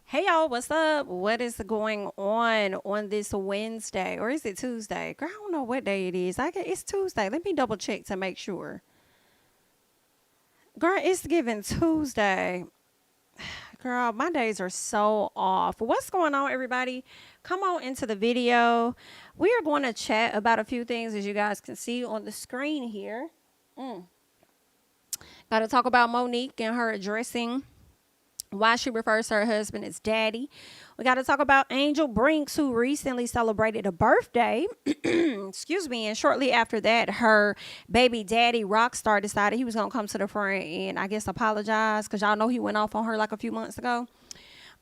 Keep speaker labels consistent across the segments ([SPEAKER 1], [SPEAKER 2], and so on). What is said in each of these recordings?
[SPEAKER 1] Hey y'all, what's up? What is going on this Wednesday? Or is it Tuesday? Girl, I don't know what day it is. It's Tuesday. Let me double check to make sure. Girl, it's giving Tuesday. Girl, my days are so off. What's going on, everybody? Come on into the video. We are going to chat about a few things, as you guys can see on the screen here. Got to talk about Monique and her addressing why she refers to her husband as daddy. We got to talk about Angel Brinks, who recently celebrated a birthday. Excuse me. And shortly after that, her baby daddy, Rockstar, decided he was going to come to the front and I guess apologize because y'all know he went off on her like a few months ago.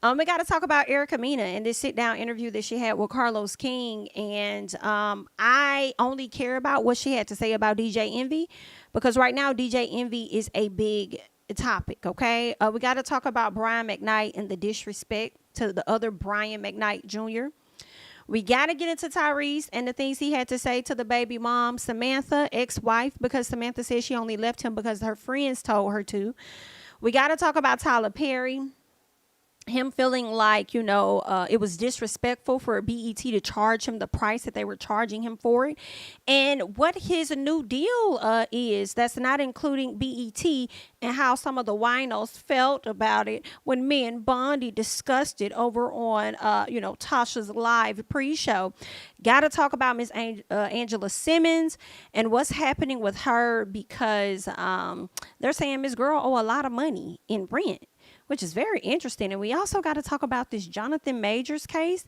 [SPEAKER 1] We got to talk about Erica Mena and this sit down interview that she had with Carlos King. And I only care about what she had to say about DJ Envy because right now DJ Envy is a big topic. Okay. We got to talk about Brian McKnight and the disrespect to the other Brian McKnight Jr. We got to get into Tyrese and the things he had to say to the baby mom, Samantha, ex-wife, because Samantha said she only left him because her friends told her to. We got to talk about Tyler Perry. Him feeling like, it was disrespectful for BET to charge him the price that they were charging him for it. And what his new deal is that's not including BET and how some of the winos felt about it when me and Bondi discussed it over on, Tasha's live pre-show. Got to talk about Miss Angela Simmons and what's happening with her because they're saying Miss Girl owe a lot of money in rent, which is very interesting. And we also got to talk about this Jonathan Majors case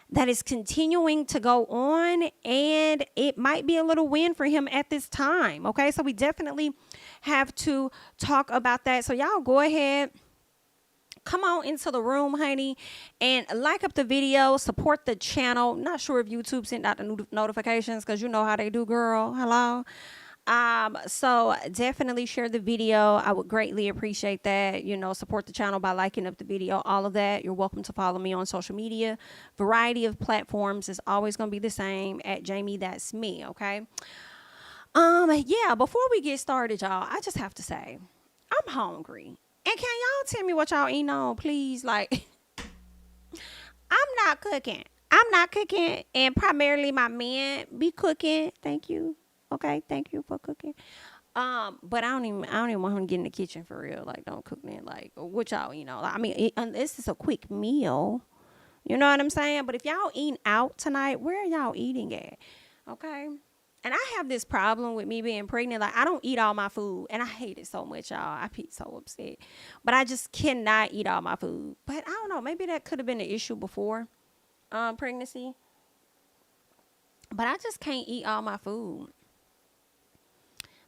[SPEAKER 1] that is continuing to go on, and it might be a little win for him at this time. Okay, so we definitely have to talk about that. So y'all go ahead, come on into the room, honey, and like up the video, support the channel. Not sure if YouTube sent out the notifications because you know how they do, girl. Hello. So definitely share the video. I would greatly appreciate that. Support the channel by liking up the video, all of that. You're welcome to follow me on social media. Variety of platforms is always going to be the same at JamiThatsMe. Okay. Yeah, before we get started, y'all, I just have to say, I'm hungry. And can y'all tell me what y'all eating on, please? Like, I'm not cooking. And primarily my man be cooking. Thank you. Okay, thank you for cooking. But I don't even want him to get in the kitchen for real. Like, don't cook me. Like, what y'all, this is a quick meal. You know what I'm saying? But if y'all eating out tonight, where are y'all eating at? Okay. And I have this problem with me being pregnant. Like, I don't eat all my food. And I hate it so much, y'all. I be so upset. But I just cannot eat all my food. But I don't know. Maybe that could have been an issue before pregnancy. But I just can't eat all my food.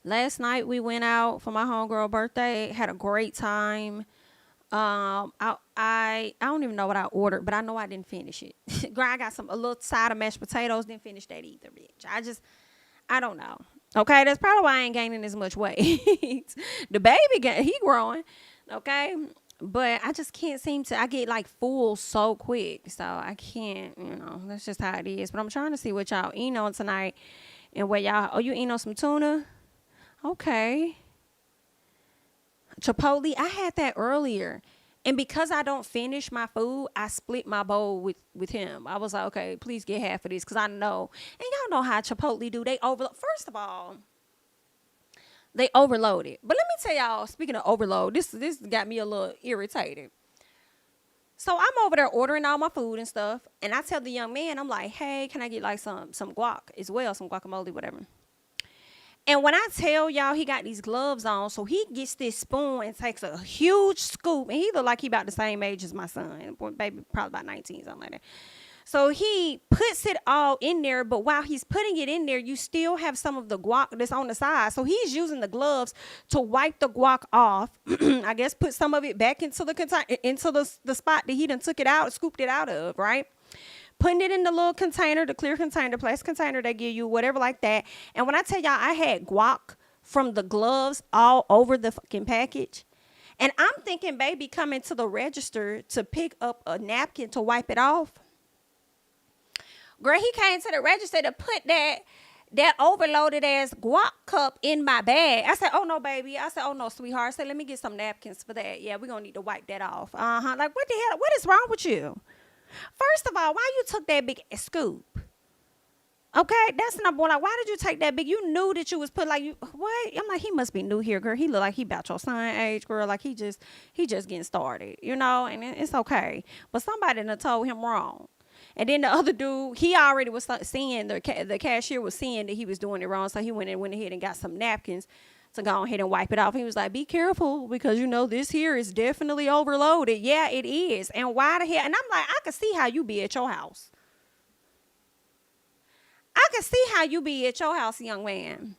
[SPEAKER 1] Last night we went out for my homegirl birthday. Had a great time. I don't even know what I ordered, but I know I didn't finish it. Girl, I got a little side of mashed potatoes. Didn't finish that either, bitch. I don't know. Okay, that's probably why I ain't gaining as much weight. The baby, he growing. Okay, but I just can't seem to. I get like full so quick, so I can't. That's just how it is. But I'm trying to see what y'all eating on tonight, and where y'all. Oh, you eating on some tuna? Okay. Chipotle, I had that earlier. And because I don't finish my food, I split my bowl with him. I was like, okay, please get half of this because I know. And y'all know how Chipotle do. First of all, they overload it. But let me tell y'all, speaking of overload, this got me a little irritated. So I'm over there ordering all my food and stuff. And I tell the young man, I'm like, hey, can I get like some guac as well, some guacamole, whatever. And when I tell y'all he got these gloves on, so he gets this spoon and takes a huge scoop. And he look like he about the same age as my son. Baby, probably about 19, something like that. So he puts it all in there. But while he's putting it in there, you still have some of the guac that's on the side. So he's using the gloves to wipe the guac off. I guess put some of it back into the container, into the spot that he done took it out, scooped it out of, right? Putting it in the little container, the clear container, the plastic container they give you, whatever like that. And when I tell y'all, I had guac from the gloves all over the fucking package. And I'm thinking baby coming to the register to pick up a napkin to wipe it off. Girl, he came to the register to put that that overloaded ass guac cup in my bag. I said, oh no, baby. I said, oh no, sweetheart. I said, let me get some napkins for that. Yeah, we're going to need to wipe that off. Like, what the hell? What is wrong with you? First of all, why you took that big scoop? Okay, that's number one. Like, why did you take that big? You knew that you was put like you what? I'm like, he must be new here, girl. He look like he about your son age, girl. Like he just getting started, and it's okay. But somebody done told him wrong. And then the other dude, he already was seeing the cashier was seeing that he was doing it wrong, so he went ahead and got some napkins to go ahead and wipe it off. He was like, "Be careful because this here is definitely overloaded." Yeah, it is. And why the hell? And I'm like, I can see how you be at your house. I can see how you be at your house, young man,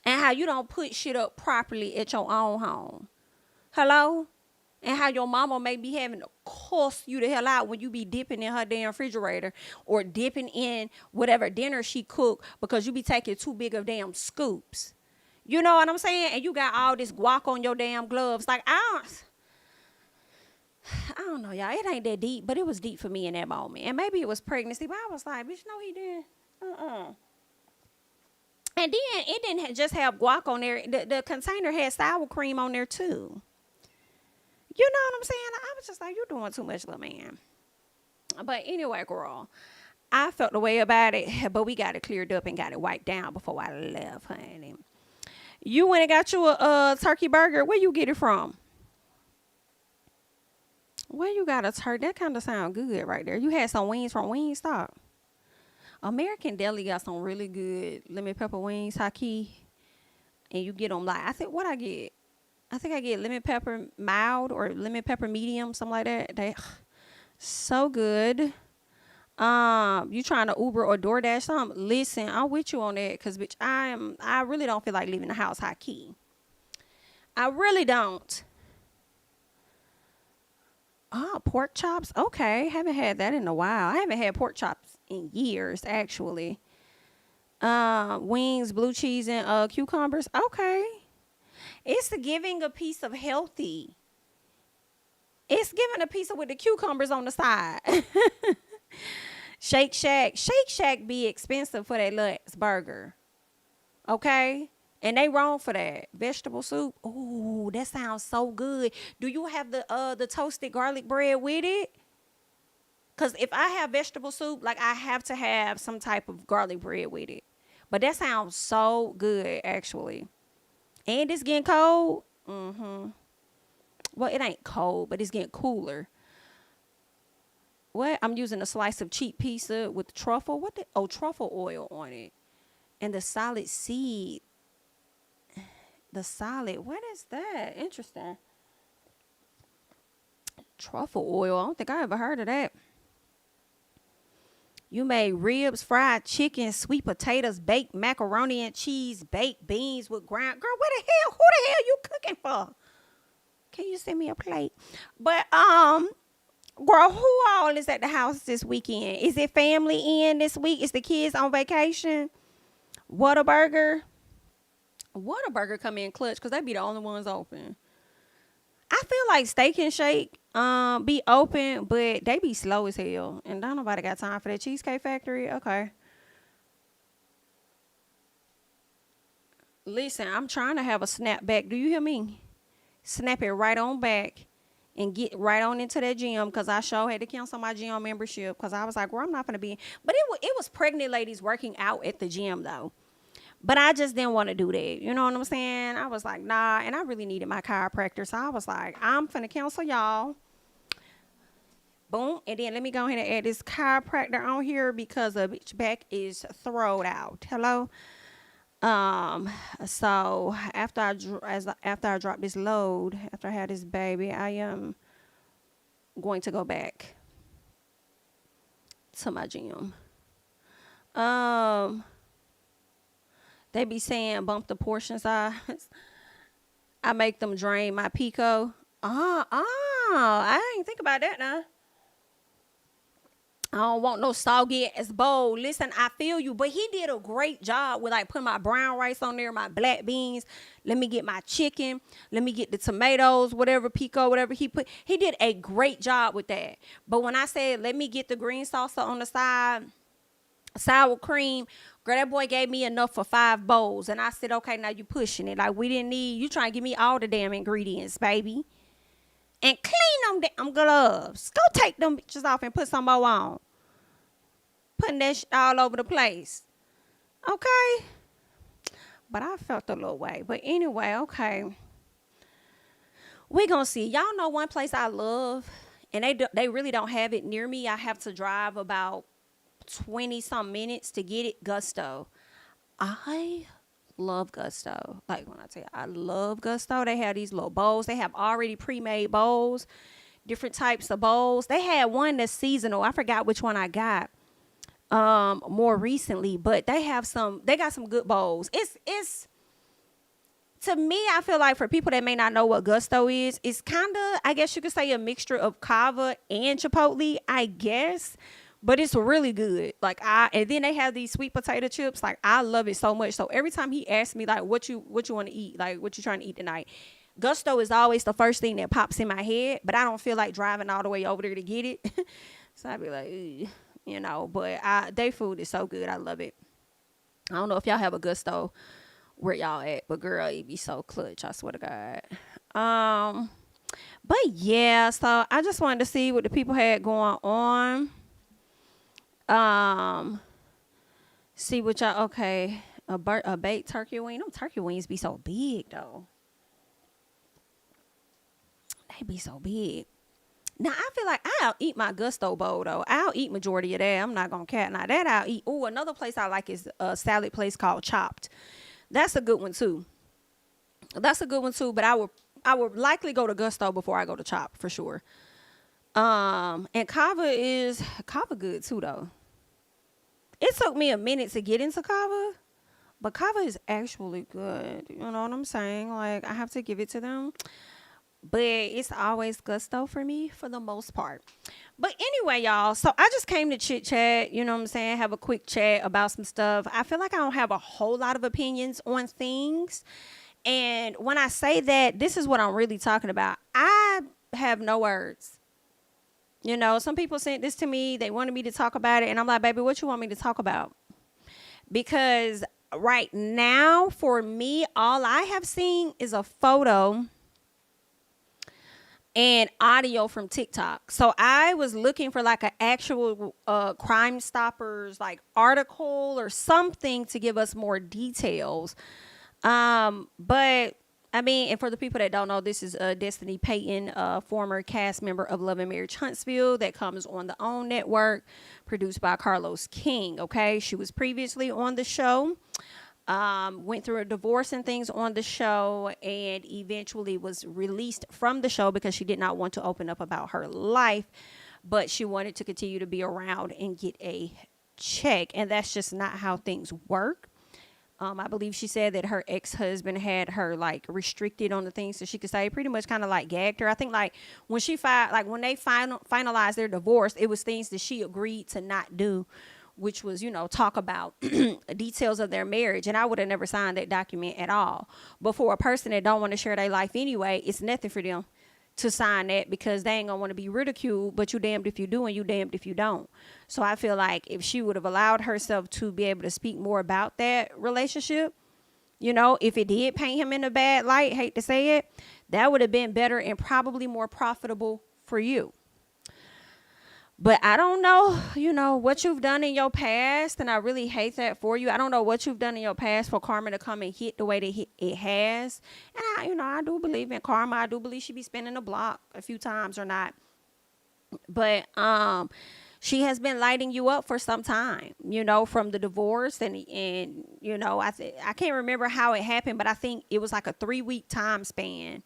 [SPEAKER 1] and how you don't put shit up properly at your own home. Hello? And how your mama may be having to cuss you the hell out when you be dipping in her damn refrigerator or dipping in whatever dinner she cooked because you be taking too big of damn scoops. You know what I'm saying? And you got all this guac on your damn gloves. Like, I don't know, y'all. It ain't that deep, but it was deep for me in that moment. And maybe it was pregnancy, but I was like, bitch, no, he didn't. And then it didn't just have guac on there. The container had sour cream on there, too. You know what I'm saying? I was just like, you're doing too much, little man. But anyway, girl, I felt the way about it, but we got it cleared up and got it wiped down before I left, honey. You went and got you a turkey burger. Where you get it from? Where you got a turkey? That kind of sound good right there. You had some wings from Wingstop. American Deli got some really good lemon pepper wings, high key. And you get them like, I think I get lemon pepper mild or lemon pepper medium, something like that. They so good. You trying to Uber or DoorDash something? Listen, I'm with you on that because bitch, I really don't feel like leaving the house high key. I really don't. Oh, pork chops. Okay, haven't had that in a while. I haven't had pork chops in years, actually. Wings, blue cheese, and cucumbers. Okay. It's giving a piece of healthy. It's giving a piece of with the cucumbers on the side. Shake Shack be expensive for that Lux burger. Okay? And they wrong for that. Vegetable soup. Ooh, that sounds so good. Do you have the toasted garlic bread with it? Because if I have vegetable soup, like I have to have some type of garlic bread with it. But that sounds so good, actually. And it's getting cold. Well, it ain't cold, but it's getting cooler. What? I'm using a slice of cheap pizza with truffle. Truffle oil on it. And the solid seed. What is that? Interesting. Truffle oil. I don't think I ever heard of that. You made ribs, fried chicken, sweet potatoes, baked macaroni and cheese, baked beans with ground. Girl, who the hell you cooking for? Can you send me a plate? But, girl, who all is at the house this weekend? Is it family in this week? Is the kids on vacation? Whataburger come in clutch because they be the only ones open. I feel like Steak and Shake be open, but they be slow as hell. And don't nobody got time for that Cheesecake Factory. Okay. Listen, I'm trying to have a snap back. Do you hear me? Snap it right on back and get right on into that gym because I sure had to cancel my gym membership because I was like, well, I'm not going to be. But it was pregnant ladies working out at the gym, though. But I just didn't want to do that. You know what I'm saying? I was like, nah. And I really needed my chiropractor. So I was like, I'm finna cancel y'all. Boom. And then let me go ahead and add this chiropractor on here because a bitch back is throwed out. Hello? So after I drop this load, after I had this baby, I am going to go back to my gym. They be saying bump the portion size. I make them drain my Pico. I ain't think about that now. I don't want no soggy ass bowl. Listen, I feel you, but he did a great job with like putting my brown rice on there, my black beans. Let me get my chicken. Let me get the tomatoes, whatever Pico, whatever he put. He did a great job with that. But when I said let me get the green salsa on the side, sour cream. Girl, that boy gave me enough for 5 bowls. And I said, okay, now you pushing it. Like, we didn't need, you trying to give me all the damn ingredients, baby. And clean them damn gloves. Go take them bitches off and put some more on. Putting that shit all over the place. Okay? But I felt a little way. But anyway, okay. We gonna see. Y'all know one place I love, and they really don't have it near me. I have to drive about 20 some minutes to get it. Gusto. I love Gusto. Like, when I tell you I love Gusto, they have these little bowls. They have already pre-made bowls, different types of bowls. They had one that's seasonal. I forgot which one I got more recently, but they got some good bowls. It's to me, I feel like for people that may not know what Gusto is, it's kind of, I guess you could say, a mixture of Kava and Chipotle, I guess. But it's really good. Like, and then they have these sweet potato chips. Like, I love it so much. So every time he asks me, like, what you want to eat, like, what you trying to eat tonight, Gusto is always the first thing that pops in my head. But I don't feel like driving all the way over there to get it. So I'd be like, ugh, but their food is so good. I love it. I don't know if y'all have a Gusto where y'all at, but girl, it be so clutch, I swear to God. But yeah, so I just wanted to see what the people had going on. See what y'all, okay, a baked turkey wing. Them turkey wings be so big though. They be so big. Now I feel like I'll eat my Gusto bowl though. I'll eat majority of that. I'm not gonna cat. Now that I'll eat. Oh, another place I like is a salad place called Chopped. That's a good one too. But I would likely go to Gusto before I go to Chop for sure. And Kava good too though. It took me a minute to get into Kava, but Kava is actually good. You know what I'm saying? Like, I have to give it to them. But it's always Gusto for me for the most part. But anyway, y'all, so I just came to chit chat, you know what I'm saying? Have a quick chat about some stuff. I feel like I don't have a whole lot of opinions on things. And when I say that, this is what I'm really talking about. I have no words. You know, some people sent this to me. They wanted me to talk about it. And I'm like, baby, what you want me to talk about? Because right now, for me, all I have seen is a photo and audio from TikTok. So I was looking for like an actual Crime Stoppers like article or something to give us more details. But I mean, and for the people that don't know, this is Destiny Payton, former cast member of Love and Marriage Huntsville, that comes on the OWN network, produced by Carlos King. Okay, she was previously on the show. Went through a divorce and things on the show, and eventually was released from the show because she did not want to open up about her life, but she wanted to continue to be around and get a check. And that's just not how things work. I believe she said that her ex-husband had her like restricted on the things that she could say, pretty much kind of like gagged her. I think like when when they finalized their divorce, it was things that she agreed to not do, which was, talk about details of their marriage. And I would have never signed that document at all. But for a person that don't want to share their life anyway, it's nothing for them to sign that, because they ain't gonna want to be ridiculed, but you damned if you do and you damned if you don't. So I feel like if she would have allowed herself to be able to speak more about that relationship, if it did paint him in a bad light, hate to say it, that would have been better and probably more profitable for you. But I don't know, what you've done in your past, and I really hate that for you. I don't know what you've done in your past for karma to come and hit the way that it has. And I do believe in karma. I do believe she be spinning the block a few times or not. But she has been lighting you up for some time, from the divorce. And I can't remember how it happened, but I think it was like a 3-week time span.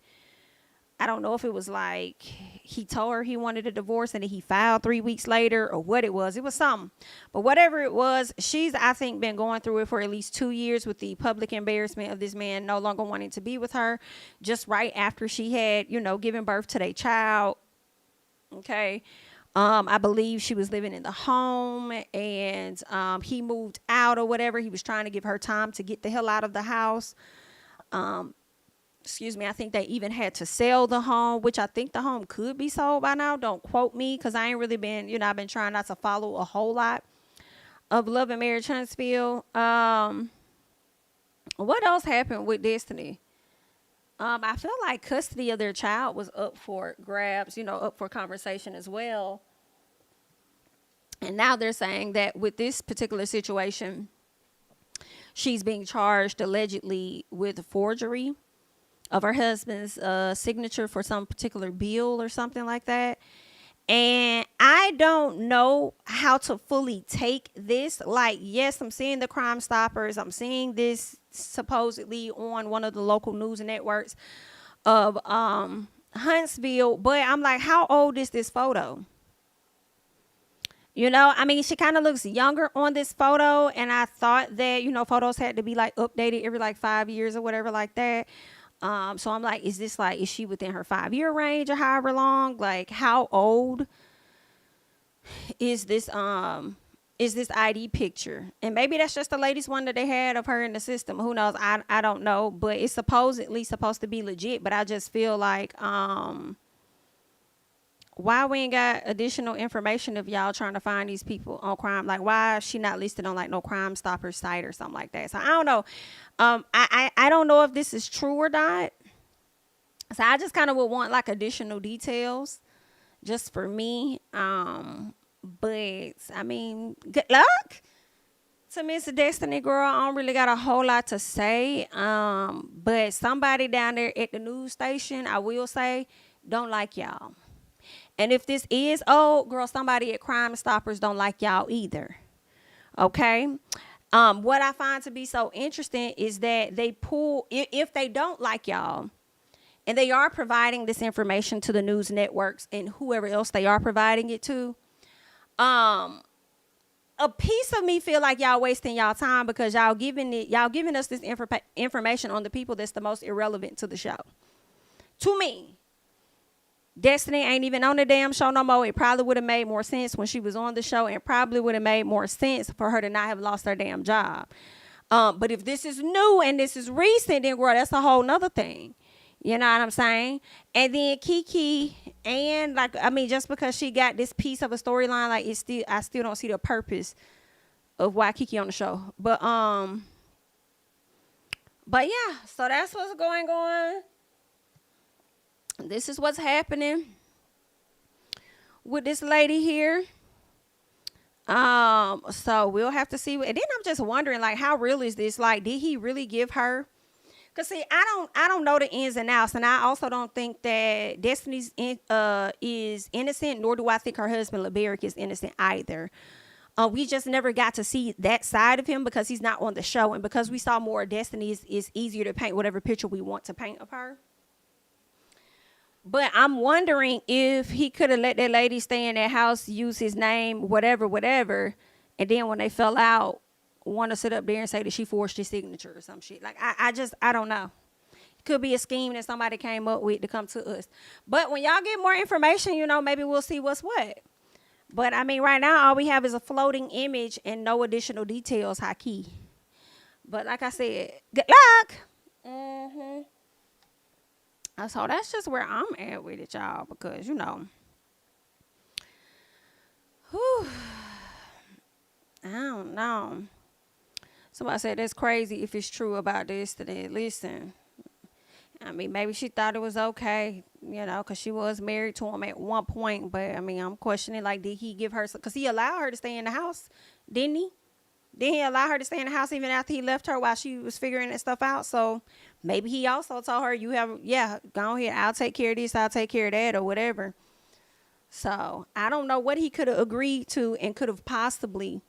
[SPEAKER 1] I don't know if it was like he told her he wanted a divorce and then he filed 3 weeks later, or what it was. It was something. But whatever it was, she's, I think, been going through it for at least 2 years with the public embarrassment of this man no longer wanting to be with her just right after she had, given birth to their child. Okay. I believe she was living in the home, and he moved out or whatever. He was trying to give her time to get the hell out of the house. I think they even had to sell the home, which I think the home could be sold by now. Don't quote me, because I ain't really been, I've been trying not to follow a whole lot. of Love and Marriage Huntsville. What else happened with Destiny? I feel like custody of their child was up for grabs, up for conversation as well. And now they're saying that with this particular situation, she's being charged allegedly with forgery of her husband's signature for some particular bill or something like that. And I don't know how to fully take this. Like, yes, I'm seeing the Crime Stoppers. I'm seeing this supposedly on one of the local news networks of Huntsville. But I'm like, how old is this photo? I mean, she kind of looks younger on this photo. And I thought that, photos had to be like updated every like 5 years or whatever like that. So I'm like, is she within her 5-year range or however long? Like, how old is this ID picture? And maybe that's just the latest one that they had of her in the system. Who knows? I don't know, but it's supposedly supposed to be legit. But I just feel like, why we ain't got additional information if y'all trying to find these people on crime? Like, why is she not listed on like no Crime Stoppers site or something like that? So I don't know. I don't know if this is true or not. So I just kind of would want like additional details just for me. But I mean, good luck to Miss Destiny, girl. I don't really got a whole lot to say. But somebody down there at the news station, I will say, don't like y'all. And if this is, girl, somebody at Crime Stoppers don't like y'all either. Okay. What I find to be so interesting is that they pull, if they don't like y'all, and they are providing this information to the news networks and whoever else they are providing it to, a piece of me feel like y'all wasting y'all time because y'all giving us this information on the people that's the most irrelevant to the show. To me. Destiny ain't even on the damn show no more. It probably would have made more sense when she was on the show, and probably would have made more sense for her to not have lost her damn job. But if this is new and this is recent, then girl, that's a whole nother thing. You know what I'm saying? And then Kiki, and just because she got this piece of a storyline, like I still don't see the purpose of why Kiki on the show. But yeah, so that's what's going on. This is what's happening with this lady here. So we'll have to see. And then I'm just wondering, like, how real is this? Like, did he really give her? Because see, I don't know the ins and outs, and I also don't think that Destiny's is innocent, nor do I think her husband LeBerick is innocent either. We just never got to see that side of him because he's not on the show, and because we saw more of Destiny, it's easier to paint whatever picture we want to paint of her. But I'm wondering if he could have let that lady stay in that house, use his name, whatever, and then when they fell out, want to sit up there and say that she forged his signature or some shit. Like, I don't know. It could be a scheme that somebody came up with to come to us. But when y'all get more information, maybe we'll see what's what. But, I mean, right now, all we have is a floating image and no additional details, high key. But like I said, good luck. Mm-hmm. So that's just where I'm at with it, y'all, because, whew, I don't know. Somebody said that's crazy if it's true about this today. Listen, I mean, maybe she thought it was okay, because she was married to him at one point. But, I mean, I'm questioning, like, did he give her, because he allowed her to stay in the house, didn't he? Didn't he allow her to stay in the house even after he left her while she was figuring that stuff out? So maybe he also told her, go ahead, I'll take care of this, I'll take care of that, or whatever. So I don't know what he could have agreed to and could have possibly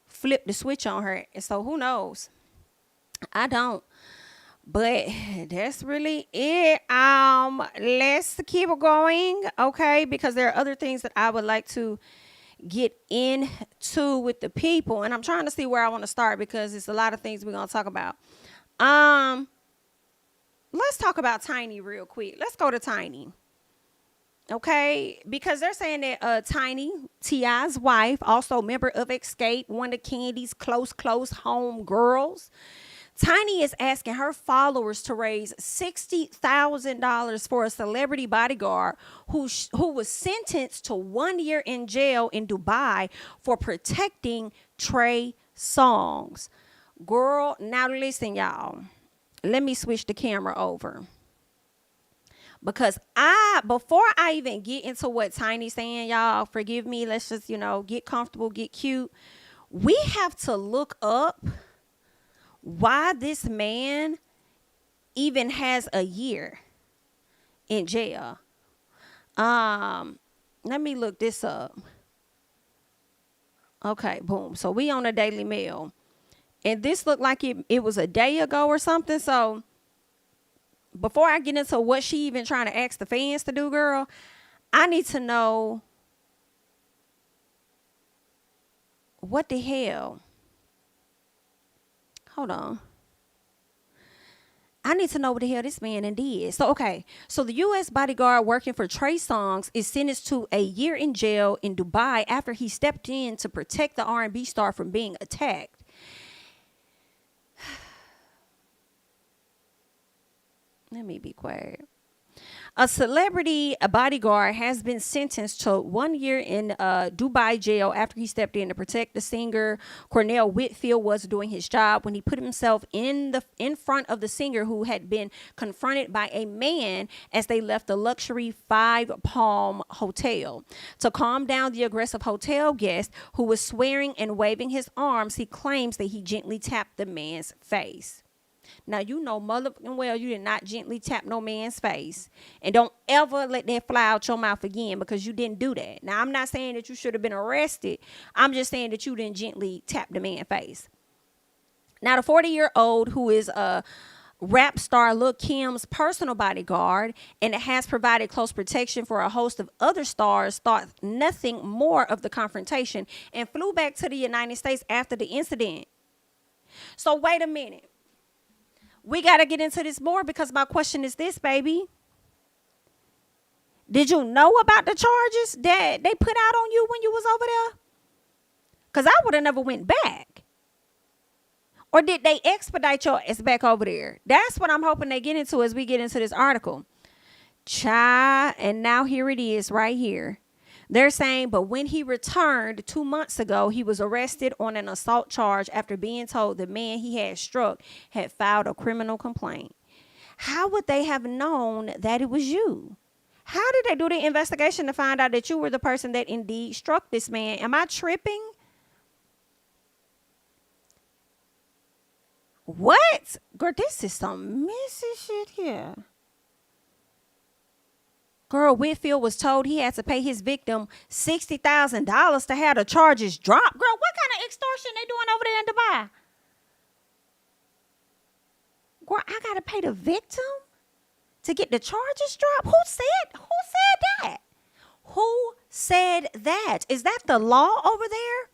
[SPEAKER 1] flipped the switch on her. And so who knows? I don't. But that's really it. Let's keep going, okay? Because there are other things that I would like to get into with the people, and I'm trying to see where I want to start because it's a lot of things we're gonna talk about. Let's talk about Tiny real quick. Let's go to Tiny, okay? Because they're saying that Tiny, T.I.'s wife, also member of Xscape, one of Candy's close home girls, Tiny is asking her followers to raise $60,000 for a celebrity bodyguard who was sentenced to 1 year in jail in Dubai for protecting Trey Songz. Girl, now listen, y'all. Let me switch the camera over. Because before I even get into what Tiny's saying, y'all, forgive me. Let's just, get comfortable, get cute. We have to look up why this man even has a year in jail. Let me look this up. Okay, boom. So we on a Daily Mail. And this looked like it was a day ago or something. So before I get into what she even trying to ask the fans to do, girl, I need to know what the hell. Hold on. I need to know what the hell this man did. So, okay. So the U.S. bodyguard working for Trey Songz is sentenced to a year in jail in Dubai after he stepped in to protect the R&B star from being attacked. Let me be quiet. A celebrity bodyguard has been sentenced to 1 year in Dubai jail after he stepped in to protect the singer. Cornell Whitfield was doing his job when he put himself in front of the singer, who had been confronted by a man as they left the luxury Five Palm Hotel. To calm down the aggressive hotel guest, who was swearing and waving his arms, he claims that he gently tapped the man's face. Now, motherfucking well, you did not gently tap no man's face. And don't ever let that fly out your mouth again, because you didn't do that. Now, I'm not saying that you should have been arrested. I'm just saying that you didn't gently tap the man's face. Now, the 40-year-old, who is rap star Lil' Kim's personal bodyguard and has provided close protection for a host of other stars, thought nothing more of the confrontation and flew back to the United States after the incident. So wait a minute. We got to get into this more, because my question is this, baby. Did you know about the charges that they put out on you when you was over there? Because I would have never went back. Or did they expedite your ass back over there? That's what I'm hoping they get into as we get into this article. Child, and now here it is right here. They're saying, but when he returned 2 months ago, he was arrested on an assault charge after being told the man he had struck had filed a criminal complaint. How would they have known that it was you? How did they do the investigation to find out that you were the person that indeed struck this man? Am I tripping? What? Girl, this is some messy shit here. Girl, Whitfield was told he had to pay his victim $60,000 to have the charges dropped. Girl, what kind of extortion they doing over there in Dubai? Girl, I got to pay the victim to get the charges dropped? Who said that? Who said that? Is that the law over there?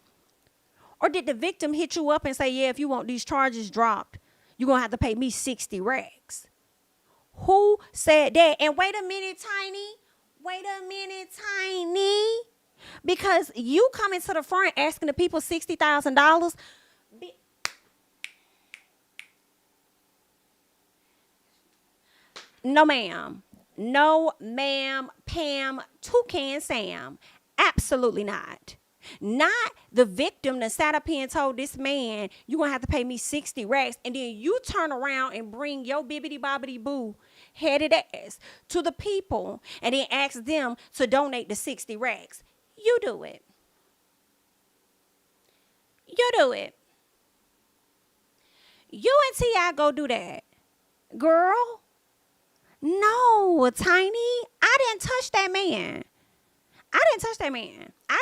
[SPEAKER 1] Or did the victim hit you up and say, yeah, if you want these charges dropped, you're going to have to pay me 60 racks? Who said that? And wait a minute, Tiny. Because you coming to the front asking the people $60,000. No, ma'am. No, ma'am, Pam, Toucan Sam. Absolutely not. Not the victim that sat up here and told this man, you're going to have to pay me 60 racks. And then you turn around and bring your bibbity bobbity boo headed ass to the people and then ask them to donate the 60 racks. You do it. You do it. You and T.I. go do that. Girl. No, Tiny. I didn't touch that man. I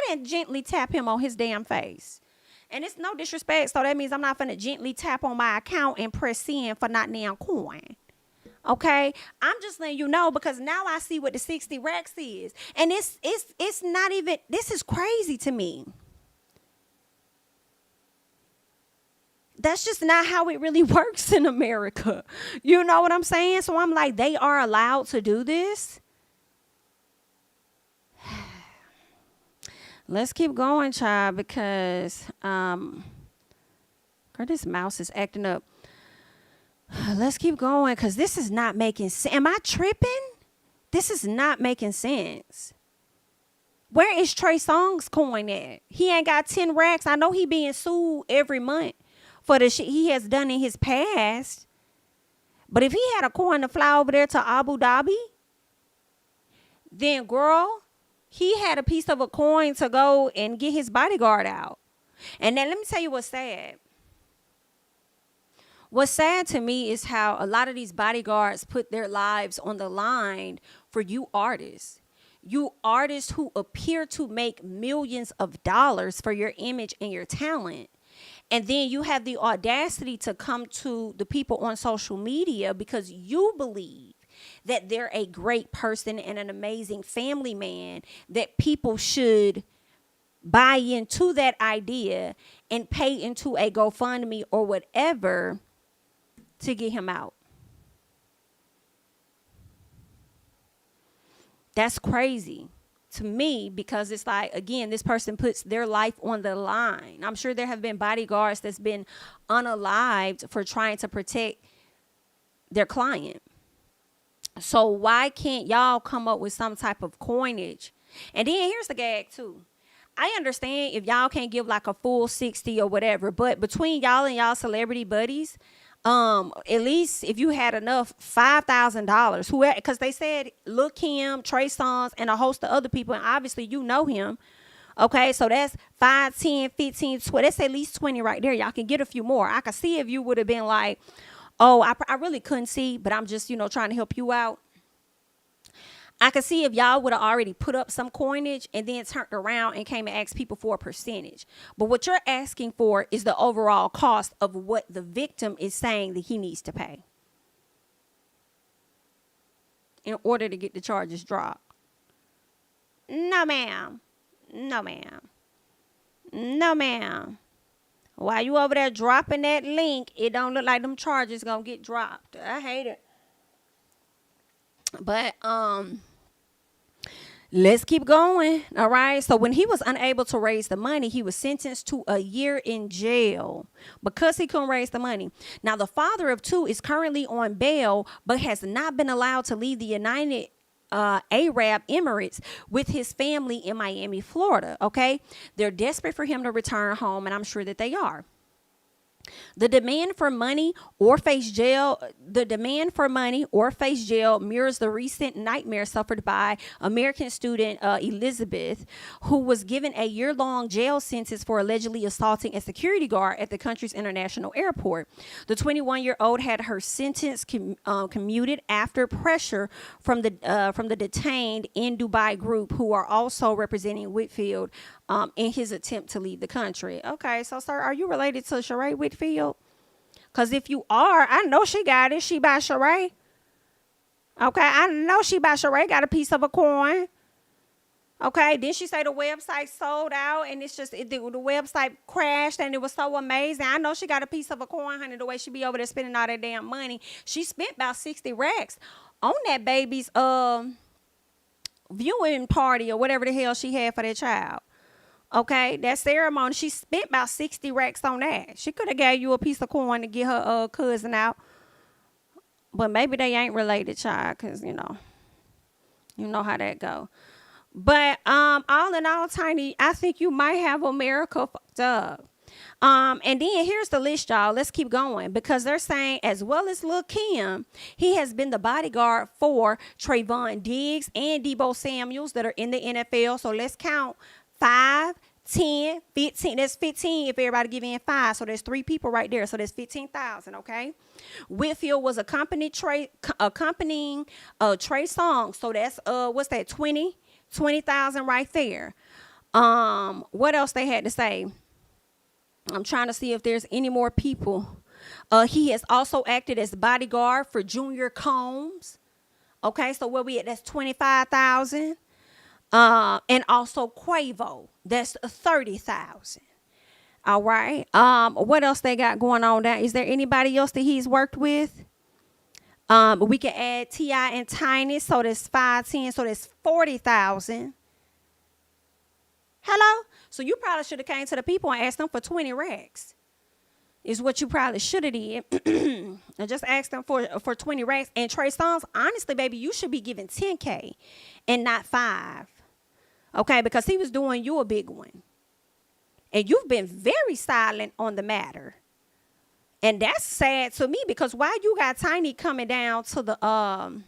[SPEAKER 1] didn't gently tap him on his damn face. And it's no disrespect, so that means I'm not finna gently tap on my account and press send for not damn coin. Okay? I'm just letting you know, because now I see what the 60 racks is. And it's not even, this is crazy to me. That's just not how it really works in America. You know what I'm saying? So I'm like, they are allowed to do this? Let's keep going, child, because girl, this mouse is acting up. Let's keep going, because this is not making sense. Am I tripping? This is not making sense. Where is Trey Songz coin at? He ain't got 10 racks. I know he being sued every month for the shit he has done in his past. But if he had a coin to fly over there to Abu Dhabi, then girl, he had a piece of a coin to go and get his bodyguard out. And then let me tell you what's sad. What's sad to me is how a lot of these bodyguards put their lives on the line for you artists. You artists who appear to make millions of dollars for your image and your talent. And then you have the audacity to come to the people on social media because you believe that they're a great person and an amazing family man, that people should buy into that idea and pay into a GoFundMe or whatever to get him out. That's crazy to me because it's like, again, this person puts their life on the line. I'm sure there have been bodyguards that's been unalived for trying to protect their client. So why can't y'all come up with some type of coinage? And then here's the gag too. I understand if y'all can't give like a full 60 or whatever, but between y'all and y'all celebrity buddies, at least if you had enough $5,000, whoever, because they said Lil Kim, Trey Songz, and a host of other people, and obviously you know him. Okay, so that's 5, 10, 15, 20. That's at least 20 right there. Y'all can get a few more. I could see if you would have been like, oh, I really couldn't see, but I'm just, trying to help you out. I could see if y'all would have already put up some coinage and then turned around and came and asked people for a percentage. But what you're asking for is the overall cost of what the victim is saying that he needs to pay in order to get the charges dropped. No, ma'am. No, ma'am. No, ma'am. While you over there dropping that link, it don't look like them charges gonna get dropped. I hate it. But let's keep going. All right. So when he was unable to raise the money, he was sentenced to a year in jail because he couldn't raise the money. Now, the father of 2 is currently on bail, but has not been allowed to leave the United Arab Emirates with his family in Miami, Florida. Okay. They're desperate for him to return home, and I'm sure that they are. The demand for money or face jail mirrors the recent nightmare suffered by American student Elizabeth, who was given a year-long jail sentence for allegedly assaulting a security guard at the country's international airport. The 21-year-old had her sentence commuted after pressure from the detained in Dubai group, who are also representing Whitfield in his attempt to leave the country. Okay, so sir, are you related to Sheree Whitfield? Because if you are, I know she got it. She by Sheree. Okay, I know she by Sheree got a piece of a coin. Okay, then she say the website sold out and it's just, the website crashed and it was so amazing. I know she got a piece of a coin, honey, the way she be over there spending all that damn money. She spent about 60 racks on that baby's viewing party or whatever the hell she had for that child. Okay, that ceremony, she spent about 60 racks on that. She could have gave you a piece of coin to get her cousin out. But maybe they ain't related, child, because, you know how that go. But all in all, Tiny, I think you might have America fucked up. And then here's the list, y'all. Let's keep going, because they're saying, as well as Lil Kim, he has been the bodyguard for Trayvon Diggs and Deebo Samuels that are in the NFL. So let's count 5, 10, 15. That's 15 if everybody give in 5. So there's 3 people right there. So that's 15,000. Okay. Whitfield was accompanying Trey Songz. So that's what's that? 20,000 right there. What else they had to say? I'm trying to see if there's any more people. He has also acted as bodyguard for Junior Combs. Okay, so where we at? That's 25,000. And also Quavo, that's 30,000. All right. What else they got going on there? Is there anybody else that he's worked with? We can add T.I. and Tiny, so that's 5, 10, so that's 40,000. Hello? So you probably should have came to the people and asked them for 20 racks. Is what you probably should have did. And just ask them for 20 racks. And Trey Songz, honestly, baby, you should be giving 10K and not 5. Okay, because he was doing you a big one. And you've been very silent on the matter. And that's sad to me, because why you got Tiny coming down to the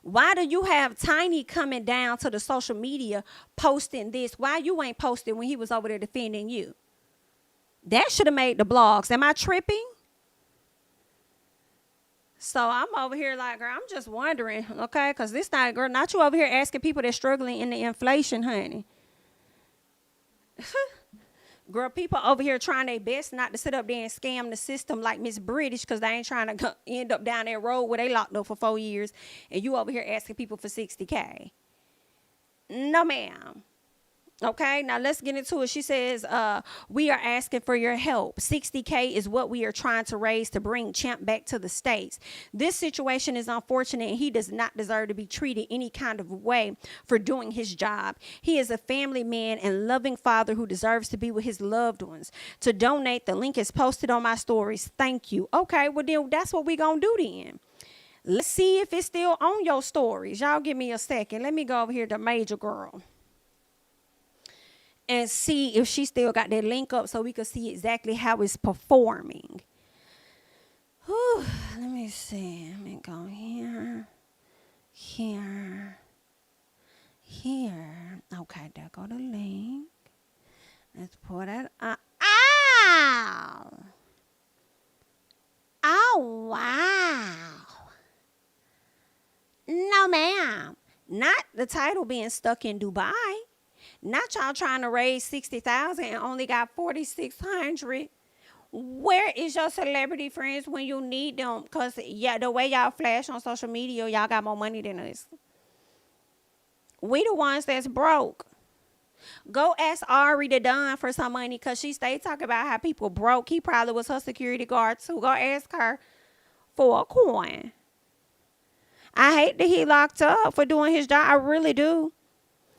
[SPEAKER 1] why do you have Tiny coming down to the social media posting this? Why you ain't posting when he was over there defending you? That should have made the blogs. Am I tripping? So I'm over here like, girl, I'm just wondering, okay? Because this not, girl, not you over here asking people that's struggling in the inflation, honey. Girl, people over here trying their best not to sit up there and scam the system like Miss British, because they ain't trying to end up down that road where they locked up for 4 years, and you over here asking people for $60K. No, ma'am. Okay, now let's get into it. She says, we are asking for your help. $60K is what we are trying to raise to bring Champ back to the States. This situation is unfortunate, and he does not deserve to be treated any kind of way for doing his job. He is a family man and loving father who deserves to be with his loved ones. To donate, the link is posted on my stories. Thank you. Okay, well then that's what we gonna do then. Let's see if it's still on your stories. Y'all give me a second. Let me go over here to Major Girl and see if she still got that link up so we can see exactly how it's performing. Whew, let me see. Let me go here, here, here. Okay, there go the link. Let's pull that up. Ow! Oh, wow. No, ma'am. Not the title being stuck in Dubai. Not y'all trying to raise 60,000 and only got 4,600. Where is your celebrity friends when you need them? Because yeah, the way y'all flash on social media, y'all got more money than us. We the ones that's broke. Go ask Ari the Don for some money, because she stayed talking about how people broke. He probably was her security guard too. Go ask her for a coin. I hate that he locked up for doing his job. I really do.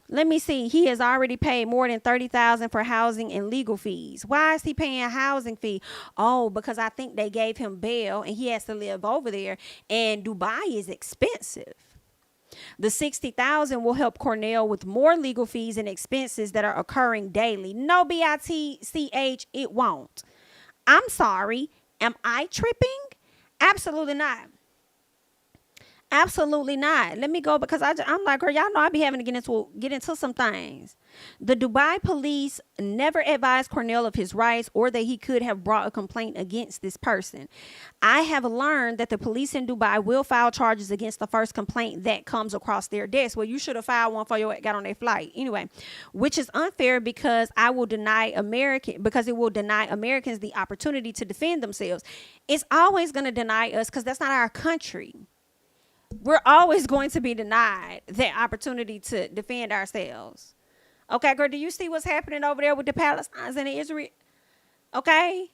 [SPEAKER 1] Let me see. He has already paid more than $30,000 for housing and legal fees. Why is he paying a housing fee? Oh, because I think they gave him bail and he has to live over there. And Dubai is expensive. The $60,000 will help Cornell with more legal fees and expenses that are occurring daily. No, BITCH, it won't. I'm sorry. Am I tripping? Absolutely not. Absolutely not. Let me go, because I'm like, girl, y'all know I be having to get into some things. The Dubai police never advised Cornell of his rights or that he could have brought a complaint against this person. I have learned that the police in Dubai will file charges against the first complaint that comes across their desk. Well, you should have filed one for your got on their flight anyway, which is unfair because it will deny Americans the opportunity to defend themselves. It's always going to deny us because that's not our country. We're always going to be denied the opportunity to defend ourselves. Okay, girl, do you see what's happening over there with the Palestinians and the Israel? Okay,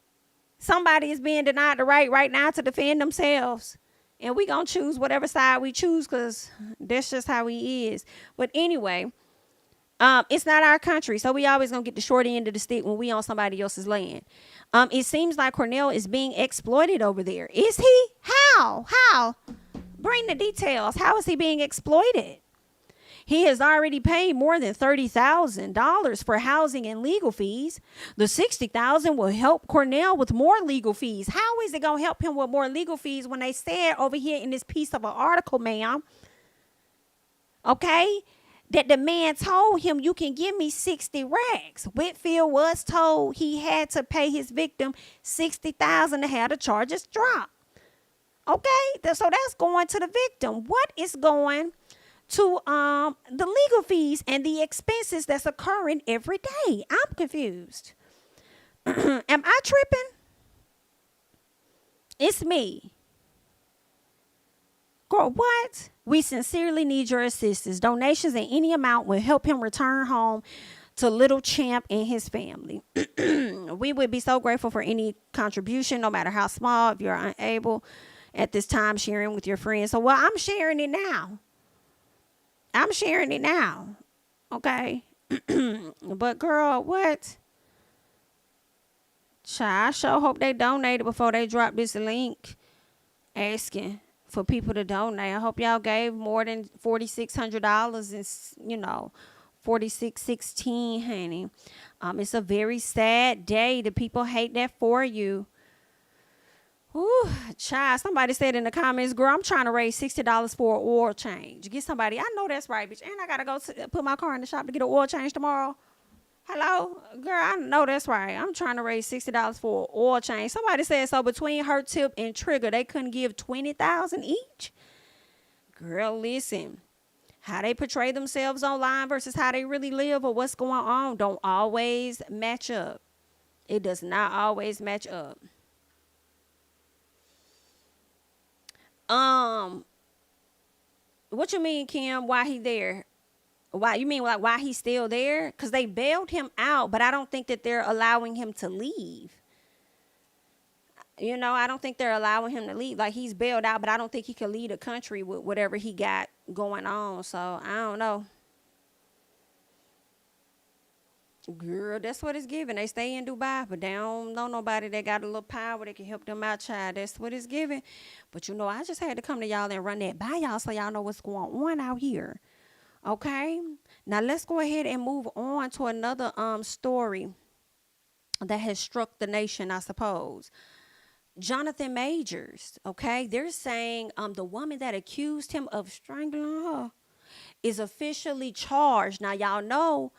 [SPEAKER 1] somebody is being denied the right now to defend themselves. And we going to choose whatever side we choose, because that's just how he is. But anyway, it's not our country, so we always going to get the short end of the stick when we on somebody else's land. It seems like Cornell is being exploited over there. Is he? How? Bring the details. How is he being exploited? He has already paid more than $30,000 for housing and legal fees. The $60,000 will help Cornell with more legal fees. How is it going to help him with more legal fees when they said over here in this piece of an article, ma'am, okay, that the man told him, you can give me 60 racks. Whitfield was told he had to pay his victim $60,000 to have the charges dropped. Okay, so that's going to the victim. What is going to the legal fees and the expenses that's occurring every day? I'm confused. Am I tripping? It's me. Girl, what? We sincerely need your assistance. Donations in any amount will help him return home to little Champ and his family. We would be so grateful for any contribution, no matter how small, if you're unable at this time sharing with your friends. So, well, I'm sharing it now. Okay. But girl, what? Child, I sure hope they donated before they drop this link asking for people to donate. I hope y'all gave more than $4,600 and, 4616, honey. It's a very sad day. The people hate that for you. Ooh, child, somebody said in the comments, girl, I'm trying to raise $60 for an oil change. Get somebody. I know that's right, bitch. And I got to go put my car in the shop to get an oil change tomorrow. Hello? Girl, I know that's right. I'm trying to raise $60 for an oil change. Somebody said so between her tip and trigger, they couldn't give $20,000 each. Girl, listen. How they portray themselves online versus how they really live or what's going on don't always match up. It does not always match up. What you mean, Kim? Why he there? Why you mean like why he's still there? Because they bailed him out, but I don't think that they're allowing him to leave. I don't think they're allowing him to leave. Like, he's bailed out, but I don't think he can leave the country with whatever he got going on. So I don't know. Girl, that's what it's giving. They stay in Dubai, but they don't know nobody that got a little power that can help them out, child. That's what it's giving. But I just had to come to y'all and run that by y'all so y'all know what's going on out here. Okay? Now let's go ahead and move on to another story that has struck the nation, I suppose. Jonathan Majors, okay? They're saying the woman that accused him of strangling her is officially charged. Now, y'all know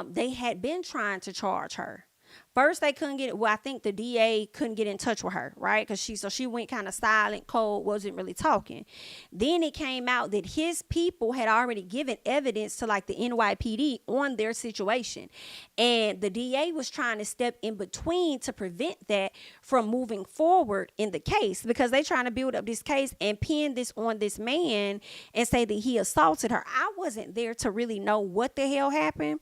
[SPEAKER 1] they had been trying to charge her. First, they couldn't get it. Well, I think the DA couldn't get in touch with her, right? Because she went kind of silent, cold, wasn't really talking. Then it came out that his people had already given evidence to like the NYPD on their situation. And the DA was trying to step in between to prevent that from moving forward in the case, because they trying to build up this case and pin this on this man and say that he assaulted her. I wasn't there to really know what the hell happened.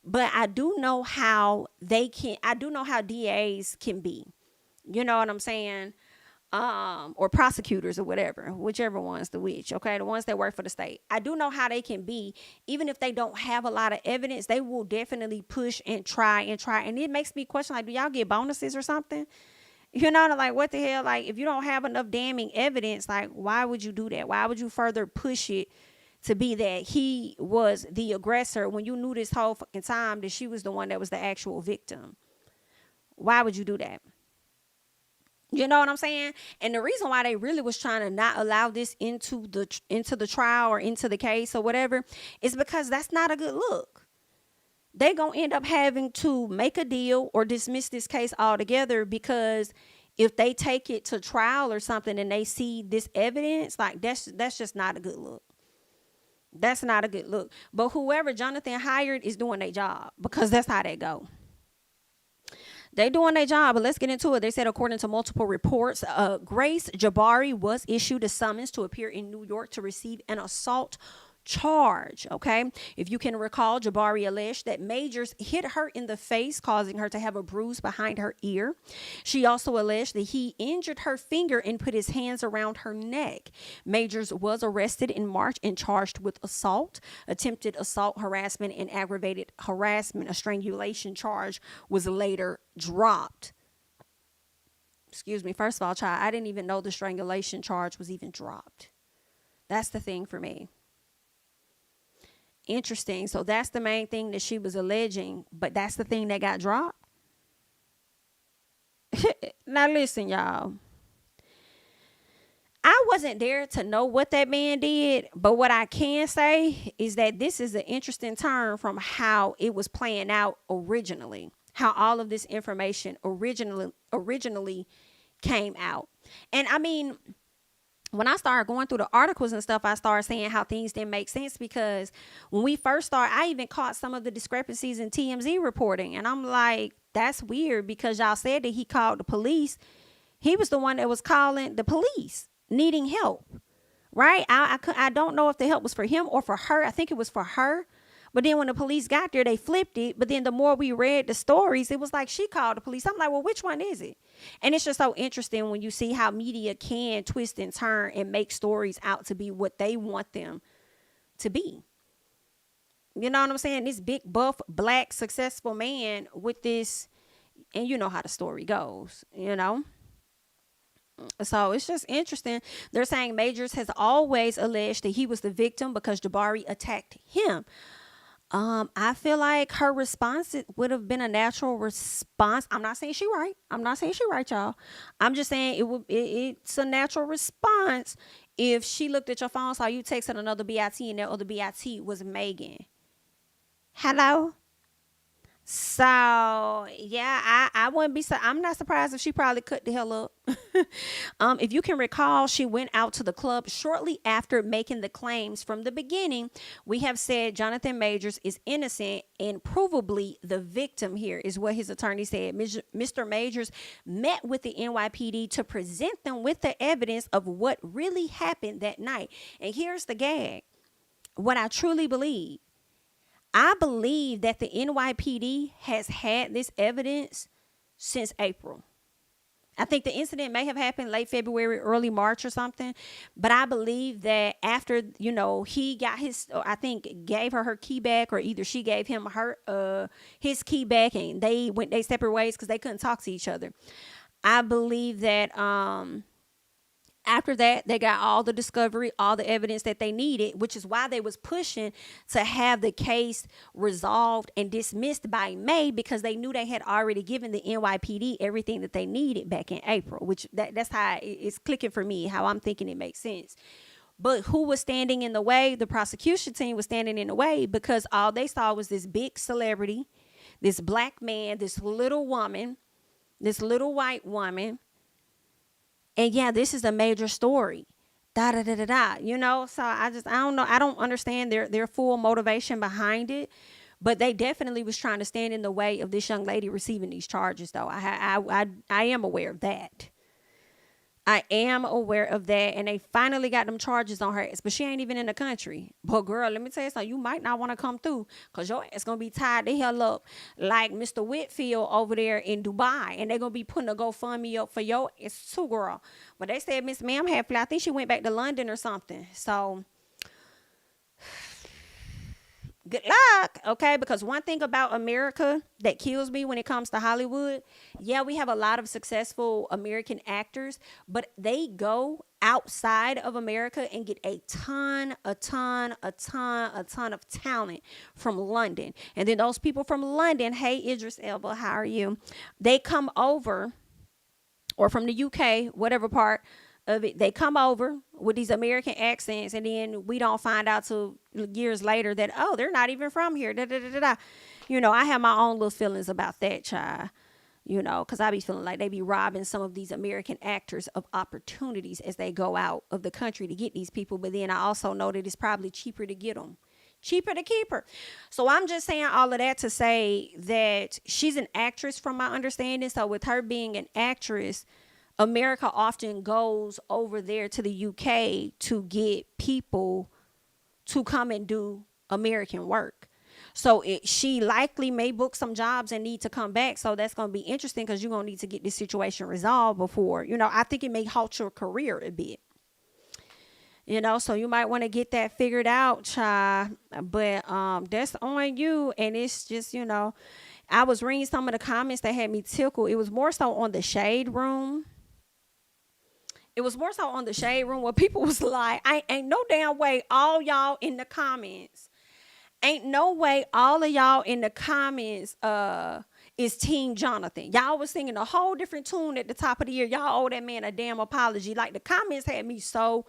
[SPEAKER 1] But I do know how DAs can be. You know what I'm saying? Or prosecutors or whatever, whichever one's the which, okay? The ones that work for the state. I do know how they can be. Even if they don't have a lot of evidence, they will definitely push and try. And it makes me question, like, do y'all get bonuses or something? Like, what the hell? Like, if you don't have enough damning evidence, like, why would you do that? Why would you further push it to be that he was the aggressor when you knew this whole fucking time that she was the one that was the actual victim? Why would you do that? You know what I'm saying? And the reason why they really was trying to not allow this into the trial or into the case or whatever is because that's not a good look. They gonna end up having to make a deal or dismiss this case altogether, because if they take it to trial or something and they see this evidence, like that's just not a good look. That's not a good look. But whoever Jonathan hired is doing their job, because that's how they go. They doing their job, but let's get into it. They said, according to multiple reports, Grace Jabari was issued a summons to appear in New York to receive an assault charge. Okay, if you can recall, Jabari alleged that Majors hit her in the face, causing her to have a bruise behind her ear. She also alleged that he injured her finger and put his hands around her neck. Majors was arrested in March and charged with assault, attempted assault, harassment, and aggravated harassment. A strangulation charge was later dropped. Excuse me. First of all, child, I didn't even know the strangulation charge was even dropped. That's the thing for me. Interesting. So that's the main thing that she was alleging, but that's the thing that got dropped. Now listen, y'all. I wasn't there to know what that man did, but what I can say is that this is an interesting turn from how it was playing out originally, how all of this information originally came out. And I mean, when I started going through the articles and stuff, I started saying how things didn't make sense, because when we first started, I even caught some of the discrepancies in TMZ reporting. And I'm like, that's weird, because y'all said that he called the police. He was the one that was calling the police, needing help, right? I don't know if the help was for him or for her. I think it was for her. But then when the police got there, they flipped it. But then the more we read the stories, it was like she called the police. I'm like, well, which one is it? And it's just so interesting when you see how media can twist and turn and make stories out to be what they want them to be. You know what I'm saying? This big, buff, black, successful man with this, and you know how the story goes, you know? So it's just interesting. They're saying Majors has always alleged that he was the victim because Jabari attacked him. I feel like her response would have been a natural response. I'm not saying she right. I'm not saying she right, y'all. I'm just saying it's a natural response if she looked at your phone, saw you texting another BIT, and that other BIT was Megan. Hello? So yeah, I wouldn't be. I'm not surprised if she probably cut the hell up. If you can recall, she went out to the club shortly after making the claims. From the beginning, we have said Jonathan Majors is innocent and provably the victim here, is what his attorney said. Mr. Majors met with the NYPD to present them with the evidence of what really happened that night. And here's the gag: what I truly believe. I believe that the NYPD has had this evidence since April. I think the incident may have happened late February, early March or something. But I believe that after, he got I think gave her key back, or either she gave him his key back, and they went their separate ways because they couldn't talk to each other. I believe that after that, they got all the discovery, all the evidence that they needed, which is why they was pushing to have the case resolved and dismissed by May, because they knew they had already given the NYPD everything that they needed back in April, which that's how it's clicking for me, how I'm thinking it makes sense. But who was standing in the way? The prosecution team was standing in the way because all they saw was this big celebrity, this black man, this little woman, this little white woman. And yeah, this is a major story. Da da da da da. So I don't know. I don't understand their full motivation behind it, but they definitely was trying to stand in the way of this young lady receiving these charges, though. I am aware of that. I am aware of that, and they finally got them charges on her ass, but she ain't even in the country. But girl, let me tell you something, you might not want to come through, because your ass going to be tied the hell up like Mr. Whitfield over there in Dubai, and they're going to be putting a GoFundMe up for your ass too, girl. But they said Miss Ma'am had fly. I think she went back to London or something. So good luck, okay? Because one thing about America that kills me when it comes to Hollywood, yeah, we have a lot of successful American actors, but they go outside of America and get a ton of talent from London. And then those people from London, hey, Idris Elba, how are you? They come over, or from the UK, whatever part of it, they come over with these American accents, and then we don't find out till years later that, oh, they're not even from here. Da, da, da, da, da. I have my own little feelings about that, child. Because I be feeling like they be robbing some of these American actors of opportunities as they go out of the country to get these people. But then I also know that it's probably cheaper to get them, cheaper to keep her. So I'm just saying all of that to say that she's an actress from my understanding. So with her being an actress, America often goes over there to the UK to get people to come and do American work. So she likely may book some jobs and need to come back. So that's going to be interesting, because you're going to need to get this situation resolved before, I think it may halt your career a bit. So you might want to get that figured out, child. But that's on you. And it's just, I was reading some of the comments that had me tickled. It was more so on the Shade Room. Where people was like, ain't no damn way all y'all in the comments. Ain't no way all of y'all in the comments is Team Jonathan. Y'all was singing a whole different tune at the top of the year. Y'all owe that man a damn apology. Like, the comments had me so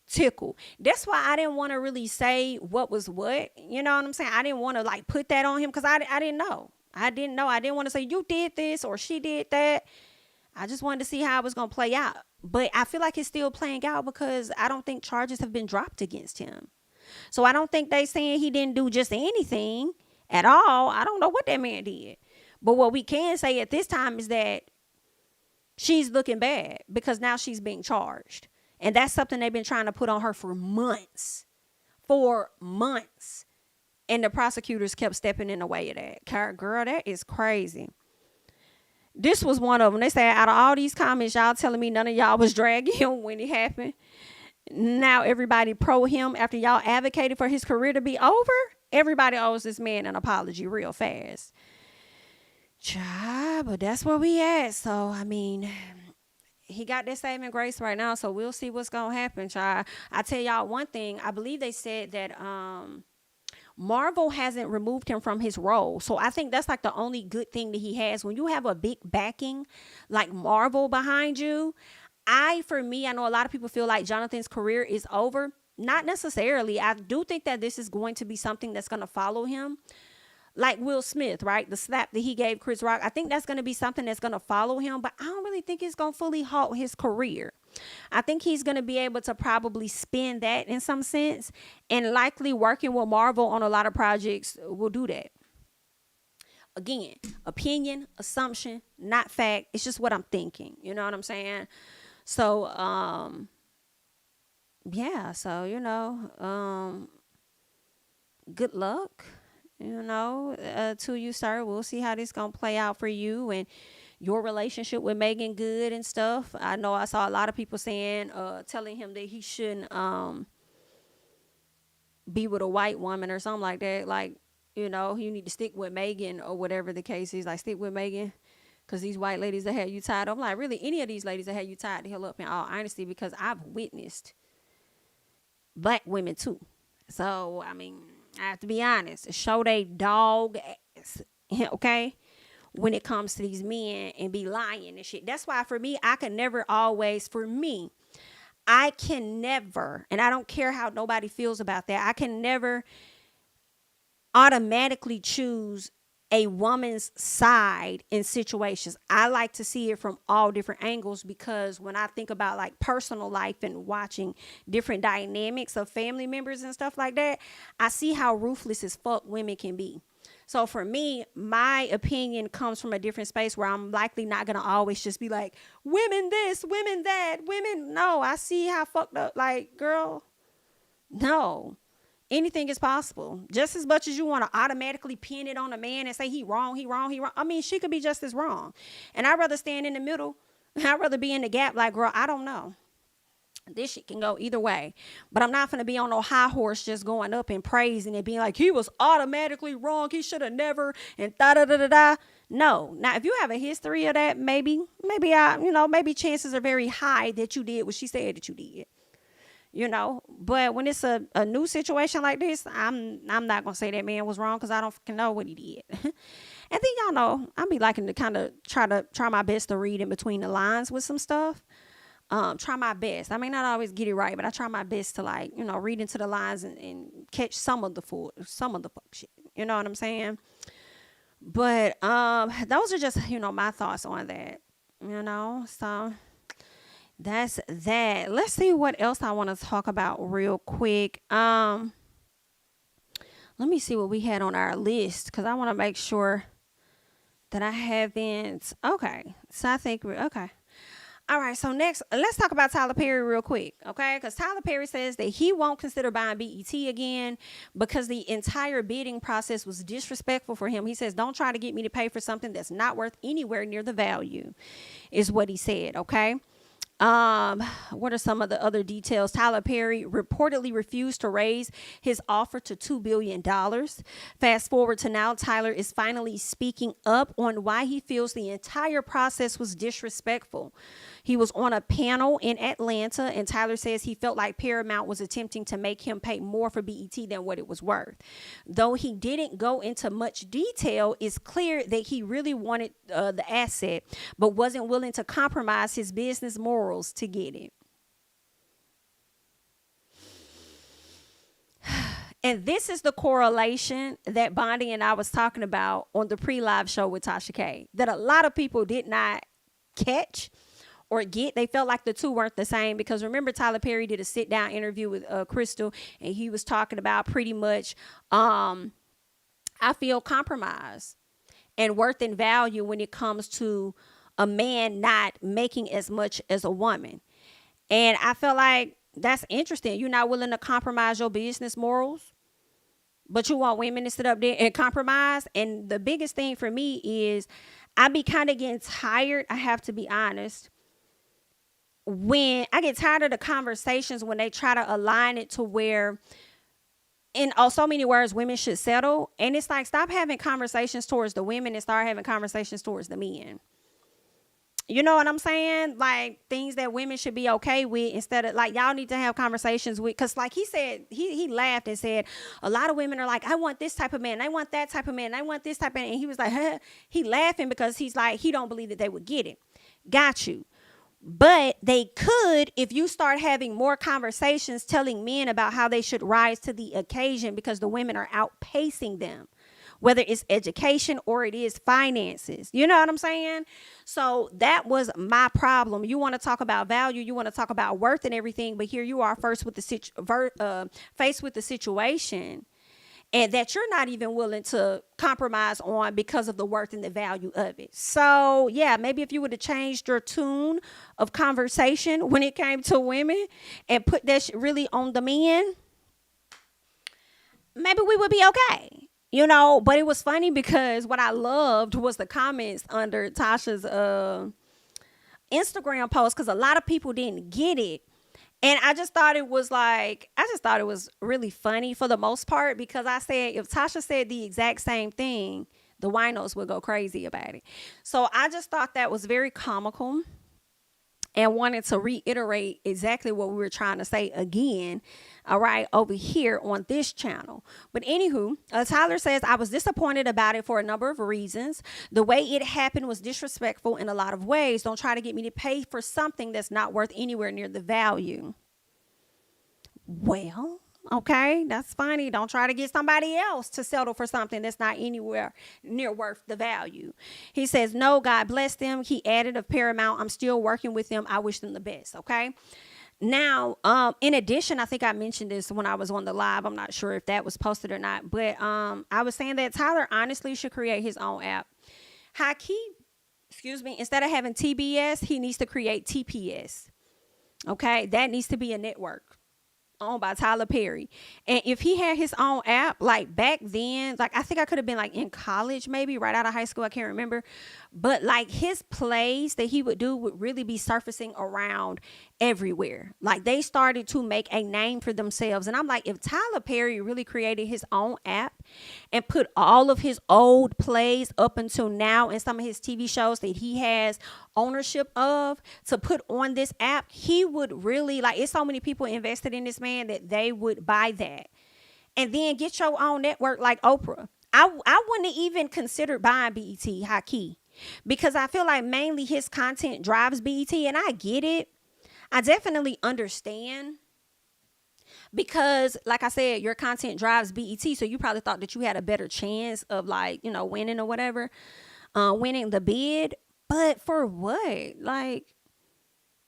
[SPEAKER 1] tickled. That's why I didn't want to really say what was what. You know what I'm saying? I didn't want to put that on him, because I didn't know. I didn't want to say you did this or she did that. I just wanted to see how it was going to play out. But I feel like it's still playing out, because I don't think charges have been dropped against him. So I don't think they saying he didn't do just anything at all. I don't know what that man did. But what we can say at this time is that she's looking bad, because now she's being charged. And that's something they've been trying to put on her for months. And the prosecutors kept stepping in the way of that. Girl, that is crazy. This was one of them. They said, out of all these comments, y'all telling me none of y'all was dragging him when it happened. Now everybody pro him after y'all advocated for his career to be over. Everybody owes this man an apology real fast. Child, but that's where we at. So, I mean, he got that saving grace right now. So we'll see what's going to happen, child. I tell y'all one thing. I believe they said that Marvel hasn't removed him from his role. So I think that's like the only good thing that he has. When you have a big backing like Marvel behind you, for me, I know a lot of people feel like Jonathan's career is over. Not necessarily. I do think that this is going to be something that's going to follow him. Like Will Smith, right? The slap that he gave Chris Rock. I think that's going to be something that's going to follow him, but I don't really think it's going to fully halt his career. I think he's going to be able to probably spin that in some sense, and likely working with Marvel on a lot of projects will do that. Again, opinion, assumption, not fact. It's just what I'm thinking. You know what I'm saying? So, yeah. So, good luck. To you, sir. We'll see how this gonna play out for you and your relationship with Megan Good and stuff. I know I saw a lot of people saying, telling him that he shouldn't be with a white woman or something like that. Like, you need to stick with Megan or whatever the case is. Like, stick with Megan because these white ladies that had you tied up. I'm like, really, any of these ladies that had you tied the hell up, in all honesty, because I've witnessed black women too. So, I mean, I have to be honest. Show they dog ass, okay? When it comes to these men and be lying and shit. That's why for me, I can never and I don't care how nobody feels about that. I can never automatically choose a woman's side in situations. I like to see it from all different angles, because when I think about like personal life and watching different dynamics of family members and stuff like that, I see how ruthless as fuck women can be. So for me, my opinion comes from a different space where I'm likely not going to always just be like, women this, women that, women. No, I see how fucked up, like, girl, no. Anything is possible. Just as much as you want to automatically pin it on a man and say he wrong. I mean, she could be just as wrong. And I'd rather stand in the middle. I'd rather be in the gap like, girl, I don't know. This shit can go either way. But I'm not going to be on no high horse just going up and praising and being like, he was automatically wrong. He should have never, and da-da-da-da-da. No. Now, if you have a history of that, maybe chances are very high that you did what she said that you did. But when it's a new situation like this, I'm not gonna say that man was wrong, because I don't fucking know what he did. And then y'all know I be liking to kind of try my best to read in between the lines with some stuff. Try my best. I may not always get it right, but I try my best to read into the lines and catch some of the fuck shit. You know what I'm saying? But those are just my thoughts on that. So. That's that. Let's see what else I want to talk about real quick. Let me see what we had on our list, because I want to make sure that I haven't. Okay. So I think okay. All right. So next, let's talk about Tyler Perry real quick. Okay. Because Tyler Perry says that he won't consider buying BET again because the entire bidding process was disrespectful for him. He says, don't try to get me to pay for something that's not worth anywhere near the value, is what he said. Okay. What are some of the other details? Tyler Perry reportedly refused to raise his offer to $2 billion. Fast forward to now, Tyler is finally speaking up on why he feels the entire process was disrespectful. He was on a panel in Atlanta, and Tyler says he felt like Paramount was attempting to make him pay more for BET than what it was worth. Though he didn't go into much detail, it's clear that he really wanted the asset, but wasn't willing to compromise his business morals to get it. And this is the correlation that Bondi and I was talking about on the pre-live show with Tasha K, that a lot of people did not catch or get. They felt like the two weren't the same, because remember, Tyler Perry did a sit down interview with Crystal, and he was talking about pretty much I feel compromise and worth and value when it comes to a man not making as much as a woman. And I feel like that's interesting. You're not willing to compromise your business morals, but you want women to sit up there and compromise. And the biggest thing for me is I be kind of getting tired, I have to be honest, when I get tired of the conversations when they try to align it to where, in so many words, women should settle. And it's like, stop having conversations towards the women and start having conversations towards the men. You know what I'm saying? Like things that women should be okay with, instead of like, y'all need to have conversations with, because like he said, he laughed and said a lot of women are like, I want this type of man, I want that type of man, I want this type of man. And he was like, huh? He laughing because he's like, he don't believe that they would get it. Got you. But they could if you start having more conversations telling men about how they should rise to the occasion, because the women are outpacing them, whether it's education or it is finances. You know what I'm saying? So that was my problem. You want to talk about value, you want to talk about worth and everything, but here you are faced with the situation, and that you're not even willing to compromise on because of the worth and the value of it. So yeah, maybe if you would have changed your tune of conversation when it came to women and put that really on the men, maybe we would be okay. You know, but it was funny because what I loved was the comments under Tasha's Instagram post, because a lot of people didn't get it. And I just thought it was really funny for the most part, because I said if Tasha said the exact same thing, the winos would go crazy about it. So I just thought that was very comical and wanted to reiterate exactly what we were trying to say again, all right, over here on this channel. But anywho, Tyler says, I was disappointed about it for a number of reasons. The way it happened was disrespectful in a lot of ways. Don't try to get me to pay for something that's not worth anywhere near the value. Well, okay, that's funny. Don't try to get somebody else to settle for something that's not anywhere near worth the value. He says, no, God bless them. He added of Paramount, I'm still working with them. I wish them the best. Okay. Now, in addition, I think I mentioned this when I was on the live. I'm not sure if that was posted or not, but I was saying that Tyler honestly should create his own app. Instead of having TBS, he needs to create TPS. Okay. That needs to be a network owned by Tyler Perry. And if he had his own app, like back then, like I think I could have been like in college, maybe right out of high school, I can't remember, but like his plays that he would do would really be surfacing around everywhere. Like they started to make a name for themselves. And I'm like, if Tyler Perry really created his own app and put all of his old plays up until now and some of his TV shows that he has ownership of to put on this app, he would really, like, it's so many people invested in this man that they would buy that. And then get your own network like Oprah. I wouldn't have even considered buying BET high key, because I feel like mainly his content drives BET, and I get it. I definitely understand, because like I said, your content drives BET, so you probably thought that you had a better chance of, like, you know, winning or whatever, winning the bid. But for what? Like,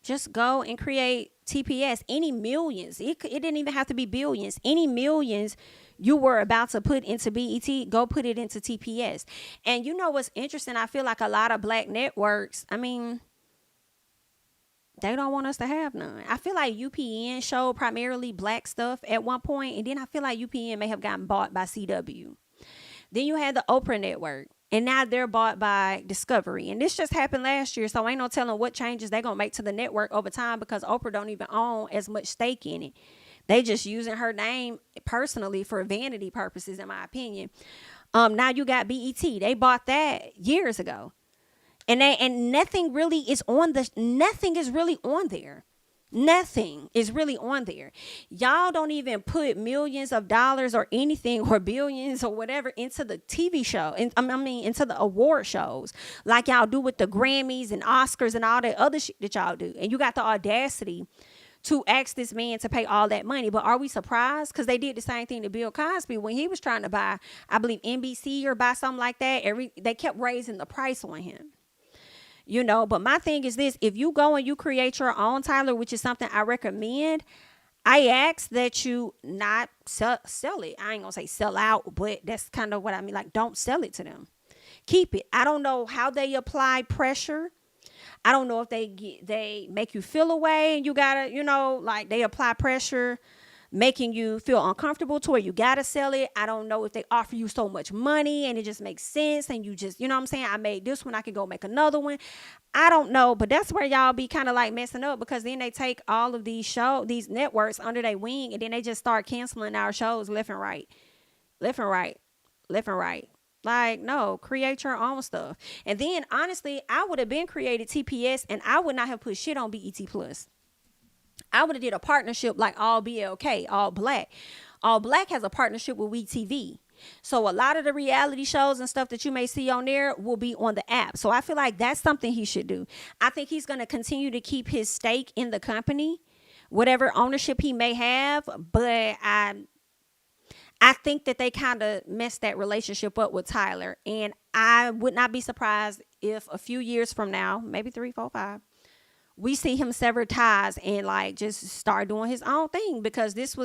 [SPEAKER 1] just go and create TPS. Any millions, it didn't even have to be billions. Any millions you were about to put into BET, go put it into TPS. And you know what's interesting? I feel like a lot of black networks, I mean, they don't want us to have none. I feel like UPN showed primarily black stuff at one point, and then I feel like UPN may have gotten bought by CW. Then you had the Oprah network, and now they're bought by Discovery. And this just happened last year, so ain't no telling what changes they're going to make to the network over time, because Oprah don't even own as much stake in it. They just using her name personally for vanity purposes, in my opinion. Now you got BET. They bought that years ago. And nothing really is nothing is really on there. Nothing is really on there. Y'all don't even put millions of dollars or anything or billions or whatever into the TV show. And into the award shows like y'all do with the Grammys and Oscars and all that other shit that y'all do. And you got the audacity to ask this man to pay all that money. But are we surprised? Because they did the same thing to Bill Cosby when he was trying to buy, I believe, NBC or buy something like that. They kept raising the price on him. You know, but my thing is this: if you go and you create your own, Tyler, which is something I recommend, I ask that you not sell it. I ain't gonna say sell out, but that's kind of what I mean. Like, don't sell it to them. Keep it. I don't know how they apply pressure. I don't know if they make you feel away and you gotta, you know, like they apply pressure, making you feel uncomfortable to where you gotta sell it. I don't know if they offer you so much money and it just makes sense and you just, you know what I'm saying, I made this one, I could go make another one. I don't know, but that's where y'all be kind of like messing up, because then they take all of these networks under their wing, and then they just start canceling our shows left and right. Like, no, create your own stuff. And then, honestly, I would have been created TPS, and I would not have put shit on BET Plus. I would have did a partnership like All BLK, All Black. All Black has a partnership with WeTV. So a lot of the reality shows and stuff that you may see on there will be on the app. So I feel like that's something he should do. I think he's going to continue to keep his stake in the company, whatever ownership he may have. But I think that they kind of messed that relationship up with Tyler. And I would not be surprised if a few years from now, maybe 3, 4, 5, we see him sever ties and like just start doing his own thing, because this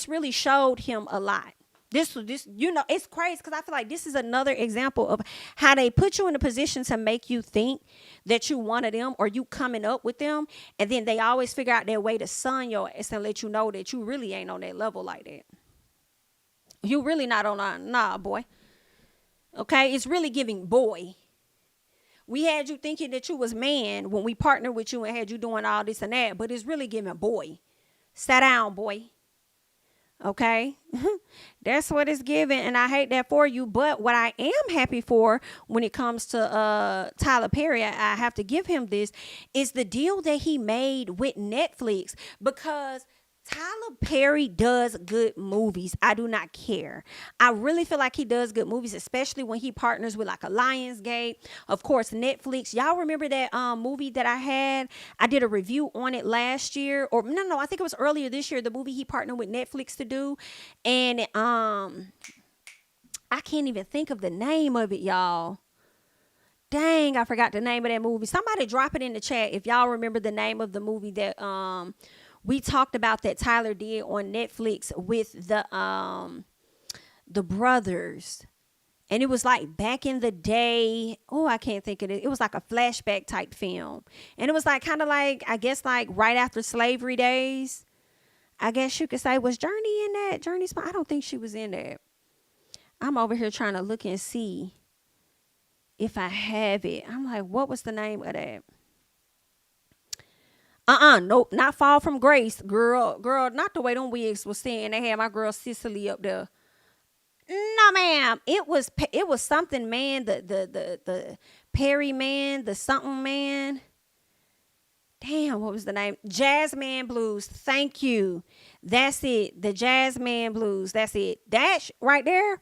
[SPEAKER 1] really showed him a lot. This, it's crazy, because I feel like this is another example of how they put you in a position to make you think that you one of them or you coming up with them. And then they always figure out their way to sun your ass and let you know that you really ain't on that level like that. You really not on a, nah, boy. Okay, it's really giving boy. We had you thinking that you was man when we partnered with you and had you doing all this and that, but it's really giving boy. Sit down, boy. Okay, that's what it's giving, and I hate that for you. But what I am happy for when it comes to Tyler Perry, I have to give him this, is the deal that he made with Netflix, because Tyler Perry does good movies. I do not care. I really feel like he does good movies, especially when he partners with like a Lionsgate. Of course, Netflix. Y'all remember that movie that I had? I did a review on it last year, or no, I think it was earlier this year. The movie he partnered with Netflix to do, and I can't even think of the name of it, y'all. Dang, I forgot the name of that movie. Somebody drop it in the chat if y'all remember the name of the movie that we talked about that Tyler did on Netflix with the brothers. And it was like back in the day. Oh, I can't think of it. It was like a flashback type film. And it was like kind of like, I guess like right after slavery days. I guess you could say, was Journey in that? I don't think she was in that. I'm over here trying to look and see if I have it. I'm like, what was the name of that? Nope, not Fall from Grace, girl, not the way them wigs was saying. They had my girl Cicely up there. No, ma'am, it was something, man. The Perry man, the something man. Damn, what was the name? Jazzman Blues. Thank you. That's it. The Jazzman Blues. That's it. That right there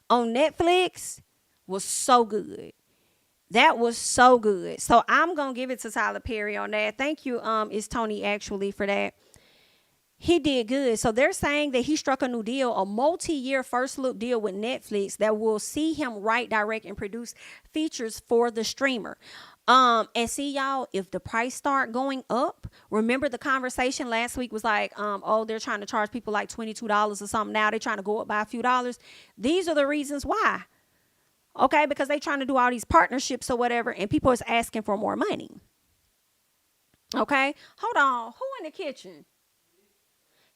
[SPEAKER 1] on Netflix was so good. That was so good. So I'm going to give it to Tyler Perry on that. Thank you, it's Tony actually for that. He did good. So they're saying that he struck a new deal, a multi-year first look deal with Netflix that will see him write, direct, and produce features for the streamer. And see, y'all, if the price start going up, remember the conversation last week was like, oh, they're trying to charge people like $22 or something. Now they're trying to go up by a few dollars. These are the reasons why. Okay, because they trying to do all these partnerships or whatever, and people is asking for more money. Okay, hold on. Who in the kitchen?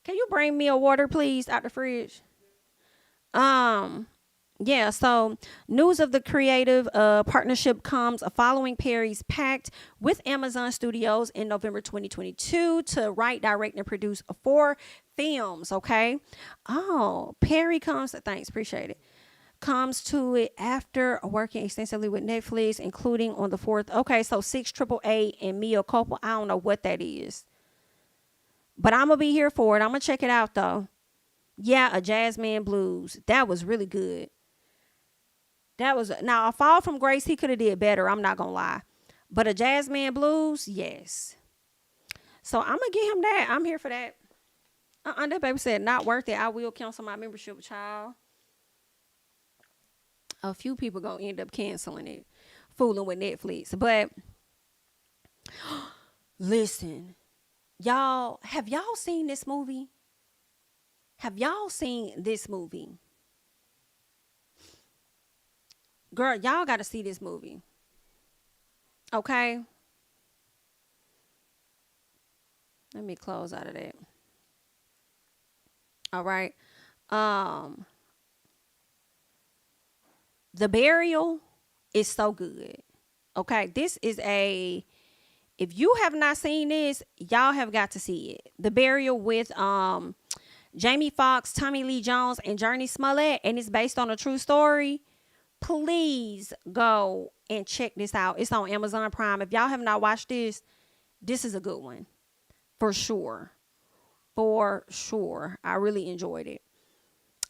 [SPEAKER 1] Can you bring me a water, please, out the fridge? Yeah, so news of the creative partnership comes following Perry's pact with Amazon Studios in November 2022 to write, direct, and produce 4 films, okay? Oh, Perry comes, thanks, appreciate it. Comes to it after working extensively with Netflix, including on the 4th. Okay, so 688 and Mia Culpa. I don't know what that is, but I'm gonna be here for it. I'm gonna check it out though. Yeah, a Jazzman Blues. That was really good. That was now a Fall from Grace. He could have did better. I'm not gonna lie, but a Jazzman Blues, yes. So I'm gonna get him that. I'm here for that. That baby said not worth it. I will cancel my membership, child. A few people gonna end up canceling it, fooling with Netflix. But listen, y'all, have y'all seen this movie? Have y'all seen this movie? Girl, y'all gotta see this movie. Okay? Let me close out of that. All right. The Burial is so good. Okay, this is if you have not seen this, y'all have got to see it. The Burial with Jamie Foxx, Tommy Lee Jones, and Journey Smollett, and it's based on a true story. please go and check this out. It's on Amazon Prime. If y'all have not watched this, this is a good one. For sure. For sure. I really enjoyed it.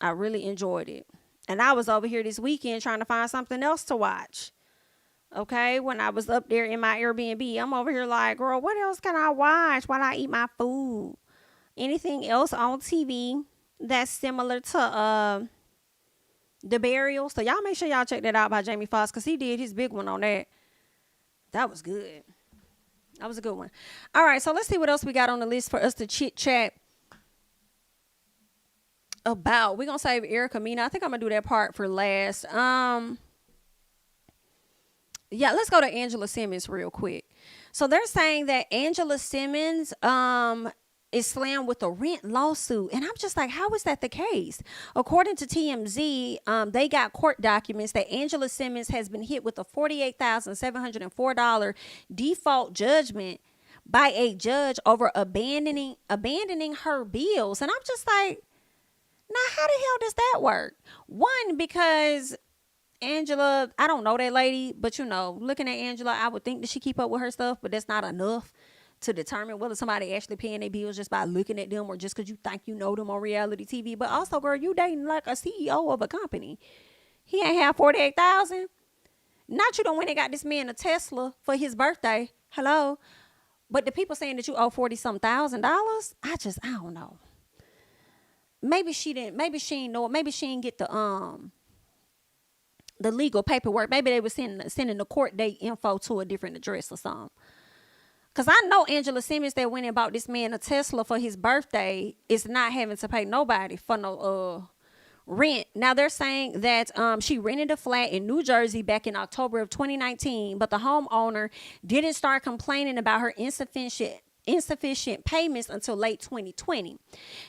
[SPEAKER 1] And I was over here this weekend trying to find something else to watch. Okay, when I was up there in my Airbnb, I'm over here like, girl, what else can I watch while I eat my food? Anything else on TV that's similar to The Burial? So y'all make sure y'all check that out by Jamie Foxx, because he did his big one on that. That was good. That was a good one. All right, so let's see what else we got on the list for us to chit chat about. We're gonna save Erica Mena. I think I'm gonna do that part for last. Yeah, let's go to Angela Simmons real quick. So they're saying that Angela Simmons is slammed with a rent lawsuit, and I'm just like, how is that the case? According to TMZ, they got court documents that Angela Simmons has been hit with a $48,704 default judgment by a judge over abandoning her bills. And I'm just like, now how the hell does that work? One, because Angela, I don't know that lady, but looking at Angela, I would think that she keep up with her stuff, but that's not enough to determine whether somebody actually paying their bills just by looking at them or just because you think you know them on reality TV. But also, girl, you dating like a CEO of a company. He ain't have 48,000. Not you don't went and got this man a Tesla for his birthday. Hello. But the people saying that you owe $40,000, I don't know. Maybe she didn't know it. Maybe she didn't get the legal paperwork. Maybe they were sending the court date info to a different address or something. Because I know Angela Simmons that went and bought this man a Tesla for his birthday is not having to pay nobody for no rent. Now they're saying that she rented a flat in New Jersey back in October of 2019, but the homeowner didn't start complaining about her insufficient payments until late 2020.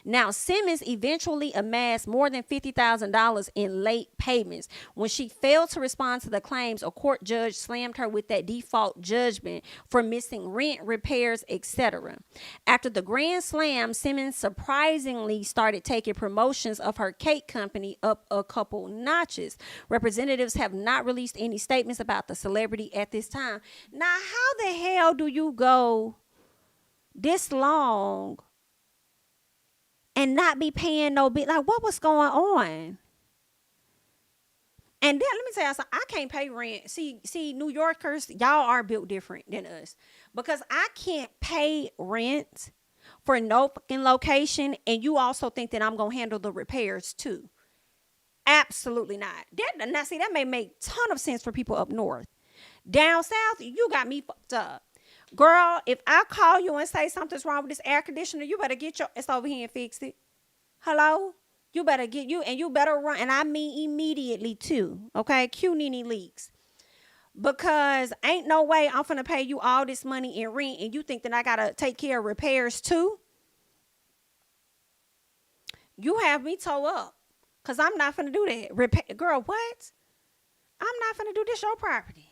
[SPEAKER 1] Now, Simmons eventually amassed more than $50,000 in late payments. When she failed to respond to the claims, a court judge slammed her with that default judgment for missing rent, repairs, etc. After the grand slam, Simmons surprisingly started taking promotions of her cake company up a couple notches. Representatives have not released any statements about the celebrity at this time. Now, how the hell do you go this long and not be paying no bill? Like, what was going on? And then let me tell you something. I can't pay rent. See, New Yorkers, y'all are built different than us, because I can't pay rent for no fucking location, and you also think that I'm gonna handle the repairs too. Absolutely not. Now see, that may make a ton of sense for people up north. Down south, you got me fucked up. Girl, if I call you and say something's wrong with this air conditioner, you better get your ass over here and fix it. Hello? You better you better run. And I mean immediately too. Okay? Cue Nene Leaks. Because ain't no way I'm finna pay you all this money in rent and you think that I gotta take care of repairs too. You have me toe up. Because I'm not finna do that. Girl, what? I'm not finna do this your property.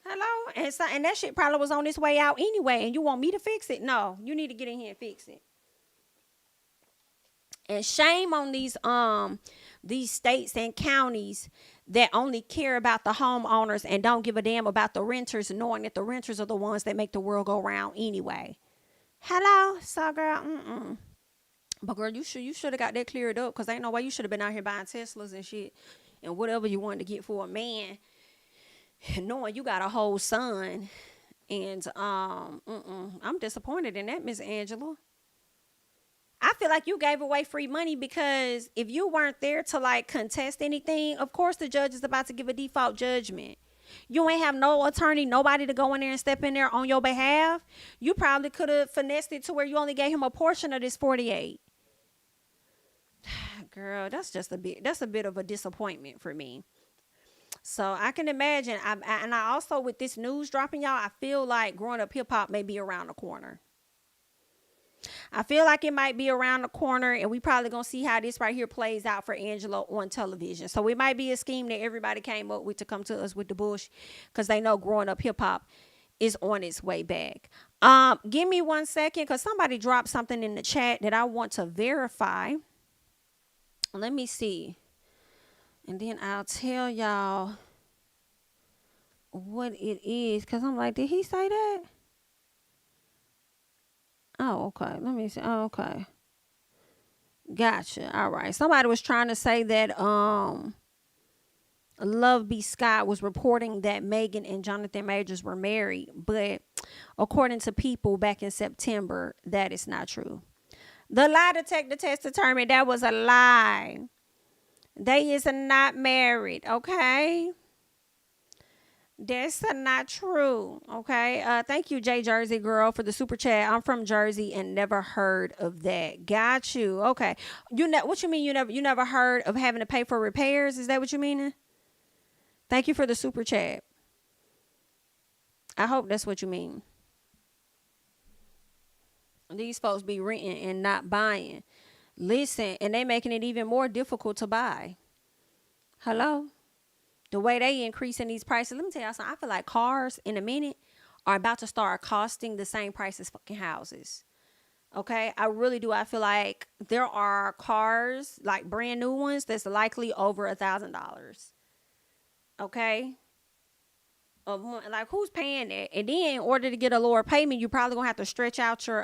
[SPEAKER 1] Hello? And that shit probably was on its way out anyway, and you want me to fix it? No, you need to get in here and fix it. And shame on these states and counties that only care about the homeowners and don't give a damn about the renters, knowing that the renters are the ones that make the world go round anyway. Hello? So, girl, But, girl, you should have got that cleared up, because ain't no way you should have been out here buying Teslas and shit and whatever you wanted to get for a man, knowing you got a whole son. And I'm disappointed in that, Miss Angela. I feel like you gave away free money, because if you weren't there to like contest anything, of course the judge is about to give a default judgment. You ain't have no attorney, nobody to go in there and step in there on your behalf. You probably could have finessed it to where you only gave him a portion of this 48. Girl, that's a bit of a disappointment for me. So I can imagine. And I also, with this news dropping, y'all, I feel like growing up hip hop may be around the corner. I feel like it might be around the corner, and we probably gonna see how this right here plays out for Angela on television. So it might be a scheme that everybody came up with to come to us with the bush, because they know growing up hip hop is on its way back. Give me 1 second, because somebody dropped something in the chat that I want to verify. Let me see. And then I'll tell y'all what it is. Because I'm like, did he say that? Oh, okay. Let me see. Oh, okay. Gotcha. All right. Somebody was trying to say that Love B. Scott was reporting that Megan and Jonathan Majors were married, but according to People back in September, that is not true. The lie detector test determined that was a lie. They is not married, okay? That's not true. Okay. Thank you, J Jersey Girl, for the super chat. I'm from Jersey and never heard of that. Got you. Okay. What you mean you never heard of having to pay for repairs? Is that what you mean? Thank you for the super chat. I hope that's what you mean. These folks be renting and not buying. Listen, and they making it even more difficult to buy. Hello? The way they increasing these prices, let me tell y'all something. I feel like cars in a minute are about to start costing the same price as fucking houses. Okay, I really do. I feel like there are cars, like brand new ones, that's likely over $1,000. Okay, like who's paying that? And then in order to get a lower payment, you probably gonna have to stretch out your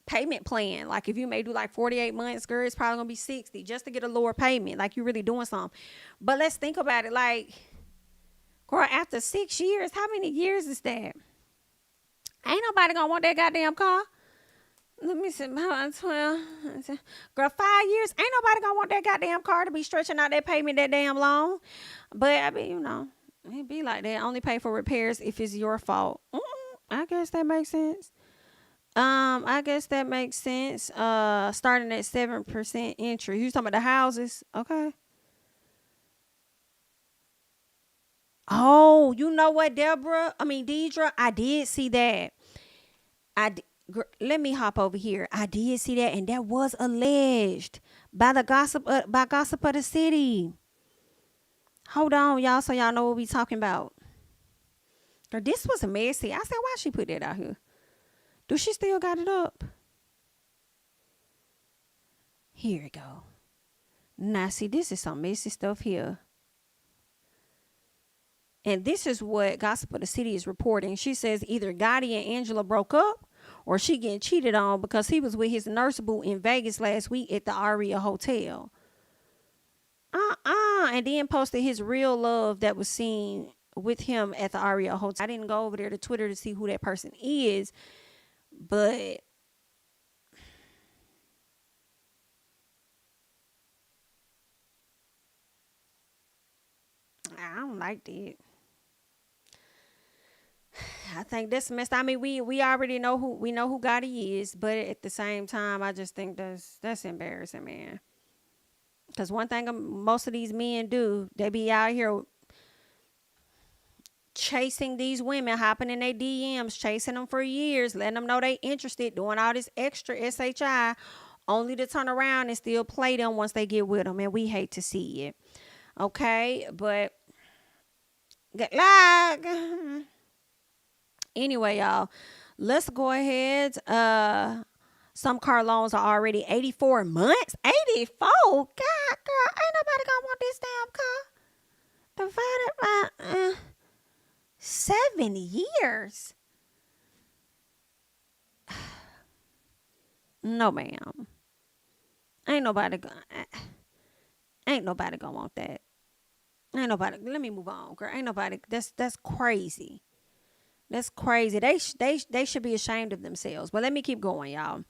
[SPEAKER 1] payment plan. Like if you may do like 48 months, girl, it's probably gonna be 60 just to get a lower payment. Like you really doing something. But let's think about it. Like, girl, after 6 years, how many years is that? Ain't nobody gonna want that goddamn car. Let me see, 12. Girl, 5 years. Ain't nobody gonna want that goddamn car to be stretching out that payment that damn long. But I mean, it be like that. Only pay for repairs if it's your fault. I guess that makes sense. I guess that makes sense. Starting at 7% interest. You talking about the houses? Okay. Oh, you know what, Deidre? I did see that. Let me hop over here. I did see that, and that was alleged by Gossip of the City. Hold on, y'all, so y'all know what we talking about. Girl, this was messy. I said, why she put that out here? Do she still got it up? Here we go. Now, see, this is some messy stuff here. And this is what Gossip of the City is reporting. She says either Gotti and Angela broke up or she getting cheated on because he was with his nurse boo in Vegas last week at the Aria Hotel. And then posted his real love that was seen with him at the Aria Hotel. I didn't go over there to Twitter to see who that person is, but I don't like that. I think that's messed. I mean, we already know who Gotti is, but at the same time, I just think that's embarrassing, man. Because one thing most of these men do, they be out here chasing these women, hopping in their DMs, chasing them for years, letting them know they interested, doing all this extra SHI, only to turn around and still play them once they get with them, and we hate to see it. Okay, but like. Anyway, y'all, let's go ahead. Some car loans are already 84 months. 84? God, girl, ain't nobody gonna want this damn car. Divided by 7 years. No, ma'am. Ain't nobody gonna want that. Ain't nobody. Let me move on, girl. Ain't nobody. That's crazy. That's crazy. They should be ashamed of themselves. But let me keep going, y'all.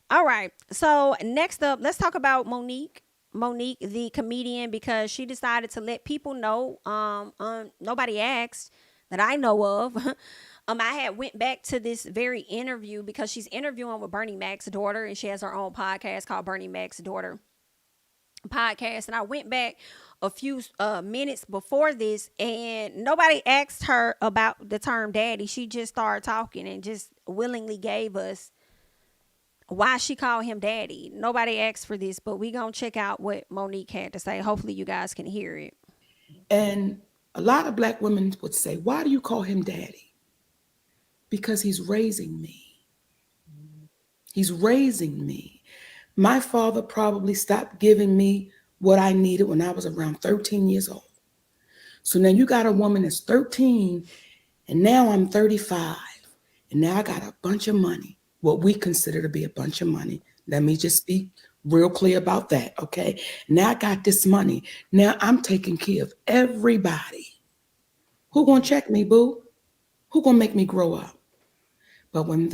[SPEAKER 1] All right. So next up, let's talk about Monique. Monique, the comedian, because she decided to let people know. Nobody asked that I know of. I had went back to this very interview because she's interviewing with Bernie Mac's daughter, and she has her own podcast called Bernie Mac's Daughter Podcast. And I went back a few minutes before this, and nobody asked her about the term daddy. She just started talking and just willingly gave us why she called him daddy. Nobody asked for this, but we gonna check out what Monique had to say. Hopefully you guys can hear it.
[SPEAKER 2] And a lot of Black women would say, why do you call him daddy? Because he's raising me. He's raising me. My father probably stopped giving me what I needed when I was around 13 years old. So now you got a woman that's 13, and now I'm 35, and now I got a bunch of money, what we consider to be a bunch of money. Let me just be real clear about that, okay? Now I got this money. Now I'm taking care of everybody. Who gonna check me, boo? Who gonna make me grow up? But when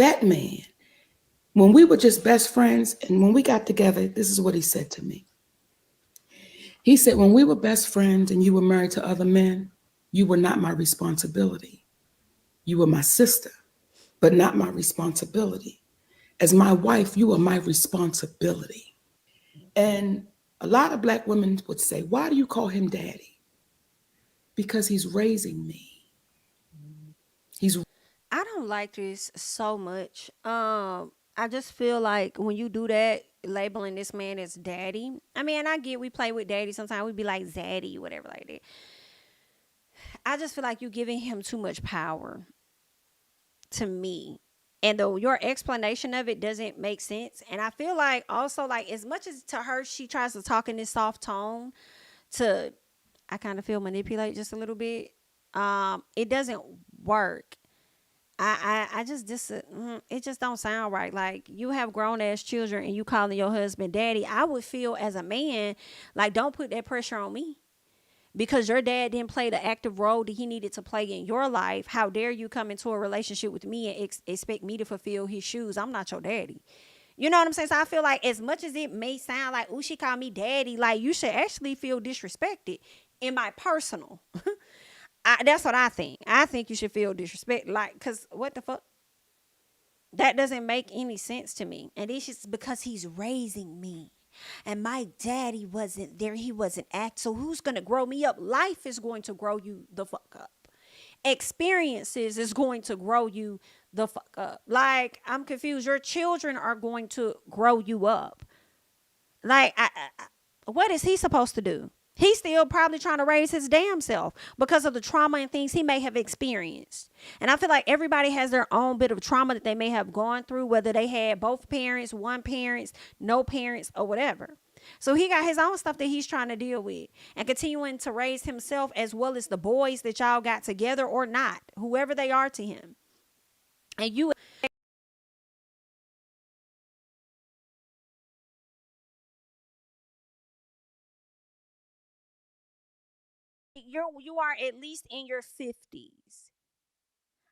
[SPEAKER 2] we were just best friends, and when we got together, this is what he said to me. He said, when we were best friends and you were married to other men, you were not my responsibility. You were my sister, but not my responsibility. As my wife, you are my responsibility. And a lot of black women would say, why do you call him daddy? Because he's raising me. He's
[SPEAKER 1] I don't like this so much. I just feel like when you do that, labeling this man as daddy. I mean, I get we play with daddy sometimes. We be like zaddy, whatever like that. I just feel like you giving him too much power to me. And though your explanation of it doesn't make sense. And I feel like also like as much as to her she tries to talk in this soft tone to I kind of feel manipulate just a little bit. It doesn't work. I just it just don't sound right. Like you have grown ass children and you calling your husband daddy. I would feel as a man like don't put that pressure on me because your dad didn't play the active role that he needed to play in your life. How dare you come into a relationship with me and expect me to fulfill his shoes? I'm not your daddy. You know what I'm saying? So I feel like as much as it may sound like, oh, she called me daddy, like you should actually feel disrespected in my personal. That's what I think. I think you should feel disrespect. Like, because what the fuck? That doesn't make any sense to me. And it's just because he's raising me. And my daddy wasn't there. He wasn't act. So who's going to grow me up? Life is going to grow you the fuck up. Experiences is going to grow you the fuck up. Like, I'm confused. Your children are going to grow you up. Like, what is he supposed to do? He's still probably trying to raise his damn self because of the trauma and things he may have experienced. And I feel like everybody has their own bit of trauma that they may have gone through, whether they had both parents, one parents, no parents, or whatever. So he got his own stuff that he's trying to deal with and continuing to raise himself as well as the boys that y'all got together or not, whoever they are to him. And you are at least in your 50s.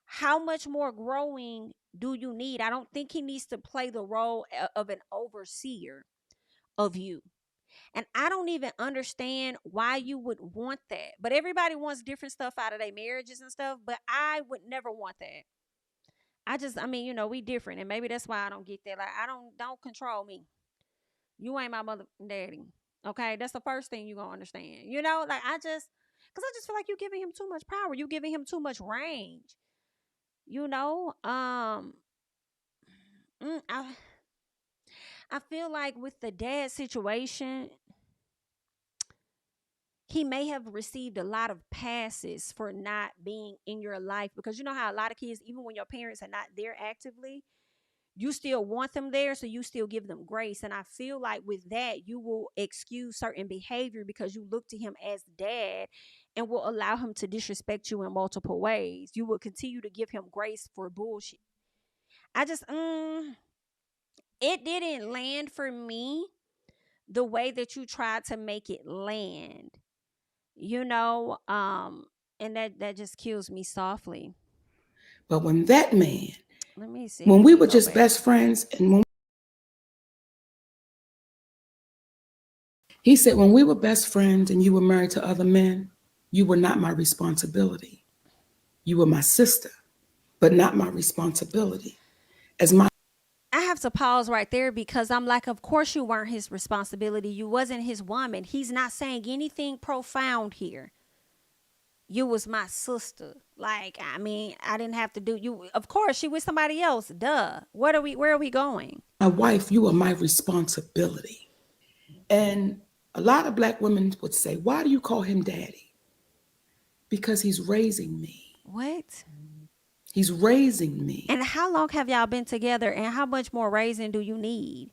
[SPEAKER 1] How much more growing do you need? I don't think he needs to play the role of an overseer of you. And I don't even understand why you would want that. But everybody wants different stuff out of their marriages and stuff, but I would never want that. I mean, we different and maybe that's why I don't get that. Like don't control me. You ain't my mother and daddy. Okay? That's the first thing you going to understand. Like cuz I just feel like you giving him too much power. You giving him too much range. You know? Mm, I feel like with the dad situation, he may have received a lot of passes for not being in your life because you know how a lot of kids, even when your parents are not there actively, you still want them there, so you still give them grace. And I feel like with that, you will excuse certain behavior because you look to him as dad and will allow him to disrespect you in multiple ways. You will continue to give him grace for bullshit. I just, it didn't land for me the way that you tried to make it land, you know, and that just kills me softly.
[SPEAKER 2] but when that man,
[SPEAKER 1] Let me see.
[SPEAKER 2] when
[SPEAKER 1] Let
[SPEAKER 2] we
[SPEAKER 1] me
[SPEAKER 2] were
[SPEAKER 1] go
[SPEAKER 2] just
[SPEAKER 1] back.
[SPEAKER 2] best friends, and when he said, when we were best friends and you were married to other men, you were not my responsibility. You were my sister, but not my responsibility. As my
[SPEAKER 1] I have to pause right there because I'm like, of course you weren't his responsibility. You wasn't his woman. He's not saying anything profound here. You was my sister. Like, I mean, I didn't have to do you. Of course, she was somebody else. Duh. Where are we going?
[SPEAKER 2] wife, you are my responsibility. And a lot of black women would say, why do you call him daddy? Because he's raising me.
[SPEAKER 1] What?
[SPEAKER 2] He's raising me.
[SPEAKER 1] And how long have y'all been together and how much more raising do you need?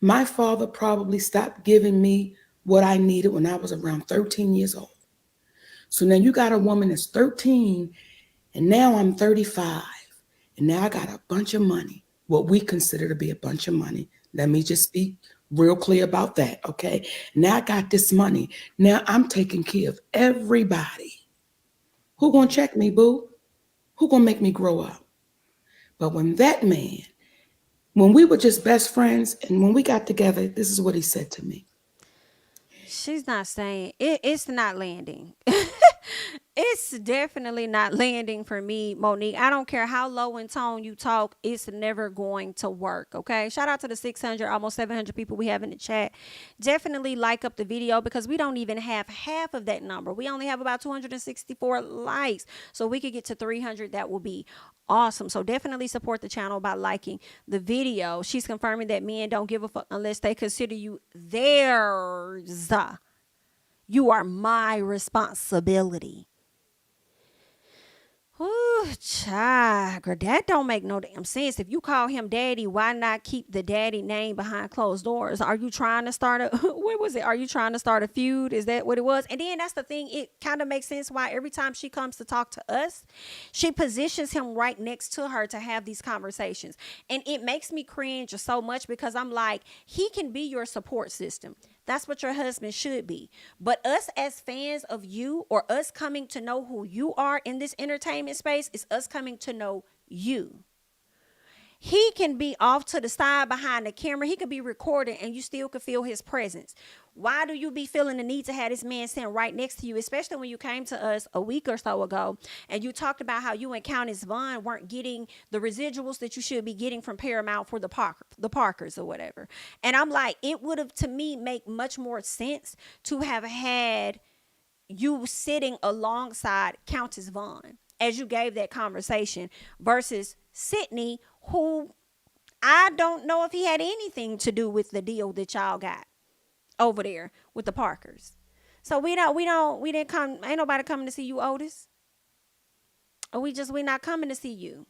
[SPEAKER 2] My father probably stopped giving me what I needed when I was around 13 years old. So now you got a woman that's 13, and now I'm 35, and now I got a bunch of money, what we consider to be a bunch of money. Let me just be real clear about that, okay? Now I got this money. Now I'm taking care of everybody. Who gonna check me, boo? Who gonna make me grow up? But when we were just best friends, and when we got together, this is what he said to me.
[SPEAKER 1] She's not saying it's not landing. It's definitely not landing for me, Monique. I don't care how low in tone you talk, it's never going to work. Okay. Shout out to the 600, almost 700 people we have in the chat. Definitely like up the video because we don't even have half of that number. We only have about 264 likes. So we could get to 300. That will be awesome. So definitely support the channel by liking the video. She's confirming that men don't give a fuck unless they consider you theirs. You are my responsibility. Ooh, child, girl, that don't make no damn sense. If you call him daddy, why not keep the daddy name behind closed doors? Are you trying to start a what was it? Are you trying to start a feud? Is that what it was? And then that's the thing. It kind of makes sense why every time she comes to talk to us, she positions him right next to her to have these conversations. And it makes me cringe so much because I'm like, he can be your support system. That's what your husband should be. But us as fans of you, or us coming to know who you are in this entertainment space, is us coming to know you. He can be off to the side behind the camera. He could be recording and you still could feel his presence. Why do you be feeling the need to have this man sitting right next to you, especially when you came to us a week or so ago and you talked about how you and Countess Vaughn weren't getting the residuals that you should be getting from Paramount for the Parkers or whatever. And I'm like, it would have, to me, make much more sense to have had you sitting alongside Countess Vaughn as you gave that conversation versus Sydney, who I don't know if he had anything to do with the deal that y'all got over there with the Parkers. So we didn't come. Ain't nobody coming to see you, Otis. Or we not coming to see you.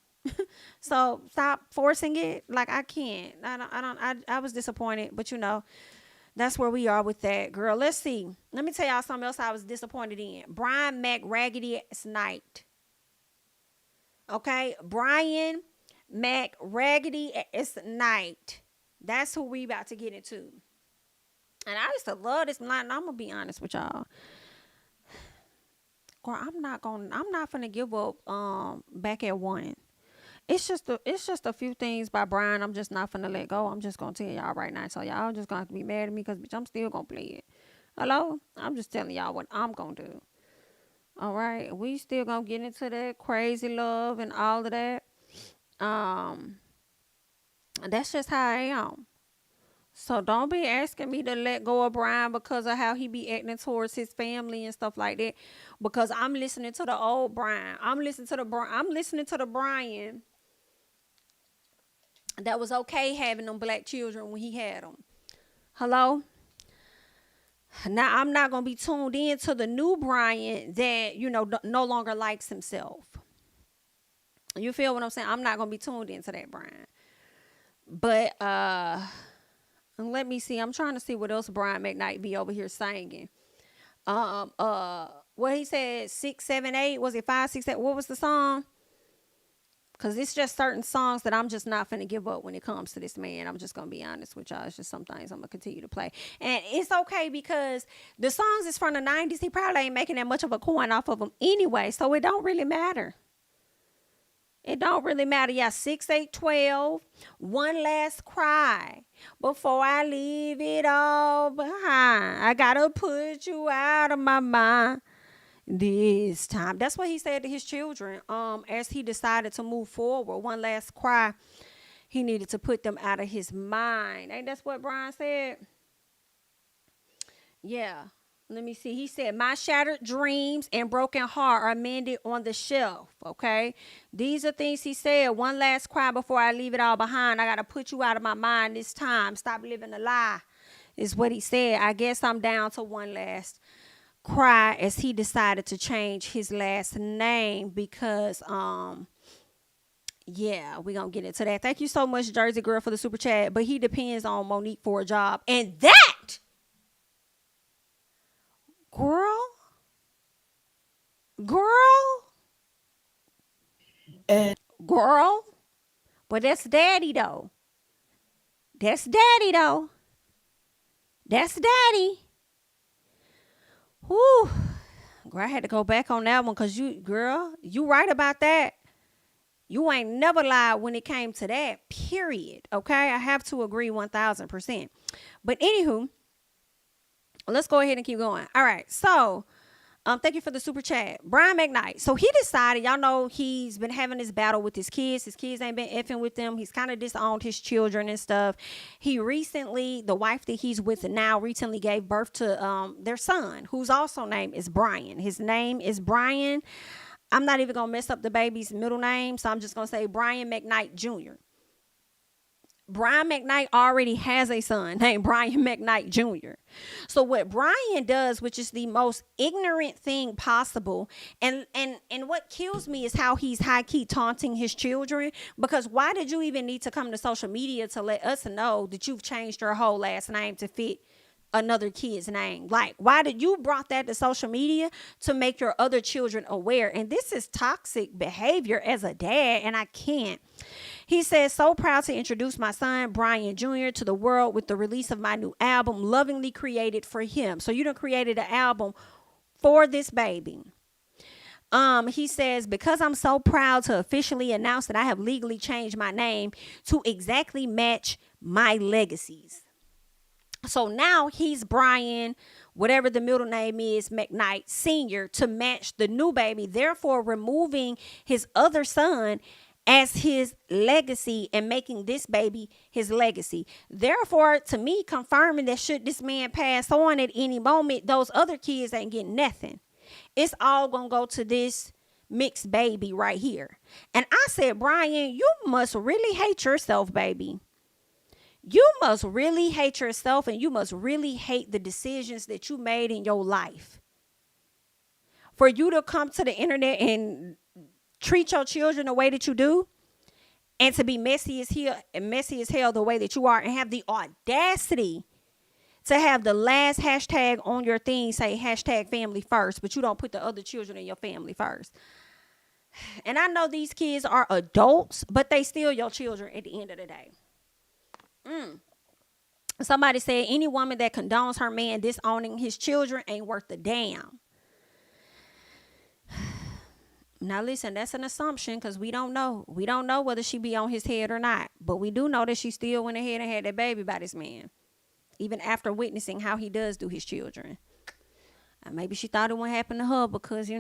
[SPEAKER 1] So stop forcing it. Like I can't. I was disappointed, but that's where we are with that, girl. Let's see. Let me tell y'all something else I was disappointed in. Brian McKnight. Okay, Brian McKnight. That's who we about to get into. And I used to love this line. I'm gonna be honest with y'all. Girl, I'm not gonna give up back at one. It's just a few things by Brian I'm just not gonna let go. I'm just gonna tell y'all right now. So y'all just gonna have to be mad at me because bitch, I'm still gonna play it. Hello? I'm just telling y'all what I'm gonna do. All right, we still gonna get into that crazy love and all of that. That's just how I am. So don't be asking me to let go of Brian because of how he be acting towards his family and stuff like that. Because I'm listening to the old Brian. I'm listening to the Brian that was okay having them black children when he had them. Hello? Now, I'm not going to be tuned in to the new Brian that, no longer likes himself. You feel what I'm saying? I'm not going to be tuned into that Brian. But let me see. I'm trying to see what else Brian McKnight be over here singing. What he said, 6, 7, 8. Was it 5, 6, 7? What was the song? Because it's just certain songs that I'm just not finna give up when it comes to this man. I'm just going to be honest with y'all. It's just some things I'm going to continue to play. And it's okay because the songs is from the 90s. He probably ain't making that much of a coin off of them anyway. So it don't really matter. It don't really matter. Yeah, 6, 8, 12. One last cry before I leave it all behind. I got to put you out of my mind. This time. That's what he said to his children as he decided to move forward. One last cry. He needed to put them out of his mind. Ain't that's what Brian said? Yeah. Let me see. He said, my shattered dreams and broken heart are mended on the shelf. Okay. These are things he said. One last cry before I leave it all behind. I got to put you out of my mind this time. Stop living a lie is what he said. I guess I'm down to one last cry as he decided to change his last name because yeah, we're gonna get into that. Thank you so much, Jersey Girl, for the super chat. But he depends on Monique for a job, and that
[SPEAKER 2] And
[SPEAKER 1] Girl, but that's daddy though. That's daddy though. That's daddy. Whew. Girl, I had to go back on that one because you right about that. You ain't never lied when it came to that, period. Okay? I have to agree 1000%. But anywho, let's go ahead and keep going. All right. So, thank you for the super chat. Brian McKnight. So he decided, y'all know he's been having this battle with his kids. His kids ain't been effing with them. He's kind of disowned his children and stuff. He recently, the wife that he's with now recently gave birth to their son, whose also name is Brian. His name is Brian. I'm not even going to mess up the baby's middle name, so I'm just going to say Brian McKnight Jr. Brian McKnight already has a son named Brian McKnight Jr. So what Brian does, which is the most ignorant thing possible, and what kills me is how he's high-key taunting his children, because why did you even need to come to social media to let us know that you've changed your whole last name to fit another kid's name? Like, why did you brought that to social media to make your other children aware? And this is toxic behavior as a dad, and I can't. He says, so proud to introduce my son, Brian Jr., to the world with the release of my new album, lovingly created for him. So you done created an album for this baby. He says, because I'm so proud to officially announce that I have legally changed my name to exactly match my legacies. So now he's Brian, whatever the middle name is, McKnight Sr., to match the new baby, therefore removing his other son as his legacy and making this baby his legacy. Therefore, to me, confirming that should this man pass on at any moment, those other kids ain't getting nothing. It's all going to go to this mixed baby right here. And I said, Brian, you must really hate yourself, baby. You must really hate yourself, and you must really hate the decisions that you made in your life. For you to come to the internet and treat your children the way that you do, and to be messy as hell the way that you are, and have the audacity to have the last hashtag on your thing say hashtag family first, but you don't put the other children in your family first. And I know these kids are adults, but they still your children at the end of the day. Somebody said any woman that condones her man disowning his children ain't worth a damn. Now listen, that's an assumption because we don't know. We don't know whether she be on his head or not. But we do know that she still went ahead and had that baby by this man, even after witnessing how he does do his children. And maybe she thought it wouldn't happen to her because,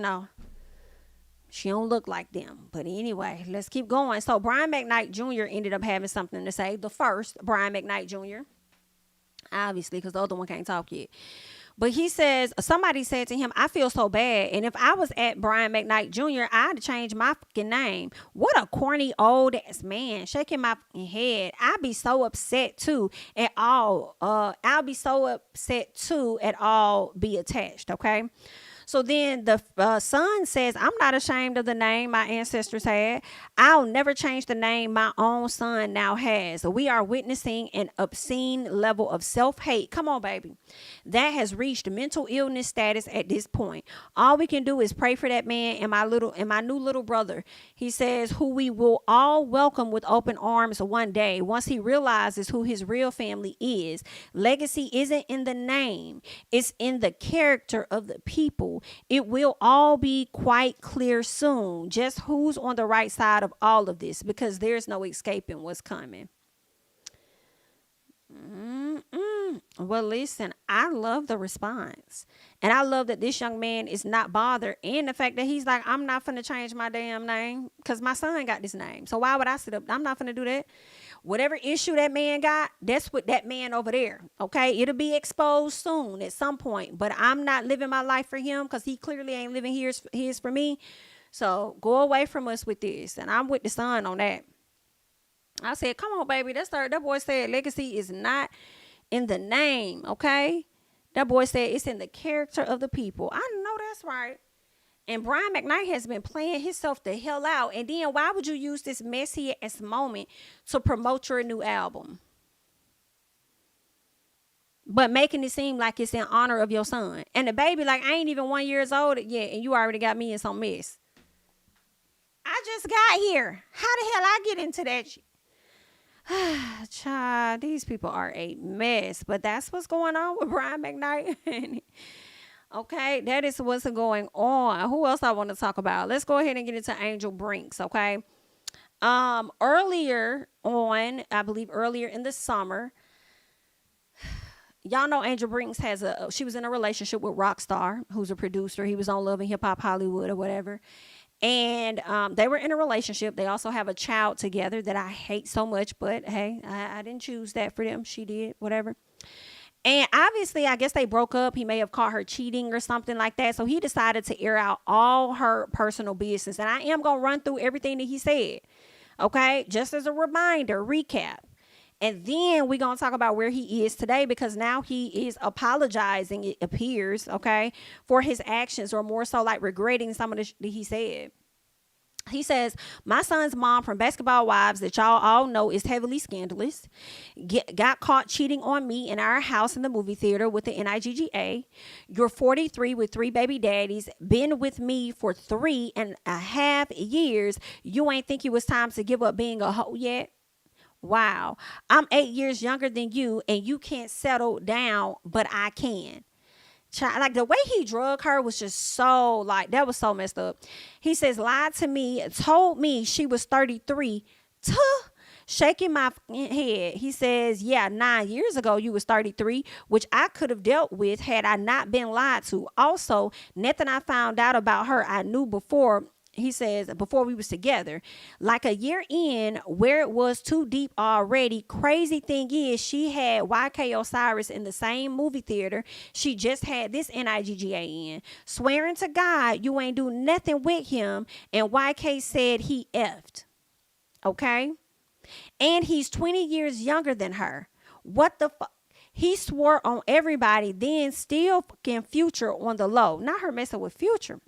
[SPEAKER 1] she don't look like them. But anyway, let's keep going. So Brian McKnight Jr. ended up having something to say. The first Brian McKnight Jr. Obviously, because the other one can't talk yet. But he says, somebody said to him, I feel so bad. And if I was at Brian McKnight Jr., I'd change my fucking name. What a corny old ass man. Shaking my fucking head. I'd be so upset too at all. I'll be so upset too at all be attached. Okay. So then the son says, I'm not ashamed of the name my ancestors had. I'll never change the name my own son now has. We are witnessing an obscene level of self-hate. Come on, baby. That has reached mental illness status at this point. All we can do is pray for that man and my new little brother. He says, who we will all welcome with open arms one day once he realizes who his real family is. Legacy isn't in the name. It's in the character of the people. It will all be quite clear soon just who's on the right side of all of this, because there's no escaping what's coming. Well, listen, I love the response, and I love that this young man is not bothered, and the fact that he's like, I'm not finna change my damn name because my son got this name. So why would I sit up? I'm not finna do that. Whatever issue that man got, that's what that man over there. Okay, it'll be exposed soon at some point, but I'm not living my life for him because he clearly ain't living his for me. So go away from us with this, and I'm with the son on that. I said, come on, baby. That boy said legacy is not in the name, okay? That boy said it's in the character of the people. I know that's right. And Brian McKnight has been playing himself the hell out. And then why would you use this messy ass moment to promote your new album? But making it seem like it's in honor of your son. And the baby, like, I ain't even 1 year old yet, and you already got me in some mess. I just got here. How the hell I get into that shit? Child, these people are a mess. But that's what's going on with Brian McKnight. Okay, that is what's going on. Who else I want to talk about? Let's go ahead and get into Angel Brinks, okay? Earlier on, I believe earlier in the summer, y'all know Angel Brinks she was in a relationship with Rockstar, who's a producer. He was on Love and Hip Hop Hollywood or whatever. And they were in a relationship. They also have a child together that I hate so much, but hey, I didn't choose that for them. She did, whatever. And obviously, I guess they broke up. He may have caught her cheating or something like that. So he decided to air out all her personal business. And I am going to run through everything that he said. Okay, just as a reminder, recap. And then we're going to talk about where he is today, because now he is apologizing, it appears, okay, for his actions, or more so like regretting some of the that he said. He says, my son's mom from Basketball Wives, that y'all all know is heavily scandalous, got caught cheating on me in our house in the movie theater with the NIGGA. You're 43 with 3 baby daddies, been with me for 3.5 years. You ain't think it was time to give up being a hoe yet? Wow. I'm 8 years younger than you, and you can't settle down, but I can. Like, the way he drug her was just so, like, that was so messed up. He says, lied to me, told me she was 33. Shaking my head. He says, yeah, 9 years ago you was 33, which I could have dealt with had I not been lied to. Also, nothing I found out about her I knew before. He says, before we was together, like a year in, where it was too deep already. Crazy thing is, she had YK Osiris in the same movie theater. She just had this NIGGA in. Swearing to God, you ain't do nothing with him. And YK said he effed. Okay? And he's 20 years younger than her. What the fuck? He swore on everybody, then still fucking Future on the low. Not her messing with Future,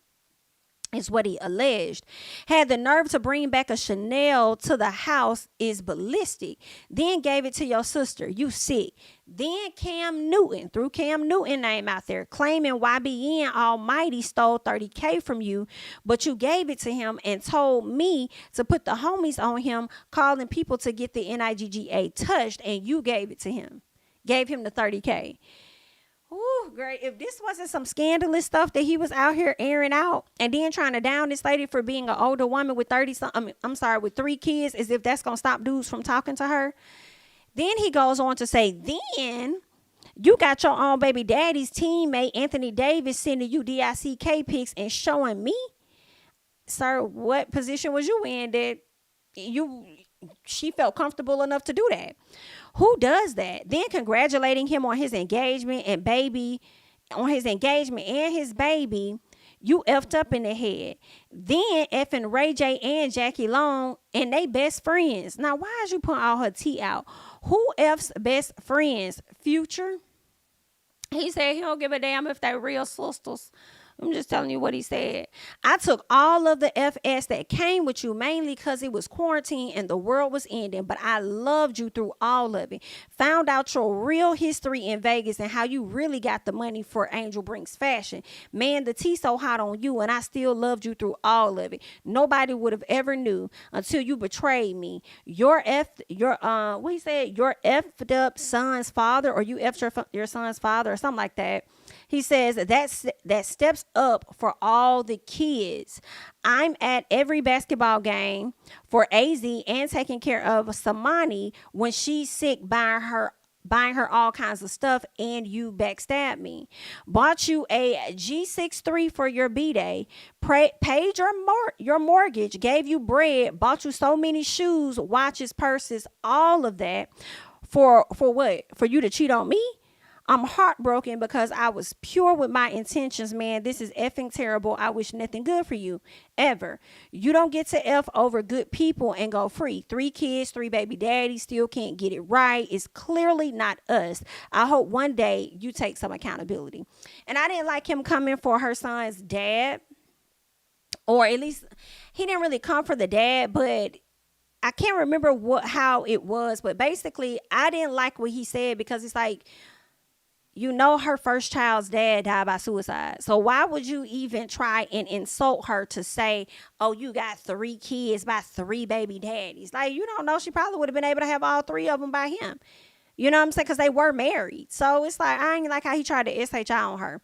[SPEAKER 1] is what he alleged. Had the nerve to bring back a Chanel to the house is ballistic. Then gave it to your sister. You sick. Then Cam Newton, threw Cam Newton name out there, claiming YBN Almighty stole $30K from you, but you gave it to him and told me to put the homies on him, calling people to get the NIGGA touched, and you gave it to him. Gave him the $30K. Ooh, great. If this wasn't some scandalous stuff that he was out here airing out, and then trying to down this lady for being an older woman with with 3 kids, as if that's going to stop dudes from talking to her. Then he goes on to say, then you got your own baby daddy's teammate, Anthony Davis, sending you DICK pics and showing me. Sir, what position was you in that she felt comfortable enough to do that? Who does that? Then congratulating him on his engagement and his baby. You effed up in the head. Then effing Ray J and Jackie Long, and they best friends. Now, why is you putting all her tea out? Who F's best friends? Future? He said he don't give a damn if they're real sisters. I'm just telling you what he said. I took all of the FS that came with you, mainly because it was quarantine and the world was ending, but I loved you through all of it. Found out your real history in Vegas and how you really got the money for Angel Brinks fashion. Man, the tea so hot on you, and I still loved you through all of it. Nobody would have ever knew until you betrayed me. Your effed up son's father, or you effed your son's father, or something like that. He says that steps up for all the kids. I'm at every basketball game for AZ and taking care of Samani when she's sick, buying her all kinds of stuff, and you backstabbed me. Bought you a G63 for your B-Day, paid your mortgage, gave you bread, bought you so many shoes, watches, purses, all of that. For what? For you to cheat on me? I'm heartbroken because I was pure with my intentions, man. This is effing terrible. I wish nothing good for you, ever. You don't get to F over good people and go free. 3 kids, 3 baby daddies, still can't get it right. It's clearly not us. I hope one day you take some accountability. And I didn't like him coming for her son's dad, or at least he didn't really come for the dad, but I can't remember how it was. But basically, I didn't like what he said, because it's like, You know her first child's dad died by suicide. So why would you even try and insult her to say, oh, you got 3 kids by 3 baby daddies? Like, you don't know. She probably would have been able to have all 3 of them by him. You know what I'm saying? Because they were married. So it's like, I ain't like how he tried to SHI on her.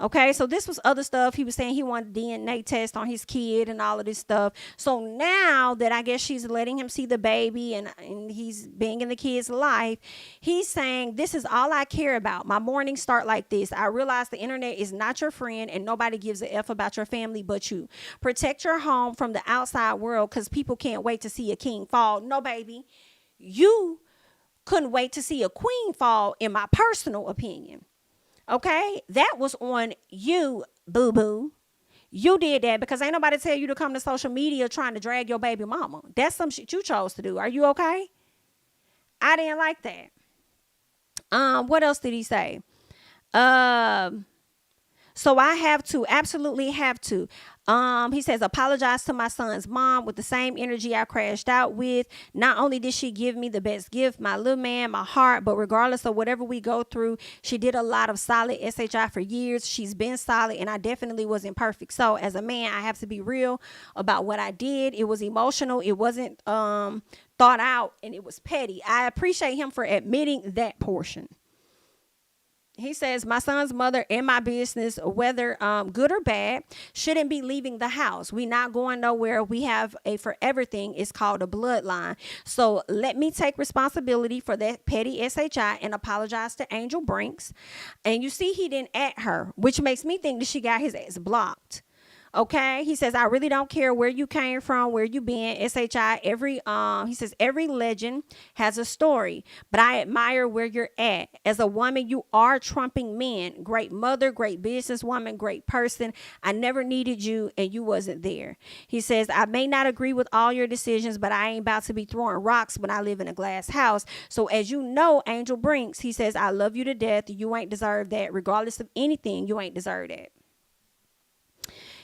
[SPEAKER 1] Okay, so this was other stuff. He was saying he wanted DNA test on his kid and all of this stuff. So now that I guess she's letting him see the baby and he's being in the kid's life, he's saying, this is all I care about. My mornings start like this. I realize the internet is not your friend and nobody gives a F about your family but you. Protect your home from the outside world because people can't wait to see a king fall. No, baby, you couldn't wait to see a queen fall, in my personal opinion. Okay, that was on you, boo-boo. You did that because ain't nobody tell you to come to social media trying to drag your baby mama. That's some shit you chose to do. Are you okay? I didn't like that. What else did he say? So I have to, absolutely have to. He says, apologize to my son's mom with the same energy I crashed out with. Not only did she give me the best gift, my little man, my heart, but regardless of whatever we go through, she did a lot of solid SHI for years. She's been solid, and I definitely wasn't perfect. So as a man, I have to be real about what I did. It was emotional. It wasn't thought out, and it was petty. I appreciate him for admitting that portion. He says, my son's mother and my business, whether good or bad, shouldn't be leaving the house. We not going nowhere. We have a forever thing. It's called a bloodline. So let me take responsibility for that petty SHI and apologize to Angel Brinks. And you see, he didn't at her, which makes me think that she got his ass blocked. Okay, he says, I really don't care where you came from, where you been. SHI, he says, every legend has a story, but I admire where you're at. As a woman, you are trumping men. Great mother, great businesswoman, great person. I never needed you and you wasn't there. He says, I may not agree with all your decisions, but I ain't about to be throwing rocks when I live in a glass house. So as you know, Angel Brinks, he says, I love you to death. You ain't deserve that. Regardless of anything, you ain't deserve that.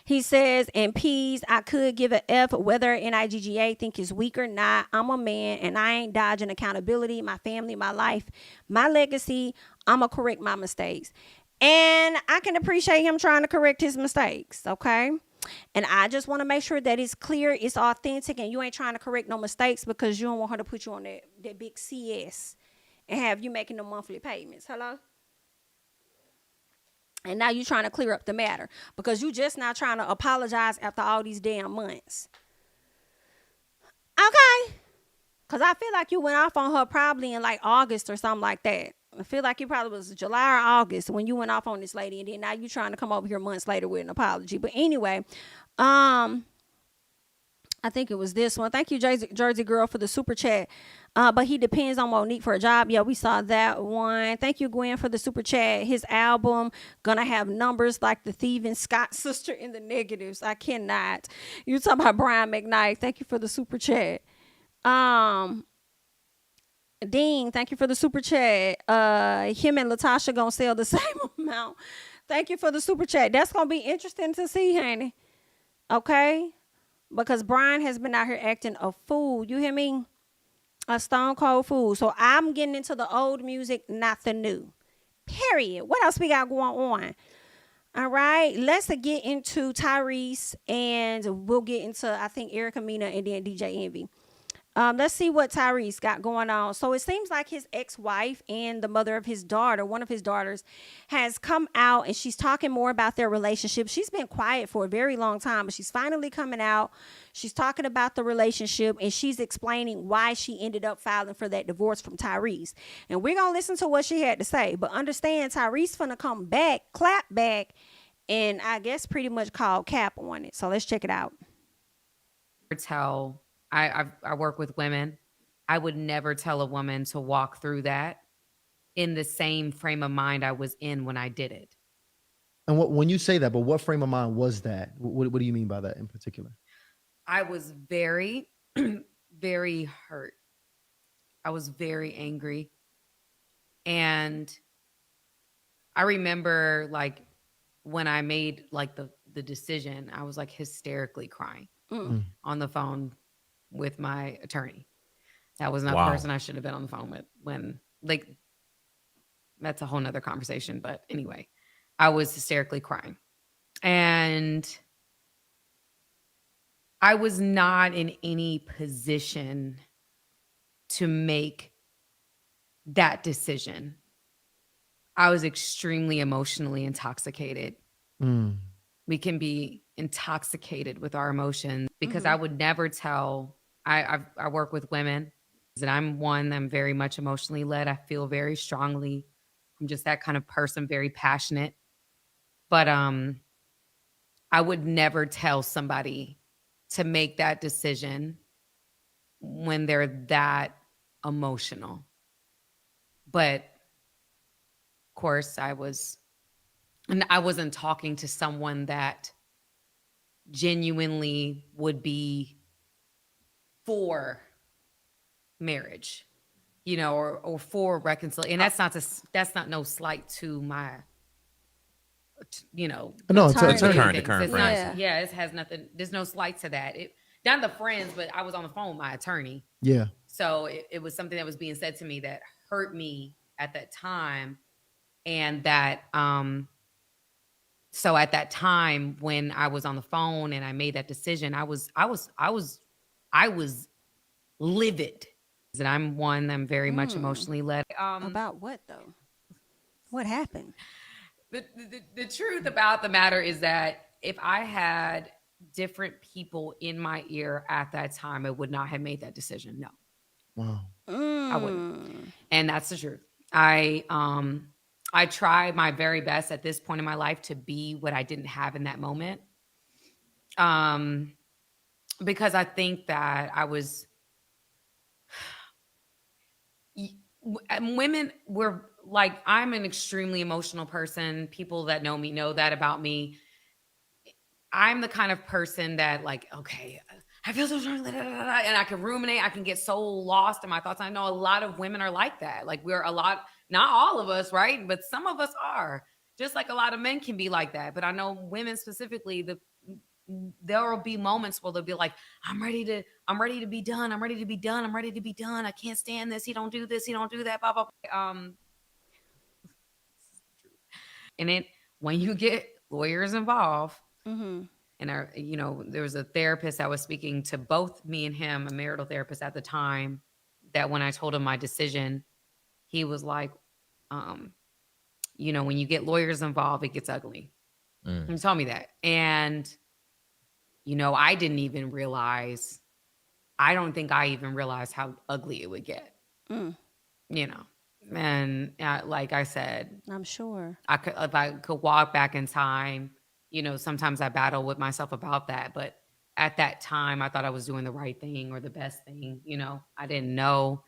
[SPEAKER 1] He says, in peas, I could give a F whether NIGGA think is weak or not. I'm a man and I ain't dodging accountability. My family, my life, my legacy. I'm going to correct my mistakes. And I can appreciate him trying to correct his mistakes. Okay. And I just want to make sure that it's clear, it's authentic, and you ain't trying to correct no mistakes because you don't want her to put you on that big CS and have you making the monthly payments. Hello? And now you're trying to clear up the matter because you just not trying to apologize after all these damn months. Okay. Because I feel like you went off on her probably in like August or something like that. I feel like it probably was July or August when you went off on this lady. And then now you're trying to come over here months later with an apology. But anyway, I think it was this one. Thank you, Jersey Girl, for the super chat. But he depends on Monique for a job. Yeah, we saw that one. Thank you, Gwen, for the super chat. His album gonna have numbers like the Thieving Scott sister in the negatives. I cannot. You talking about Brian McKnight. Thank you for the super chat. Dean, thank you for the super chat. Him and Latasha gonna sell the same amount. Thank you for the super chat. That's gonna be interesting to see, honey. Okay? Because Brian has been out here acting a fool. You hear me? A stone cold fool. So I'm getting into the old music, not the new. Period. What else we got going on? All right. Let's get into Tyrese, and we'll get into, I think, Erica Mena and then DJ Envy. Let's see what Tyrese got going on. So it seems like his ex-wife and the mother of his daughter, one of his daughters, has come out and she's talking more about their relationship. She's been quiet for a very long time, but she's finally coming out. She's talking about the relationship and she's explaining why she ended up filing for that divorce from Tyrese. And we're going to listen to what she had to say. But understand, Tyrese finna come back, clap back, and I guess pretty much call cap on it. So let's check it out.
[SPEAKER 3] I work with women. I would never tell a woman to walk through that in the same frame of mind I was in when I did it.
[SPEAKER 4] And when you say that, but what frame of mind was that? What do you mean by that in particular?
[SPEAKER 3] I was very, very hurt. I was very angry. And I remember like when I made like the decision, I was like hysterically crying on the phone with my attorney. That was not the person I should have been on the phone with when, like, that's a whole nother conversation. But anyway, I was hysterically crying. And I was not in any position to make that decision. I was extremely emotionally intoxicated. We can be intoxicated with our emotions because I would never tell. I work with women, and I'm one. I'm very much emotionally led. I feel very strongly. I'm just that kind of person, very passionate. But I would never tell somebody to make that decision when they're that emotional. But of course, I wasn't talking to someone that genuinely would be for marriage, or for reconciliation. And that's not no slight to my,
[SPEAKER 4] No, it's
[SPEAKER 1] Attorney.
[SPEAKER 5] Attorney,
[SPEAKER 3] things.
[SPEAKER 5] the current
[SPEAKER 3] It's
[SPEAKER 5] friends.
[SPEAKER 3] not, it has nothing. There's no slight to that. Not the friends, but I was on the phone with my attorney.
[SPEAKER 4] Yeah.
[SPEAKER 3] So it was something that was being said to me that hurt me at that time. And that, so at that time when I was on the phone and I made that decision, I was livid. And I'm very much emotionally led.
[SPEAKER 1] About what though? What happened?
[SPEAKER 3] The truth about the matter is that if I had different people in my ear at that time, I would not have made that decision. No.
[SPEAKER 4] Wow.
[SPEAKER 3] I wouldn't. And that's the truth. I try my very best at this point in my life to be what I didn't have in that moment. Because I think that women were like, I'm an extremely emotional person. People that know me know that about me. I'm the kind of person that like, okay, I feel so strong, and I can ruminate. I can get so lost in my thoughts. I know a lot of women are like that. Like not all of us, right? But some of us are. Just like a lot of men can be like that. But I know women specifically, there will be moments where they'll be like, I'm ready to be done. I'm ready to be done. I'm ready to be done. I can't stand this. He don't do this. He don't do that. Blah, blah, blah. And when you get lawyers involved, and there was a therapist that was speaking to both me and him, a marital therapist at the time, that when I told him my decision, he was like, when you get lawyers involved, it gets ugly. He told me that. And, I don't think I even realized how ugly it would get, and like I said,
[SPEAKER 1] I'm sure.
[SPEAKER 3] if I could walk back in time, sometimes I battle with myself about that. But at that time, I thought I was doing the right thing or the best thing. I didn't know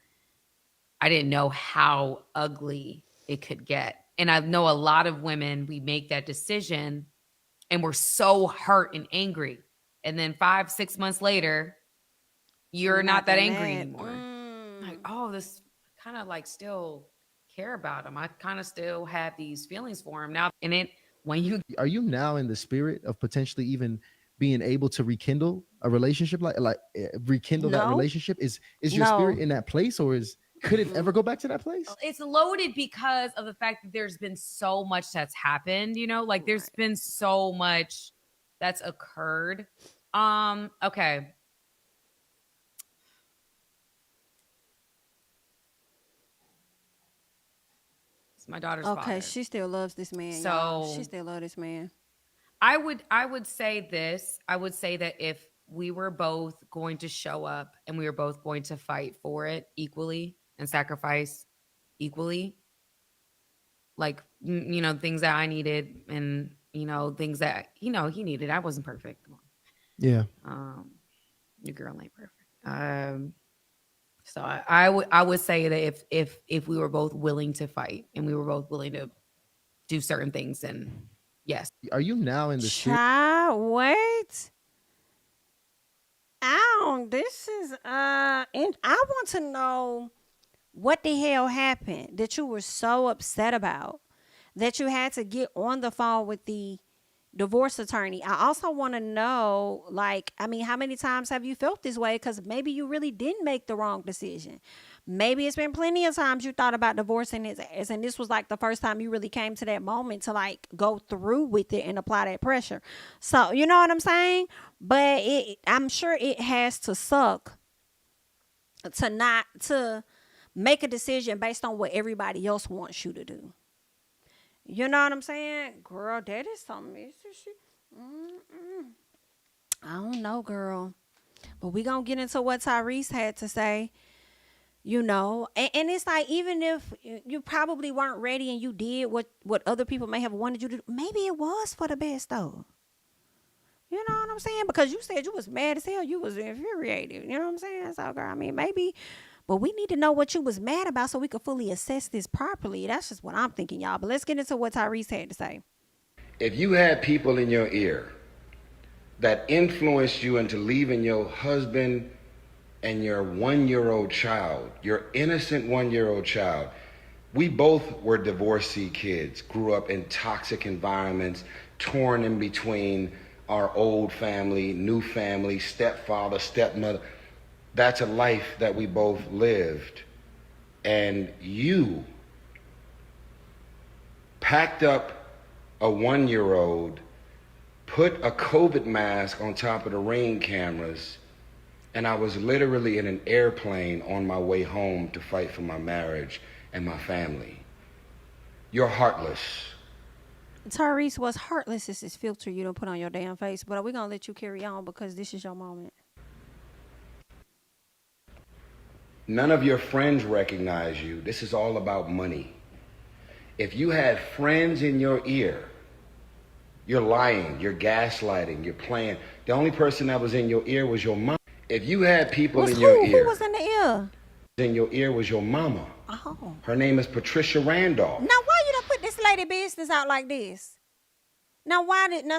[SPEAKER 3] how ugly it could get. And I know a lot of women, we make that decision and we're so hurt and angry. And then 5-6 months later, you're not that angry anymore. Like, oh, this kind of like still care about him. I kind of still have these feelings for him now. And
[SPEAKER 4] Are you now in the spirit of potentially even being able to rekindle a relationship, rekindle that relationship? Is your spirit in that place, or could it ever go back to that place?
[SPEAKER 3] It's loaded because of the fact that there's been so much that's happened, like there's been so much that's occurred. Okay. It's my daughter's father.
[SPEAKER 1] Okay, she still loves this man.
[SPEAKER 3] So
[SPEAKER 1] y'all. She still loves this man.
[SPEAKER 3] I would say this. I would say that if we were both going to show up and we were both going to fight for it equally and sacrifice equally, like, things that I needed and, things that, he needed. I wasn't perfect. Come on.
[SPEAKER 4] Yeah.
[SPEAKER 3] Your girl ain't perfect. So I would say that if we were both willing to fight and we were both willing to do certain things, then yes.
[SPEAKER 4] Are you now in the spirit?
[SPEAKER 1] Child, wait. This is and I want to know what the hell happened that you were so upset about that you had to get on the phone with the divorce attorney. I also want to know, how many times have you felt this way? Because maybe you really didn't make the wrong decision. Maybe it's been plenty of times you thought about divorcing his ass, and this was like the first time you really came to that moment to like go through with it and apply that pressure. So you know what I'm saying? But I'm sure it has to suck to not to make a decision based on what everybody else wants you to do. You know what I'm saying? Girl, that is something. I don't know, girl. But we gonna get into what Tyrese had to say. You know, and it's like, even if you probably weren't ready and you did what other people may have wanted you to do, maybe it was for the best though. You know what I'm saying? Because you said you was mad as hell, you was infuriated. You know what I'm saying? So, girl, I mean, maybe, but we need to know what you was mad about so we could fully assess this properly. That's just what I'm thinking, y'all. But let's get into what Tyrese had to say.
[SPEAKER 5] If you had people in your ear that influenced you into leaving your husband and your 1-year-old child, your innocent 1-year-old child. We both were divorcee kids, grew up in toxic environments, torn in between our old family, new family, stepfather, stepmother. That's a life that we both lived. And you packed up a 1-year-old, put a COVID mask on top of the Ring cameras, and I was literally in an airplane on my way home to fight for my marriage and my family. You're heartless.
[SPEAKER 1] Tyrese, what's heartless is this filter you don't put on your damn face. But we're going to let you carry on because this is your moment.
[SPEAKER 5] None of your friends recognize you. This is all about money. If you had friends in your ear, you're lying, you're gaslighting, you're playing. The only person that was in your ear was your mom. If you had people in your ear.
[SPEAKER 1] Who was in the ear?
[SPEAKER 5] In your ear was your mama.
[SPEAKER 1] Oh.
[SPEAKER 5] Her name is Patricia Randolph.
[SPEAKER 1] Now, why you done put this lady business out like this? Now,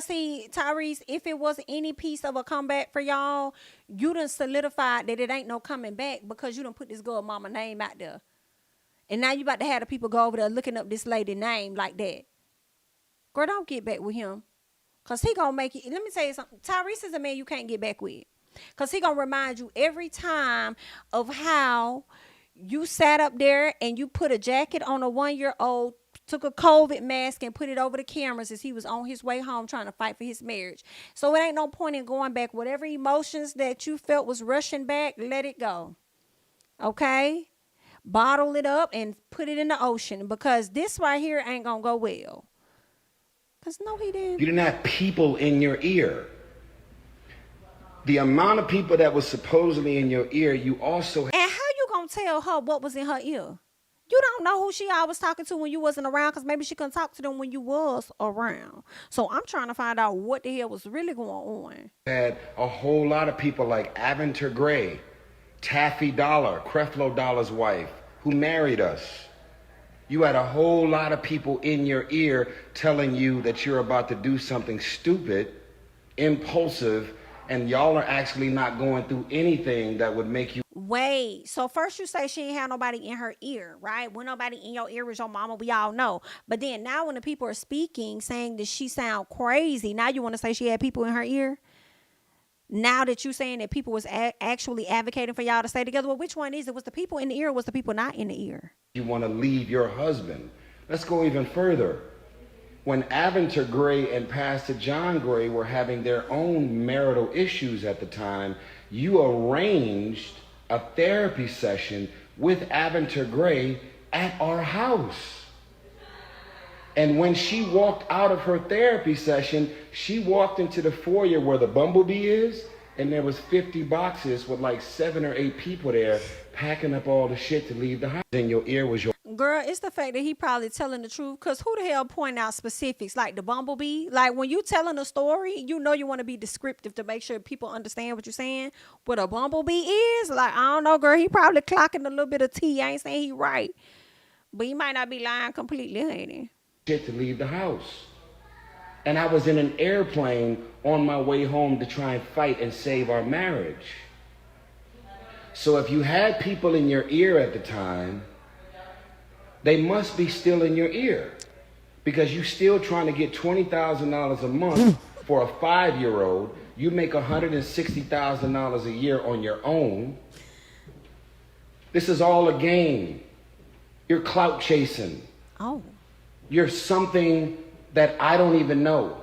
[SPEAKER 1] see, Tyrese, if it wasn't any piece of a comeback for y'all, you done solidified that it ain't no coming back because you done put this girl mama name out there. And now you about to have the people go over there looking up this lady name like that. Girl, don't get back with him. Because he going to make it. Let me tell you something. Tyrese is a man you can't get back with. Because he going to remind you every time of how you sat up there and you put a jacket on a 1-year-old, took a COVID mask and put it over the cameras as he was on his way home trying to fight for his marriage. So it ain't no point in going back. Whatever emotions that you felt was rushing back, let it go. Okay? Bottle it up and put it in the ocean because this right here ain't going to go well. Because no, he didn't.
[SPEAKER 5] You didn't have people in your ear. The amount of people that was supposedly in your ear, you also had.
[SPEAKER 1] And how you gonna tell her what was in her ear? You don't know who she always talking to when you wasn't around, because maybe she couldn't talk to them when you was around. So I'm trying to find out what the hell was really going on.
[SPEAKER 5] Had a whole lot of people like Aventer Gray, Taffy Dollar, Creflo Dollar's wife, who married us. You had a whole lot of people in your ear telling you that you're about to do something stupid, impulsive, and y'all are actually not going through anything that would make you.
[SPEAKER 1] Wait, so first you say she ain't had nobody in her ear, right? When nobody in your ear is your mama, we all know. But then now when the people are speaking, saying that she sound crazy, now you want to say she had people in her ear? Now that you saying that people was actually advocating for y'all to stay together, well, which one is it? Was the people in the ear or was the people not in the ear?
[SPEAKER 5] You want to leave your husband. Let's go even further. When Aventer Gray and Pastor John Gray were having their own marital issues at the time, you arranged a therapy session with Aventer Gray at our house. And when she walked out of her therapy session, she walked into the foyer where the bumblebee is, and there was 50 boxes with like 7 or 8 people there packing up all the shit to leave the house. In your ear was your...
[SPEAKER 1] Girl, it's the fact that he probably telling the truth, because who the hell point out specifics like the bumblebee? Like when you telling a story, you know you want to be descriptive to make sure people understand what you're saying. What a bumblebee is, like, I don't know, girl, he probably clocking a little bit of tea. I ain't saying he right, but he might not be lying completely, honey.
[SPEAKER 5] Shit to leave the house. And I was in an airplane on my way home to try and fight and save our marriage. So if you had people in your ear at the time, they must be still in your ear, because you're still trying to get $20,000 a month for a 5-year-old. You make $160,000 a year on your own. This is all a game. You're clout chasing.
[SPEAKER 1] Oh.
[SPEAKER 5] You're something that I don't even know.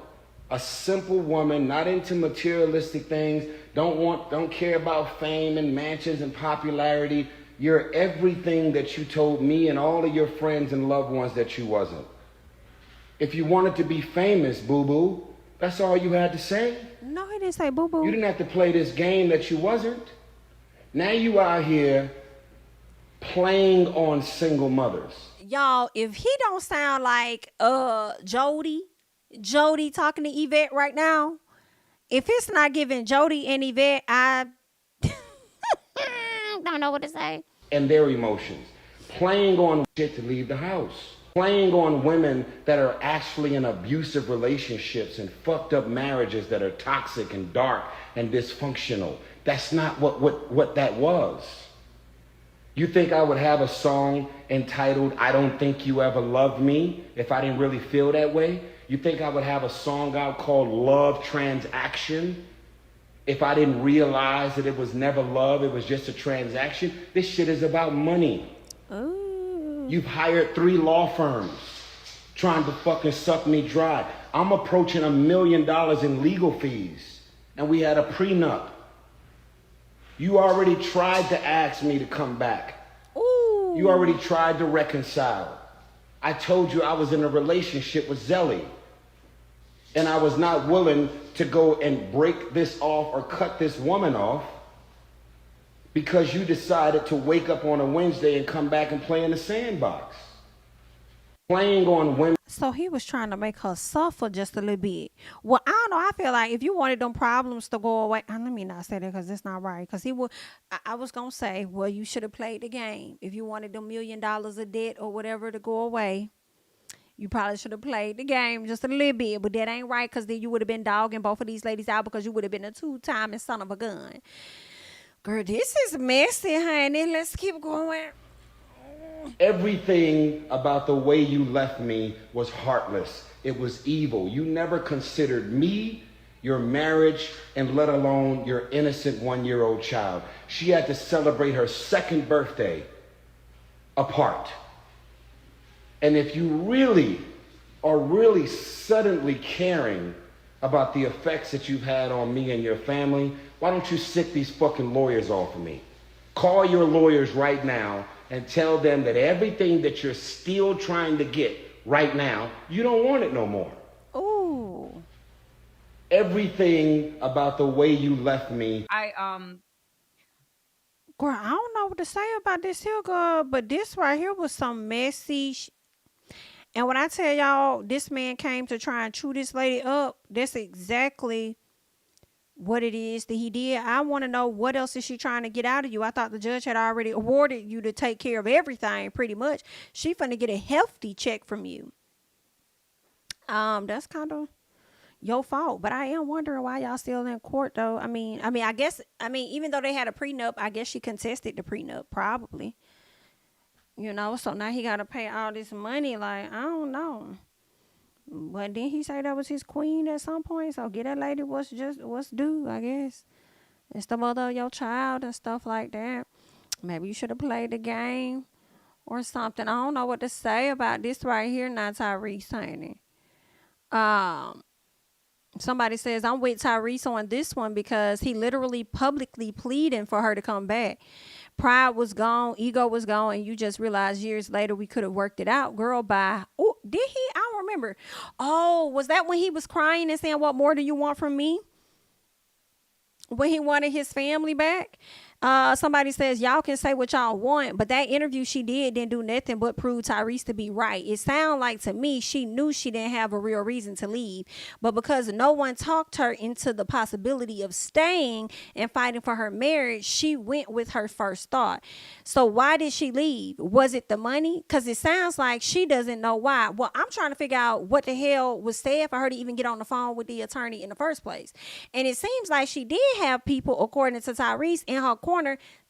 [SPEAKER 5] A simple woman, not into materialistic things, don't care about fame and mansions and popularity. You're everything that you told me and all of your friends and loved ones that you wasn't. If you wanted to be famous, boo-boo, that's all you had to say.
[SPEAKER 1] No, he didn't say boo-boo.
[SPEAKER 5] You didn't have to play this game that you wasn't. Now you out here playing on single mothers.
[SPEAKER 1] Y'all, if he don't sound like Jody talking to Yvette right now, if it's not giving Jody and Yvette, I don't know what to say.
[SPEAKER 5] And their emotions. Playing on shit to leave the house. Playing on women that are actually in abusive relationships and fucked up marriages that are toxic and dark and dysfunctional. That's not what that was. You think I would have a song entitled I Don't Think You Ever Loved Me if I didn't really feel that way? You think I would have a song out called Love Transaction if I didn't realize that it was never love, it was just a transaction? This shit is about money.
[SPEAKER 1] Ooh.
[SPEAKER 5] You've hired 3 law firms trying to fucking suck me dry. I'm approaching $1 million in legal fees, and we had a prenup. You already tried to ask me to come back.
[SPEAKER 1] Ooh.
[SPEAKER 5] You already tried to reconcile. I told you I was in a relationship with Zelly, and I was not willing to go and break this off or cut this woman off because you decided to wake up on a Wednesday and come back and play in the sandbox. Playing on women.
[SPEAKER 1] So he was trying to make her suffer just a little bit. Well, I don't know. I feel like if you wanted them problems to go away, let me not say that because it's not right. Because he would, I was going to say, well, you should have played the game. If you wanted them $1 million of debt or whatever to go away, you probably should have played the game just a little bit. But that ain't right because then you would have been dogging both of these ladies out because you would have been a 2-time son of a gun. Girl, this is messy, honey. Let's keep going.
[SPEAKER 5] Everything about the way you left me was heartless. It was evil. You never considered me, your marriage, and let alone your innocent 1-year-old child. She had to celebrate her 2nd birthday apart. And if you really are really suddenly caring about the effects that you've had on me and your family, why don't you sick these fucking lawyers off of me? Call your lawyers right now and tell them that everything that you're still trying to get right now, you don't want it no more.
[SPEAKER 1] Ooh.
[SPEAKER 5] Everything about the way you left me.
[SPEAKER 1] Girl, I don't know what to say about this here, girl, but this right here was some messy and when I tell y'all this man came to try and chew this lady up, that's exactly what it is that he did. I want to know what else is she trying to get out of you. I thought the judge had already awarded you to take care of everything pretty much. She finna get a hefty check from you. That's kind of your fault, but I am wondering why y'all still in court though. I mean, I guess even though they had a prenup, I guess she contested the prenup probably. You know, so now he got to pay all this money. Like, I don't know. But didn't he say that was his queen at some point? So get that lady what's due, I guess. It's the mother of your child and stuff like that. Maybe you should have played the game or something. I don't know what to say about this right here, not Tyrese saying it. Somebody says, I'm with Tyrese on this one because he literally publicly pleading for her to come back. Pride was gone, ego was gone, and you just realized years later we could have worked it out. Girl, bye. Oh, did he? I don't remember. Oh, was that when he was crying and saying, what more do you want from me? When he wanted his family back? Somebody says, y'all can say what y'all want, but that interview she didn't do nothing but prove Tyrese to be right. It sounded like to me she knew she didn't have a real reason to leave, but because no one talked her into the possibility of staying and fighting for her marriage, she went with her first thought. So why did she leave? Was it the money? Because it sounds like she doesn't know why. Well, I'm trying to figure out what the hell was said for her to even get on the phone with the attorney in the first place. And it seems like she did have people, according to Tyrese, in her corner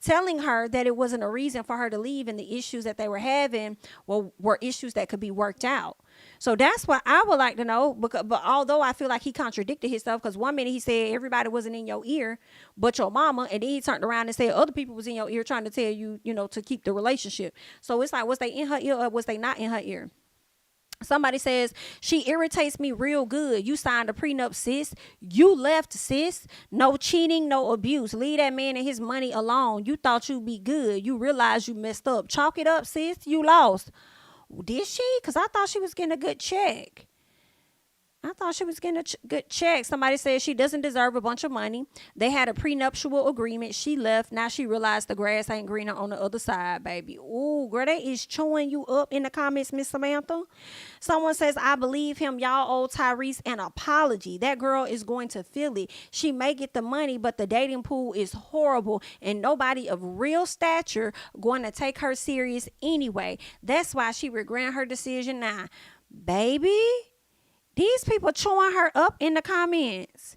[SPEAKER 1] telling her that it wasn't a reason for her to leave and the issues that they were having were issues that could be worked out. So that's what I would like to know. But although I feel like he contradicted himself, because one minute he said everybody wasn't in your ear but your mama, and then he turned around and said other people was in your ear trying to tell you, to keep the relationship. So it's like, was they in her ear or was they not in her ear? Somebody says, she irritates me real good. You signed a prenup, sis. You left, sis. No cheating, no abuse. Leave that man and his money alone. You thought you'd be good. You realized you messed up. Chalk it up, sis. You lost. Did she? Because I thought she was getting a good check. I thought she was getting a good check. Somebody said she doesn't deserve a bunch of money. They had a prenuptial agreement. She left. Now she realized the grass ain't greener on the other side, baby. Ooh, girl, that is chewing you up in the comments, Miss Samantha. Someone says, I believe him. Y'all owe Tyrese an apology. That girl is going to feel it. She may get the money, but the dating pool is horrible, and nobody of real stature going to take her serious anyway. That's why she regret her decision now. Baby, these people chewing her up in the comments.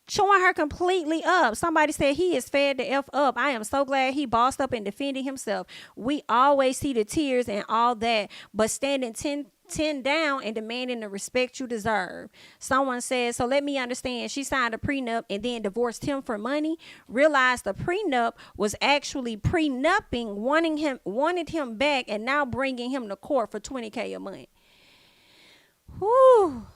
[SPEAKER 1] Chewing her completely up. Somebody said he is fed the F up. I am so glad he bossed up and defended himself. We always see the tears and all that, but standing 10 down and demanding the respect you deserve. Someone says, so let me understand. She signed a prenup and then divorced him for money. Realized the prenup was actually prenupping, wanted him back, and now bringing him to court for $20K a month. Whew.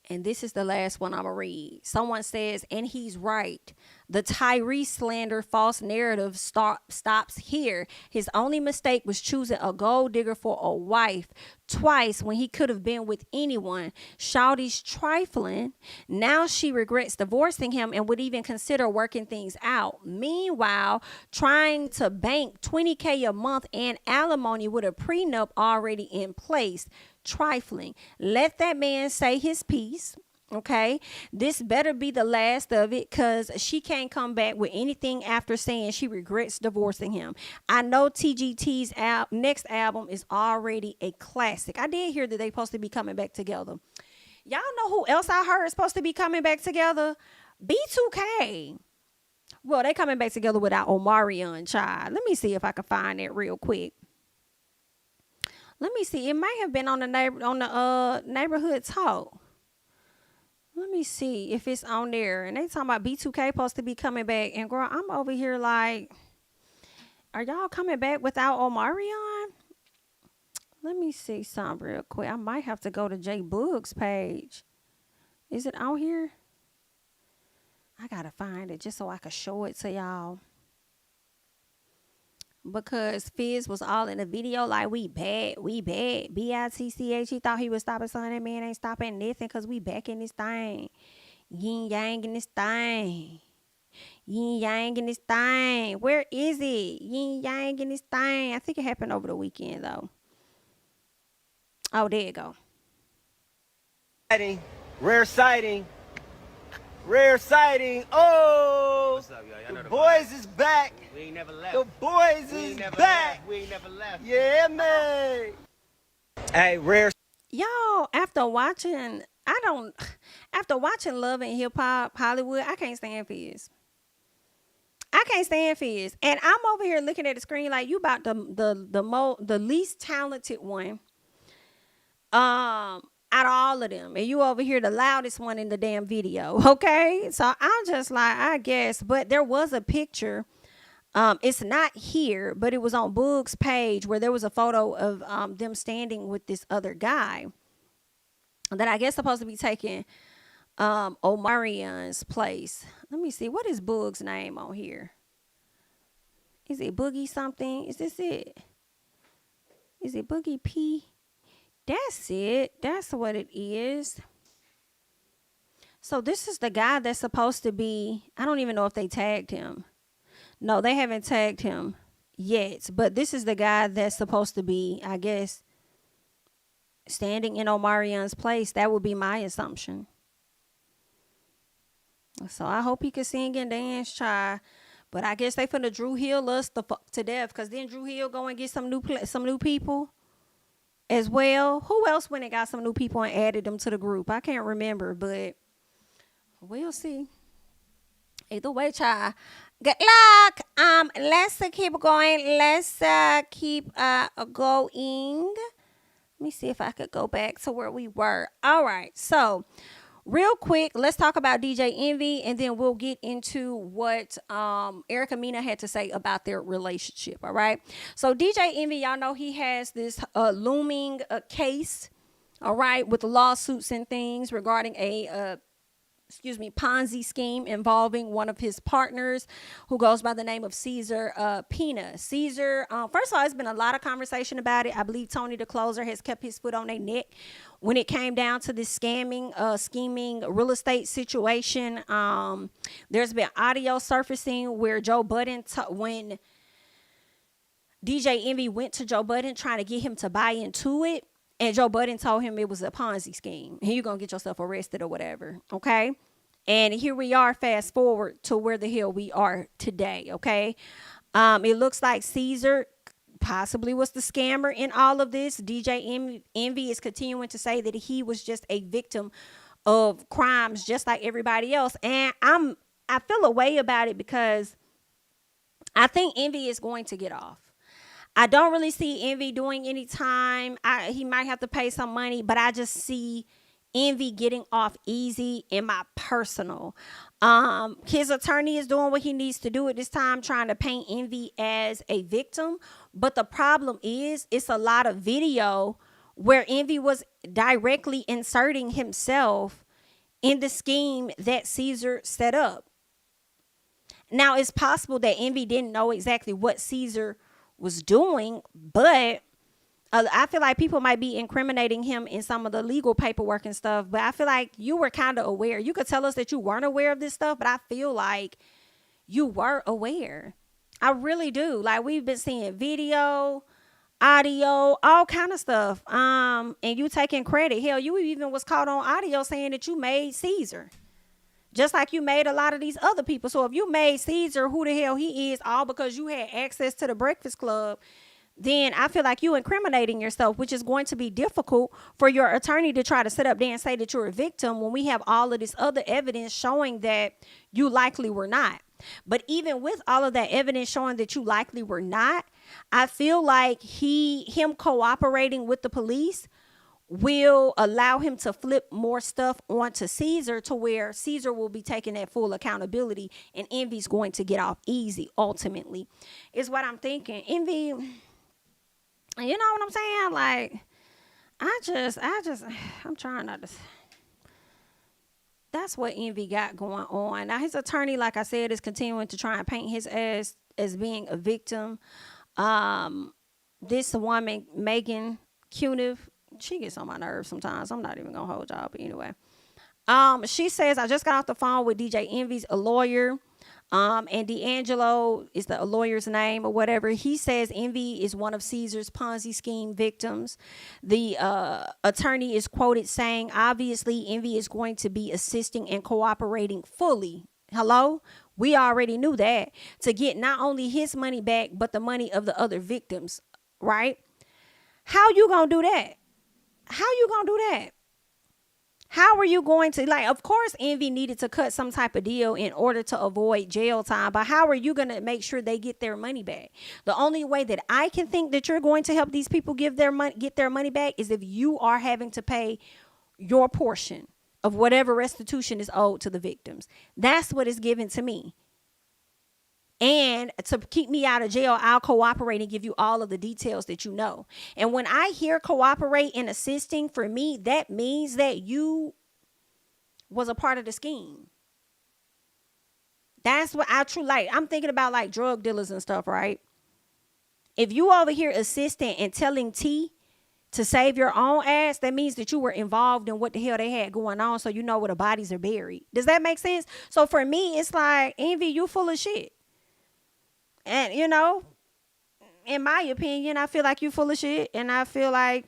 [SPEAKER 1] And this is the last one I'm going to read. Someone says, and he's right. The Tyrese slander false narrative stops here. His only mistake was choosing a gold digger for a wife twice when he could have been with anyone. Shawty's trifling. Now she regrets divorcing him and would even consider working things out. Meanwhile, trying to bank $20K a month and alimony with a prenup already in place. Trifling. Let that man say his piece. Okay, this better be the last of it, because she can't come back with anything after saying she regrets divorcing him. I know TGT's next album is already a classic. I did hear that they supposed to be coming back together. Y'all know who else I heard is supposed to be coming back together? B2K. Well, they coming back together without Omarion, child. Let me see if I can find that real quick. Let me see. It might have been on the neighborhood talk. Let me see if it's on there. And they talking about B2K supposed to be coming back. And girl, I'm over here like, are y'all coming back without Omarion? Let me see something real quick. I might have to go to J Boog's page. Is it on here? I gotta find it just so I can show it to y'all. Because Fizz was all in the video like, we bad. B-I-T-C-H. He thought he was stopping something. That man ain't stopping nothing because we back in this thing. Yin yang in this thing. Yin yang in this thing. Where is it? Yin yang in this thing. I think it happened over the weekend though. Oh, there you go.
[SPEAKER 6] Rare sighting. Rare sighting. Oh, what's up, y'all? The boys is back. We ain't never left. The boys is back. We ain't never left. Yeah, man. Hey, Rare.
[SPEAKER 1] Y'all, after watching Love and Hip Hop Hollywood, I can't stand Fizz. I can't stand Fizz. And I'm over here looking at the screen like, you about the least talented one. Out of all of them, and you over here the loudest one in the damn video. Okay, so I'm just like, I guess. But there was a picture, it's not here, but it was on Boog's page where there was a photo of them standing with this other guy that I guess supposed to be taking Omarion's place. Let me see, what is Boog's name on here? Is it Boogie something? Is this it? Is it Boogie P? That's it. That's what it is. So this is the guy that's supposed to be, I don't even know if they tagged him. No, they haven't tagged him yet. But this is the guy that's supposed to be, I guess, standing in Omarion's place. That would be my assumption. So I hope he can sing and dance, child. But I guess they finna Drew Hill us to death. Because then Drew Hill go and get some new people as well. Who else went and got some new people and added them to the group? I can't remember, but we'll see. Either way, child. Good luck. Let's keep going. Let's keep going. Let me see if I could go back to where we were. All right. So real quick, let's talk about DJ Envy, and then we'll get into what Erica Mena had to say about their relationship. All right. So DJ Envy, y'all know he has this looming case, all right, with lawsuits and things regarding a Ponzi scheme involving one of his partners who goes by the name of Caesar Pena. Caesar, first of all, it's been a lot of conversation about it. I believe Tony the Closer has kept his foot on their neck when it came down to this scheming real estate situation. There's been audio surfacing where Joe Budden, when DJ Envy went to Joe Budden trying to get him to buy into it, and Joe Budden told him it was a Ponzi scheme. And you're going to get yourself arrested or whatever. Okay. And here we are, fast forward to where the hell we are today. Okay. It looks like Caesar possibly was the scammer in all of this. DJ Envy is continuing to say that he was just a victim of crimes just like everybody else. And I feel a way about it because I think Envy is going to get off. I don't really see Envy doing any time. He might have to pay some money, but I just see Envy getting off easy in my personal. His attorney is doing what he needs to do at this time, trying to paint Envy as a victim. But the problem is, it's a lot of video where Envy was directly inserting himself in the scheme that Caesar set up. Now, it's possible that Envy didn't know exactly what Caesar was doing, but I feel like people might be incriminating him in some of the legal paperwork and stuff, but I feel like you were kind of aware. You could tell us that you weren't aware of this stuff, but I feel like you were aware. I really do. Like, we've been seeing video, audio, all kind of stuff, and you taking credit. Hell, you even was caught on audio saying that you made Caesar, just like you made a lot of these other people. So if you made Caesar who the hell he is, all because you had access to the Breakfast Club, then I feel like you incriminating yourself, which is going to be difficult for your attorney to try to sit up there and say that you're a victim when we have all of this other evidence showing that you likely were not. But even with all of that evidence showing that you likely were not, I feel like him cooperating with the police will allow him to flip more stuff onto Caesar, to where Caesar will be taking that full accountability and Envy's going to get off easy, ultimately, is what I'm thinking. Envy, you know what I'm saying? Like, I'm trying not to. That's what Envy got going on. Now, his attorney, like I said, is continuing to try and paint his ass as being a victim. This woman, Megan Cuniff, she gets on my nerves sometimes. I'm not even gonna hold y'all, but anyway. She says, I just got off the phone with DJ Envy's a lawyer. And D'Angelo is the lawyer's name or whatever. He says Envy is one of Caesar's Ponzi scheme victims. The attorney is quoted saying, obviously, Envy is going to be assisting and cooperating fully. Hello? We already knew that, to get not only his money back, but the money of the other victims, right? How you gonna do that? How you gonna do that? How are you going to, like, of course, Envy needed to cut some type of deal in order to avoid jail time, but how are you going to make sure they get their money back? The only way that I can think that you're going to help these people get their money back is if you are having to pay your portion of whatever restitution is owed to the victims. That's what is given to me. And to keep me out of jail, I'll cooperate and give you all of the details that you know. And when I hear cooperate and assisting, for me, that means that you was a part of the scheme. That's what I truly like. I'm thinking about like drug dealers and stuff, right? If you over here assisting and telling T to save your own ass, that means that you were involved in what the hell they had going on, so you know where the bodies are buried. Does that make sense? So for me, it's like, Envy, you full of shit. And, you know, in my opinion, I feel like you full of shit. And I feel like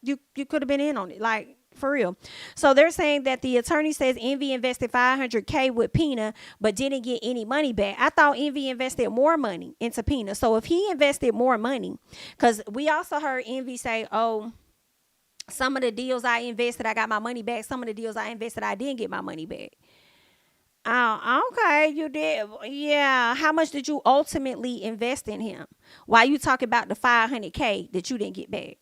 [SPEAKER 1] you could have been in on it. Like, for real. So they're saying that the attorney says Envy invested $500K with Pena, but didn't get any money back. I thought Envy invested more money into Pena. So if he invested more money, because we also heard Envy say, oh, some of the deals I invested, I got my money back. Some of the deals I invested, I didn't get my money back. Oh, okay, you did. Yeah. How much did you ultimately invest in him? Why you talking about the $500K that you didn't get back?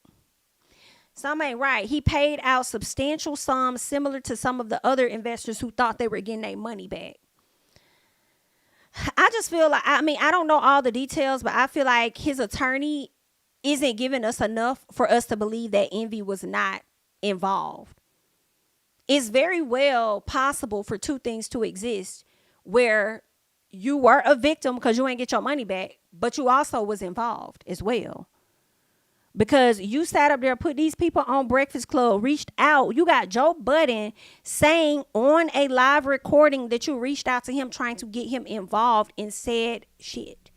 [SPEAKER 1] Some ain't right. He paid out substantial sums similar to some of the other investors who thought they were getting their money back. I just feel like, I mean, I don't know all the details, but I feel like his attorney isn't giving us enough for us to believe that Envy was not involved. It's very well possible for two things to exist where you were a victim because you ain't get your money back, but you also was involved as well. Because you sat up there, put these people on Breakfast Club, reached out. You got Joe Budden saying on a live recording that you reached out to him trying to get him involved and said shit.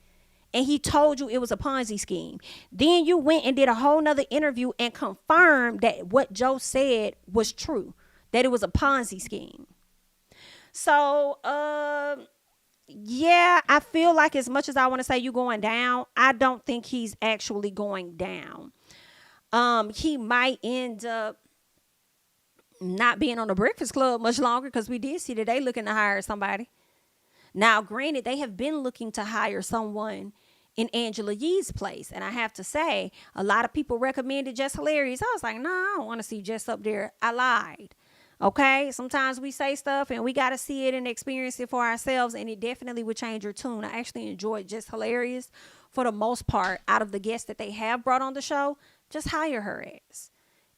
[SPEAKER 1] And he told you it was a Ponzi scheme. Then you went and did a whole nother interview and confirmed that what Joe said was true, that it was a Ponzi scheme. So, yeah, I feel like as much as I want to say you going down, I don't think he's actually going down. He might end up not being on the Breakfast Club much longer because we did see that they looking to hire somebody. Now, granted, they have been looking to hire someone in Angela Yee's place. And I have to say, a lot of people recommended Jess Hilarious. I was like, nah, I don't want to see Jess up there. I lied. Okay, sometimes we say stuff and we got to see it and experience it for ourselves, and it definitely would change your tune. I actually enjoyed Just Hilarious for the most part. Out of the guests that they have brought on the show, just hire her ass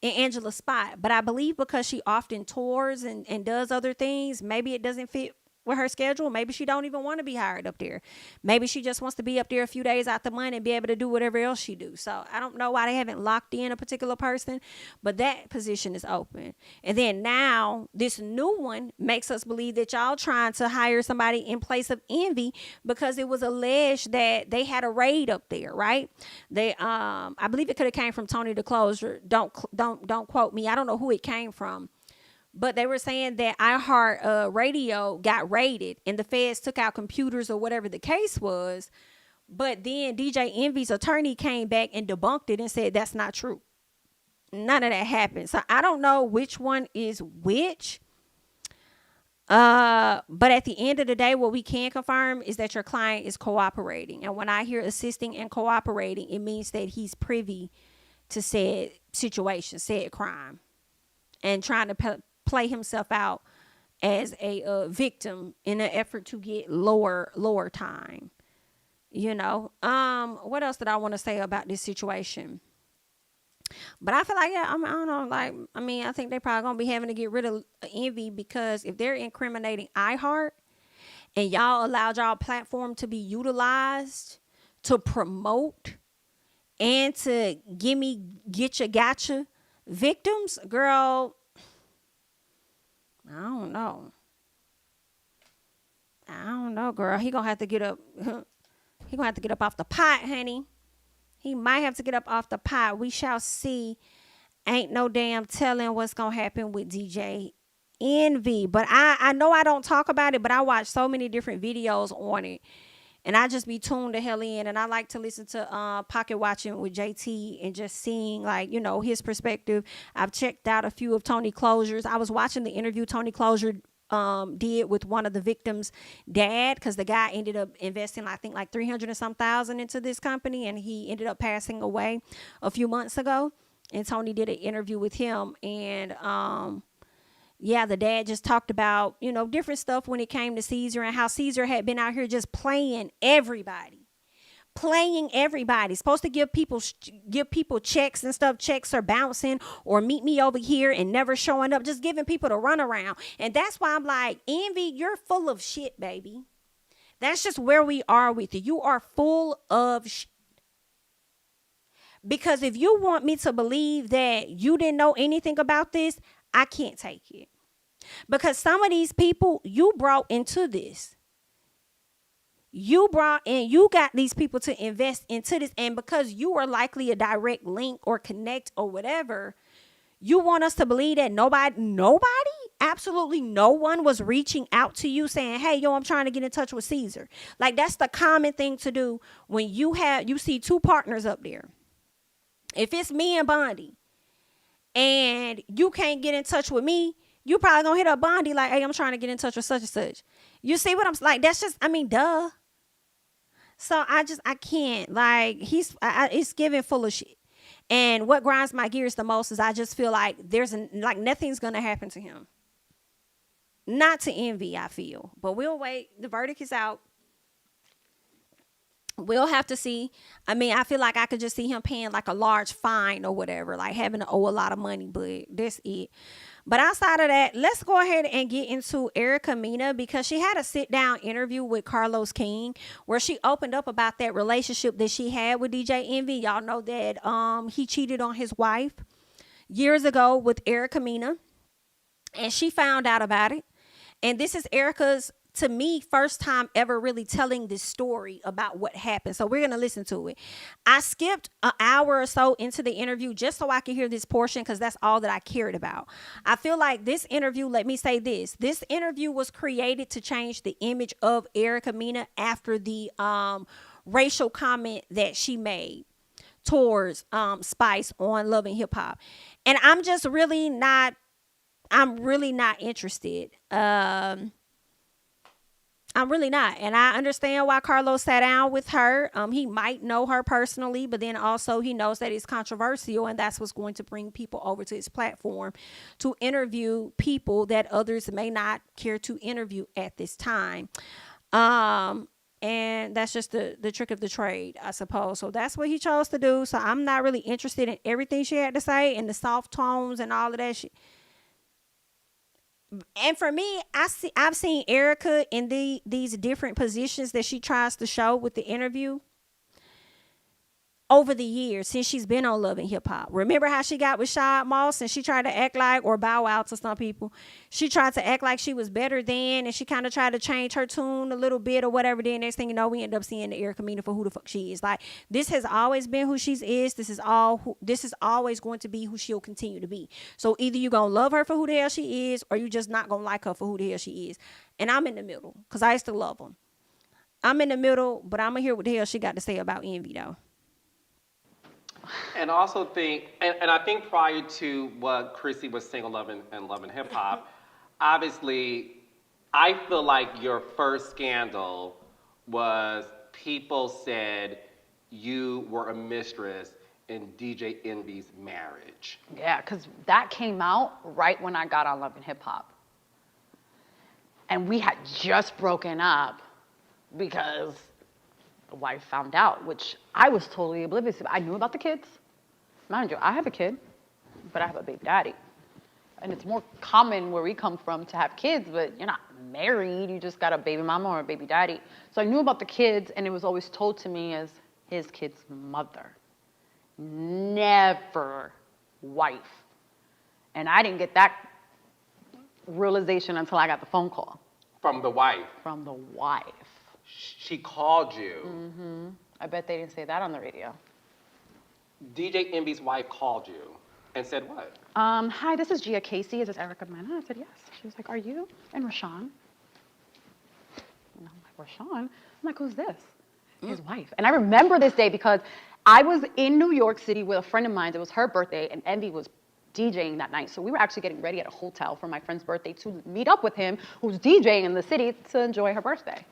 [SPEAKER 1] in Angela's spot. But I believe because she often tours and does other things, maybe it doesn't fit with her schedule. Maybe she don't even want to be hired up there. Maybe she just wants to be up there a few days out the month and be able to do whatever else she do. So I don't know why they haven't locked in a particular person, but that position is open. And then now this new one makes us believe that y'all trying to hire somebody in place of Envy because it was alleged that they had a raid up there, right? They I believe it could have came from Tony the Closer. Don't quote me. I don't know who it came from. But they were saying that iHeart Radio got raided and the feds took out computers or whatever the case was. But then DJ Envy's attorney came back and debunked it and said that's not true. None of that happened. So I don't know which one is which. But at the end of the day, what we can confirm is that your client is cooperating. And when I hear assisting and cooperating, it means that he's privy to said situation, said crime, and trying to play himself out as a victim in an effort to get lower time. You know, what else did I want to say about this situation? But I feel like, yeah, I don't know, like, I mean, I think they probably gonna be having to get rid of Envy because if they're incriminating iHeart and y'all allowed y'all platform to be utilized to promote and to gotcha victims, girl, I don't know, girl. He gonna have to get up. He gonna have to get up off the pot, honey. He might have to get up off the pot. We shall see. Ain't no damn telling what's gonna happen with DJ Envy. But I know I don't talk about it, but I watch so many different videos on it. And I just be tuned the hell in. And I like to listen to Pocket Watching with JT and just seeing, like, you know, his perspective. I've checked out a few of Tony Closure's. I was watching the interview Tony Closure did with one of the victims' dad, because the guy ended up investing, I think, like 300 and some thousand into this company, and he ended up passing away a few months ago. And Tony did an interview with him, and yeah, the dad just talked about, you know, different stuff when it came to Caesar and how Caesar had been out here just playing everybody. Supposed to give people checks and stuff. Checks are bouncing, or meet me over here, and never showing up, just giving people the runaround. And that's why I'm like, Envy, you're full of shit, baby. That's just where we are with you. You are full of shit. Because if you want me to believe that you didn't know anything about this, I can't take it. Because some of these people you brought into this. You got these people to invest into this. And because you are likely a direct link or connect or whatever, you want us to believe that nobody, absolutely no one was reaching out to you saying, hey, yo, I'm trying to get in touch with Caesar. Like, that's the common thing to do when you see two partners up there. If it's me and Bondi, and you can't get in touch with me, you probably gonna hit up Bondi like, hey, I'm trying to get in touch with such and such. You see what I'm like? That's just, I mean, duh. So I can't, like, it's giving full of shit. And what grinds my gears the most is I just feel like like nothing's going to happen to him. Not to envy, I feel. But we'll wait. The verdict is out. We'll have to see. I mean, I feel like I could just see him paying like a large fine or whatever, like having to owe a lot of money, but that's it. But outside of that, let's go ahead and get into Erica Mena, because she had a sit-down interview with Carlos King where she opened up about that relationship that she had with DJ Envy. Y'all know that he cheated on his wife years ago with Erica Mena, and she found out about it. And this is Erica's, to me, first time ever really telling this story about what happened. So we're going to listen to it. I skipped an hour or so into the interview just so I could hear this portion, because that's all that I cared about. I feel like this interview, let me say this interview was created to change the image of Erica Mena after the racial comment that she made towards Spice on Love and Hip Hop. And I'm really not interested. I'm really not. And I understand why Carlos sat down with her. He might know her personally, but then also he knows that it's controversial, and that's what's going to bring people over to his platform to interview people that others may not care to interview at this time. And that's just the trick of the trade, I suppose. So that's what he chose to do. So I'm not really interested in everything she had to say and the soft tones and all of that shit. And for me, I've seen Erica in these different positions that she tries to show with the interview over the years since she's been on Love and Hip Hop. Remember how she got with Shad Moss and she tried to act like, or Bow Wow to some people, she tried to act like she was better than, and she kind of tried to change her tune a little bit or whatever. Then next thing you know, we end up seeing the Erica Mena for who the fuck she is. Like, this has always been who she is. This is always going to be who she'll continue to be. So either you gonna love her for who the hell she is, or you just not gonna like her for who the hell she is. And I'm in the middle, because I still love them. I'm in the middle, but I'm gonna hear what the hell she got to say about Envy though.
[SPEAKER 7] And also think, and I think prior to what Chrissy was saying on Love and Hip Hop, obviously, I feel like your first scandal was people said you were a mistress in DJ Envy's marriage.
[SPEAKER 8] Yeah, because that came out right when I got on Love and Hip Hop. And we had just broken up because the wife found out, which I was totally oblivious to. I knew about the kids. Mind you, I have a kid, but I have a baby daddy. And it's more common where we come from to have kids, but you're not married. You just got a baby mama or a baby daddy. So I knew about the kids, and it was always told to me as his kid's mother. Never wife. And I didn't get that realization until I got the phone call.
[SPEAKER 7] From the wife?
[SPEAKER 8] From the wife.
[SPEAKER 7] She called you.
[SPEAKER 8] Mm-hmm. I bet they didn't say that on the radio.
[SPEAKER 7] DJ Envy's wife called you and said what?
[SPEAKER 8] Hi, this is Gia Casey. Is this Erica Mena? I said, yes. She was like, are you and Rashawn? And I'm like, Rashawn? I'm like, who's this? His wife. And I remember this day because I was in New York City with a friend of mine. It was her birthday, and Envy was DJing that night. So we were actually getting ready at a hotel for my friend's birthday to meet up with him, who's DJing in the city, to enjoy her birthday.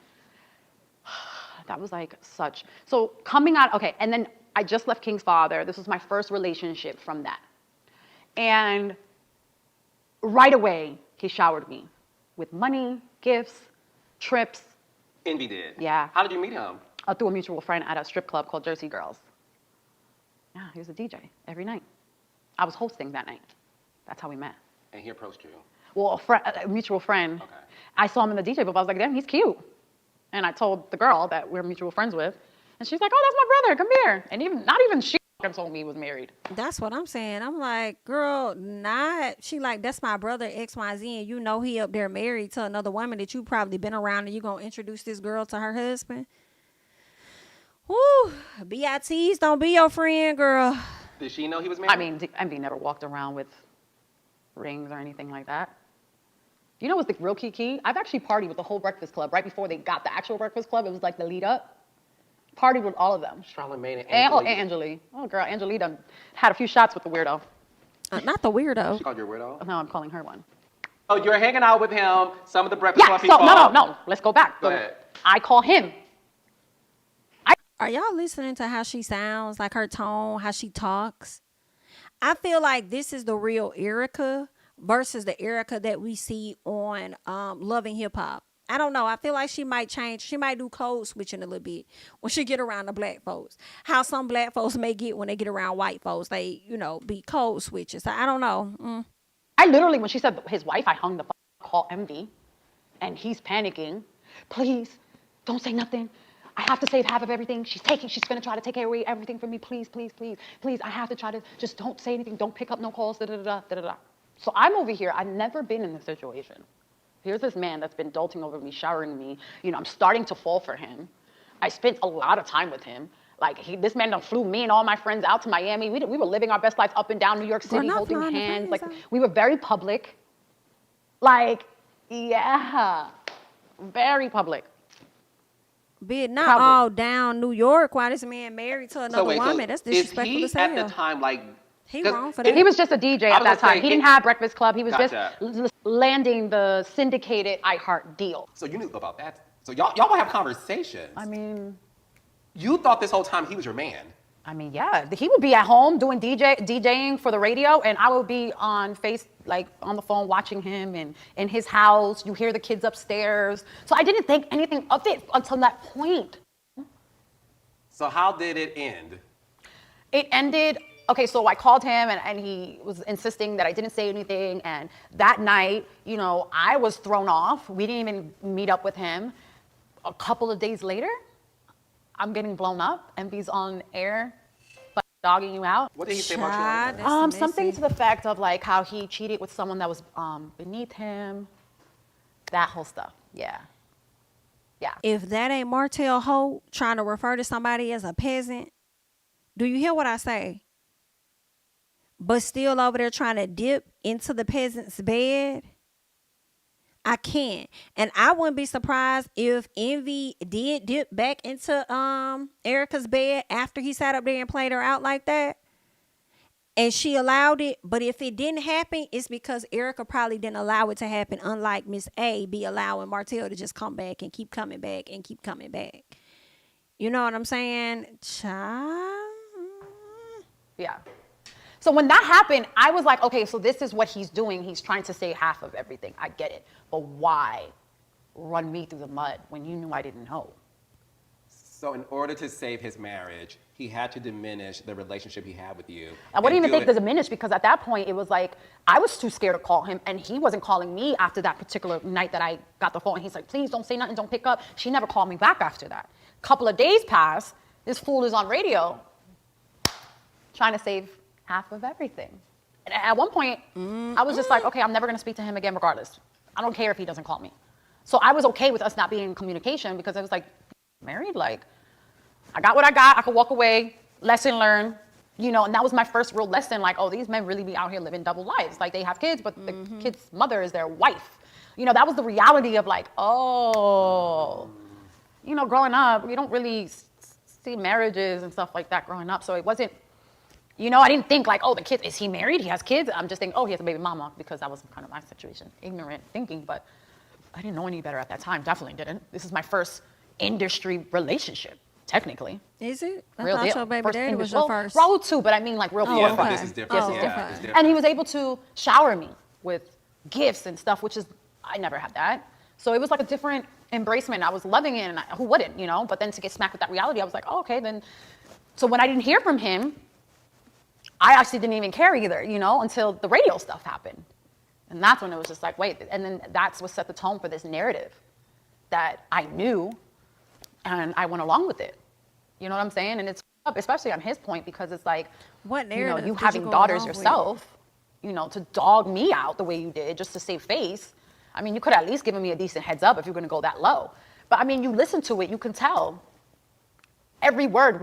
[SPEAKER 8] That was like such. So coming out, okay, and then I just left King's father. This was my first relationship from that. And right away, he showered me with money, gifts, trips.
[SPEAKER 7] Envy did?
[SPEAKER 8] Yeah.
[SPEAKER 7] How did you meet him?
[SPEAKER 8] Through a mutual friend at a strip club called Jersey Girls. Yeah, he was a DJ every night. I was hosting that night. That's how we met.
[SPEAKER 7] And he approached you?
[SPEAKER 8] Well, a mutual friend.
[SPEAKER 7] Okay.
[SPEAKER 8] I saw him in the DJ booth. I was like, damn, he's cute. And I told the girl that we're mutual friends with. And she's like, oh, that's my brother. Come here. And not even she told me he was married.
[SPEAKER 1] That's what I'm saying. I'm like, girl, she like, that's my brother, XYZ, and you know he up there married to another woman that you probably been around, and you gonna introduce this girl to her husband? Woo, BITs don't be your friend, girl.
[SPEAKER 7] Did she know he was married?
[SPEAKER 8] I mean, Envy never walked around with rings or anything like that. You know what's the real key? I've actually partied with the whole Breakfast Club right before they got the actual Breakfast Club. It was like the lead up. Partied with all of them.
[SPEAKER 7] Charlamagne and
[SPEAKER 8] Angelique. Oh, girl, Angelique done had a few shots with the weirdo.
[SPEAKER 1] Not the weirdo.
[SPEAKER 7] She called you a weirdo?
[SPEAKER 8] No, I'm calling her one.
[SPEAKER 7] Oh, you're hanging out with him, some of the Breakfast Club
[SPEAKER 8] Yeah, so,
[SPEAKER 7] people.
[SPEAKER 8] no. Let's go back.
[SPEAKER 7] Go
[SPEAKER 8] So
[SPEAKER 7] ahead.
[SPEAKER 8] I call him.
[SPEAKER 1] Are y'all listening to how she sounds, like her tone, how she talks? I feel like this is the real Erica versus the Erica that we see on Loving Hip Hop. I don't know. I feel like she might change. She might do code switching a little bit when she get around the black folks. How some black folks may get when they get around white folks. They, be code switches. So I don't know.
[SPEAKER 8] I literally, when she said his wife, I hung the call MV, and he's panicking. Please, don't say nothing. I have to save half of everything. She's gonna try to take away everything from me. Please, please, please, please. I have to try to, just don't say anything. Don't pick up no calls, da da da da da da. So I'm over here. I've never been in this situation. Here's this man that's been doting over me, showering me. I'm starting to fall for him. I spent a lot of time with him. Like, this man done flew me and all my friends out to Miami. We were living our best lives up and down New York City, holding hands. Like, we were very public. Like, yeah, very public.
[SPEAKER 1] Be it not all down New York while this man married to another woman. That's disrespectful as hell.
[SPEAKER 7] At the time, like,
[SPEAKER 1] he wrong for that.
[SPEAKER 8] He was just a DJ at that time. He didn't have Breakfast Club. He was just landing the syndicated iHeart deal.
[SPEAKER 7] So you knew about that. So y'all would have conversations.
[SPEAKER 8] I mean,
[SPEAKER 7] you thought this whole time he was your man.
[SPEAKER 8] I mean, yeah. He would be at home doing DJing for the radio, and I would be on the phone watching him, and in his house. You hear the kids upstairs. So I didn't think anything of it until that point.
[SPEAKER 7] So how did it end?
[SPEAKER 8] It ended. Okay, so I called him, and he was insisting that I didn't say anything. And that night, I was thrown off. We didn't even meet up with him. A couple of days later, I'm getting blown up. MV's on air, dogging you out.
[SPEAKER 7] What did he say about you?
[SPEAKER 8] Something to the effect of like how he cheated with someone that was beneath him. That whole stuff. Yeah. Yeah.
[SPEAKER 1] If that ain't Martell Holt trying to refer to somebody as a peasant, do you hear what I say? But still over there trying to dip into the peasant's bed. I can't. And I wouldn't be surprised if Envy did dip back into Erica's bed after he sat up there and played her out like that. And she allowed it. But if it didn't happen, it's because Erica probably didn't allow it to happen, unlike Miss A be allowing Martell to just come back and keep coming back and keep coming back. You know what I'm saying? Child.
[SPEAKER 8] Yeah. So when that happened, I was like, okay, so this is what he's doing. He's trying to say half of everything. I get it. But why run me through the mud when you knew I didn't know?
[SPEAKER 7] So in order to save his marriage, he had to diminish the relationship he had with you.
[SPEAKER 8] I wouldn't even think the diminish, because at that point, it was like, I was too scared to call him, and he wasn't calling me after that particular night that I got the phone. And he's like, please don't say nothing, don't pick up. She never called me back after that. Couple of days passed, this fool is on radio trying to save half of everything. And at one point, I was just like, okay, I'm never going to speak to him again regardless. I don't care if he doesn't call me. So I was okay with us not being in communication, because I was like, married? Like, I got what I got. I could walk away, lesson learned, and that was my first real lesson. Like, oh, these men really be out here living double lives. Like, they have kids, but the kid's mother is their wife. That was the reality of like, oh, growing up, we don't really see marriages and stuff like that growing up. So it wasn't, I didn't think like, oh, the kid, is he married? He has kids? I'm just thinking, oh, he has a baby mama, because that was kind of my situation. Ignorant thinking, but I didn't know any better at that time. Definitely didn't. This is my first industry relationship, technically.
[SPEAKER 1] Is it? I
[SPEAKER 8] real
[SPEAKER 1] thought
[SPEAKER 8] deal.
[SPEAKER 1] your baby
[SPEAKER 8] First
[SPEAKER 1] daddy was
[SPEAKER 8] industry.
[SPEAKER 1] your first.
[SPEAKER 8] Raul too, but I mean like real
[SPEAKER 7] Yeah,
[SPEAKER 8] deal.
[SPEAKER 7] but this is different.
[SPEAKER 1] Oh,
[SPEAKER 7] Yeah,
[SPEAKER 1] different.
[SPEAKER 7] it's different.
[SPEAKER 8] And he was able to shower me with gifts and stuff, which is, I never had that. So it was like a different embracement. I was loving it, and who wouldn't, But then to get smacked with that reality, I was like, oh, okay, then. So when I didn't hear from him, I actually didn't even care either, until the radio stuff happened. And that's when it was just like, wait, and then that's what set the tone for this narrative that I knew, and I went along with it. You know what I'm saying? And it's up, especially on his point, because it's like,
[SPEAKER 1] what narrative
[SPEAKER 8] you
[SPEAKER 1] did
[SPEAKER 8] having
[SPEAKER 1] go
[SPEAKER 8] daughters
[SPEAKER 1] along with?
[SPEAKER 8] yourself, to dog me out the way you did just to save face. I mean, you could at least given me a decent heads up if you're going to go that low. But I mean, you listen to it, you can tell. Every word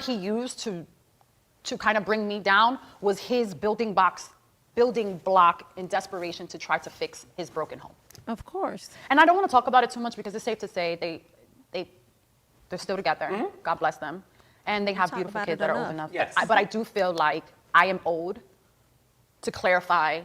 [SPEAKER 8] he used to kind of bring me down was his building block in desperation to try to fix his broken home.
[SPEAKER 1] Of course.
[SPEAKER 8] And I don't want to talk about it too much, because it's safe to say they're still together. Mm-hmm. God bless them. And they have beautiful kids that are old enough.
[SPEAKER 7] Yes.
[SPEAKER 8] But I do feel like I am owed to clarify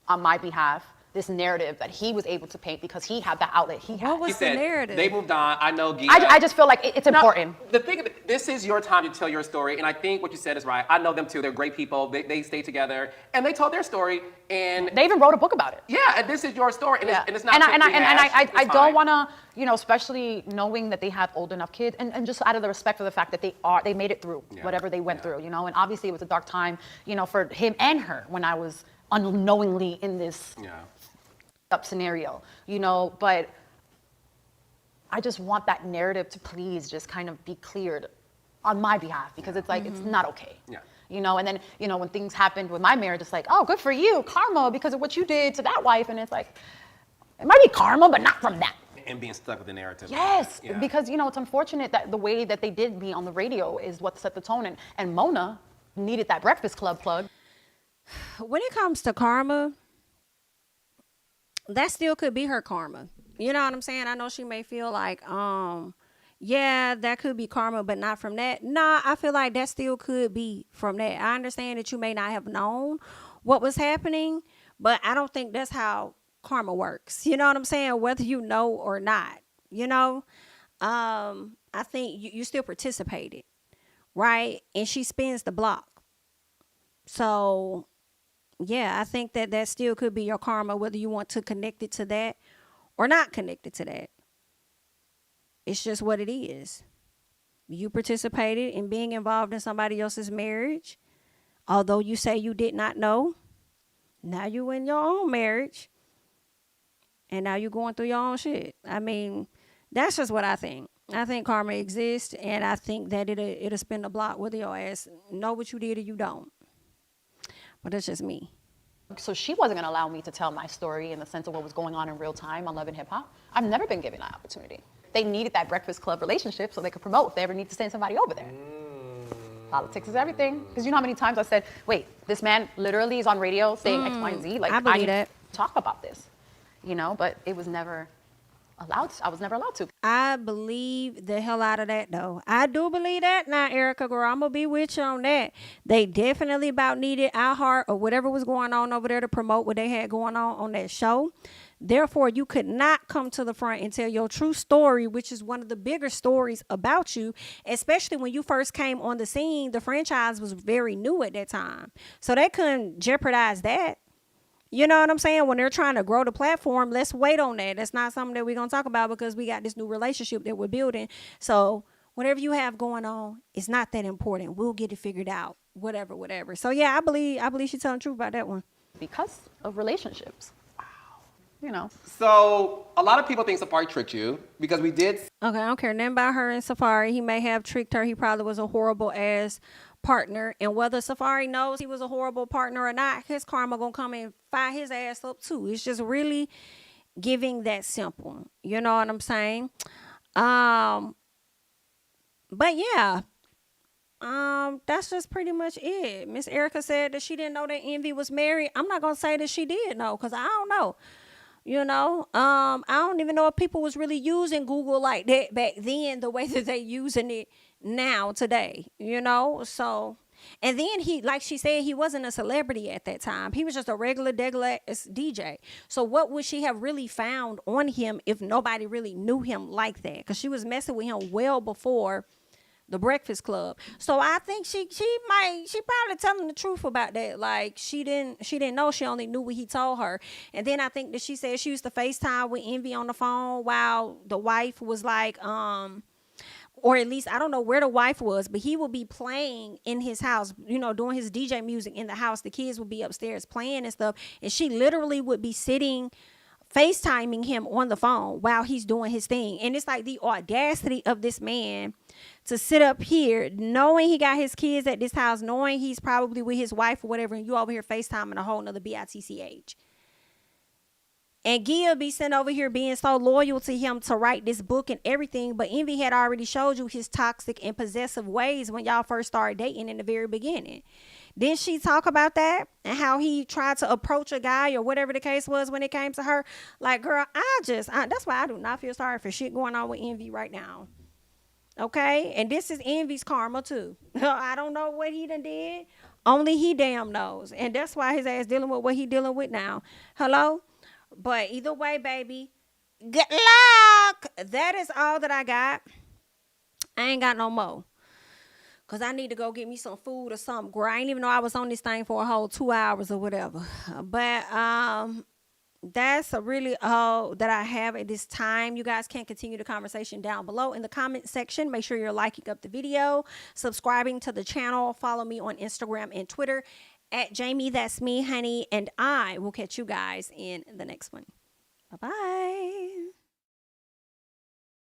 [SPEAKER 8] on my behalf this narrative that he was able to paint because he had that outlet he had.
[SPEAKER 1] What was
[SPEAKER 7] He
[SPEAKER 1] the
[SPEAKER 7] said,
[SPEAKER 1] narrative?
[SPEAKER 7] they moved on. I know Gia.
[SPEAKER 8] I just feel like it's important.
[SPEAKER 7] The thing, this is your time to tell your story, and I think what you said is right. I know them too. They're great people. They stay together, and they told their story. And
[SPEAKER 8] They even wrote a book about it.
[SPEAKER 7] yeah, and this is your story, and, it's not.
[SPEAKER 8] And I
[SPEAKER 7] It's
[SPEAKER 8] don't
[SPEAKER 7] fine.
[SPEAKER 8] want to, you know, especially knowing that they have old enough kids, and just out of the respect for the fact that they made it through whatever they went through, you know. And obviously it was a dark time, you know, for him and her when I was unknowingly in this up scenario, you know. But I just want that narrative to please just kind of be cleared on my behalf, because it's like it's not okay.
[SPEAKER 7] Yeah.
[SPEAKER 8] You know, and then, you know, when things happened with my marriage, it's like, oh, good for you, karma, because of what you did to that wife. And it's like, it might be karma, but not from that.
[SPEAKER 7] And being stuck with the narrative.
[SPEAKER 8] Yes,
[SPEAKER 7] Yeah.
[SPEAKER 8] because, you know, it's unfortunate that the way that they did me on the radio is what set the tone. And Mona needed that Breakfast Club plug.
[SPEAKER 1] When it comes to karma, that still could be her karma. You know what I'm saying? I know she may feel like, yeah, that could be karma, but not from that. Nah, I feel like that still could be from that. I understand that you may not have known what was happening, but I don't think that's how karma works. You know what I'm saying? Whether you know or not, you know, I think you still participated, right? And she spins the block. So, yeah, I think that still could be your karma, whether you want to connect it to that or not connect it to that. It's just what it is. You participated in being involved in somebody else's marriage. Although you say you did not know. Now you in your own marriage. And now you going through your own shit. I mean, that's just what I think. I think karma exists. And I think that it'll spin the block with your ass. Know what you did or you don't. But that's just me.
[SPEAKER 8] So she wasn't going to allow me to tell my story in the sense of what was going on in real time on Love and Hip Hop. I've never been given that opportunity. They needed that Breakfast Club relationship so they could promote if they ever need to send somebody over there. Politics is everything. Because you know how many times I said, wait, this man literally is on radio saying X, Y, and Z. Like,
[SPEAKER 1] I believe
[SPEAKER 8] need
[SPEAKER 1] that.
[SPEAKER 8] to talk about this, you know, but it was never allowed. I was never allowed to.
[SPEAKER 1] I believe the hell out of that, though. I do believe that. Now, Erica, girl, I'm going to be with you on that. They definitely about needed our heart or whatever was going on over there to promote what they had going on that show. Therefore, you could not come to the front and tell your true story, which is one of the bigger stories about you, especially when you first came on the scene. The franchise was very new at that time. So they couldn't jeopardize that. You know what I'm saying? When they're trying to grow the platform, let's wait on that. That's not something that we're going to talk about because we got this new relationship that we're building. So whatever you have going on, it's not that important. We'll get it figured out. Whatever. So yeah, I believe she's telling the truth about that one.
[SPEAKER 8] Because of relationships. You know.
[SPEAKER 7] So a lot of people think Safari tricked you because we did.
[SPEAKER 1] Okay, I don't care nothing about her and Safari. He may have tricked her. He probably was a horrible ass partner. And whether Safari knows he was a horrible partner or not, his karma gonna come and fire his ass up too. It's just really giving that simple. You know what I'm saying? But yeah. That's just pretty much it. Miss Erica said that she didn't know that Envy was married. I'm not gonna say that she did know, because I don't know. You know, I don't even know if people was really using Google like that back then, the way that they using it now today, you know? So, and then he, like she said, he wasn't a celebrity at that time. He was just a regular DJ. So what would she have really found on him if nobody really knew him like that? Because she was messing with him well before the Breakfast Club. So I think she probably telling the truth about that. Like she didn't know. She only knew what he told her. And then I think that she said she used to FaceTime with Envy on the phone while the wife was like, or at least I don't know where the wife was, but he would be playing in his house, you know, doing his DJ music in the house. The kids would be upstairs playing and stuff. And she literally would be sitting FaceTiming him on the phone while he's doing his thing. And it's like the audacity of this man to sit up here knowing he got his kids at this house, knowing he's probably with his wife or whatever, and you over here FaceTiming a whole nother bitch. And Gia be sent over here being so loyal to him to write this book and everything, but Envy had already showed you his toxic and possessive ways when y'all first started dating in the very beginning. Didn't she talk about that and how he tried to approach a guy or whatever the case was when it came to her? Like, girl, that's why I do not feel sorry for shit going on with Envy right now. Okay? And this is Envy's karma too. I don't know what he done did. Only he damn knows. And that's why his ass dealing with what he dealing with now. Hello? But either way, baby, good luck. That is all that I got. I ain't got no more. Because I need to go get me some food or something. Girl, I didn't even know I was on this thing for a whole 2 hours or whatever. But that's really all that I have at this time. You guys can continue the conversation down below in the comment section. Make sure you're liking up the video, subscribing to the channel. Follow me on Instagram and Twitter at JamiThatsMe, honey. And I will catch you guys in the next one. Bye-bye.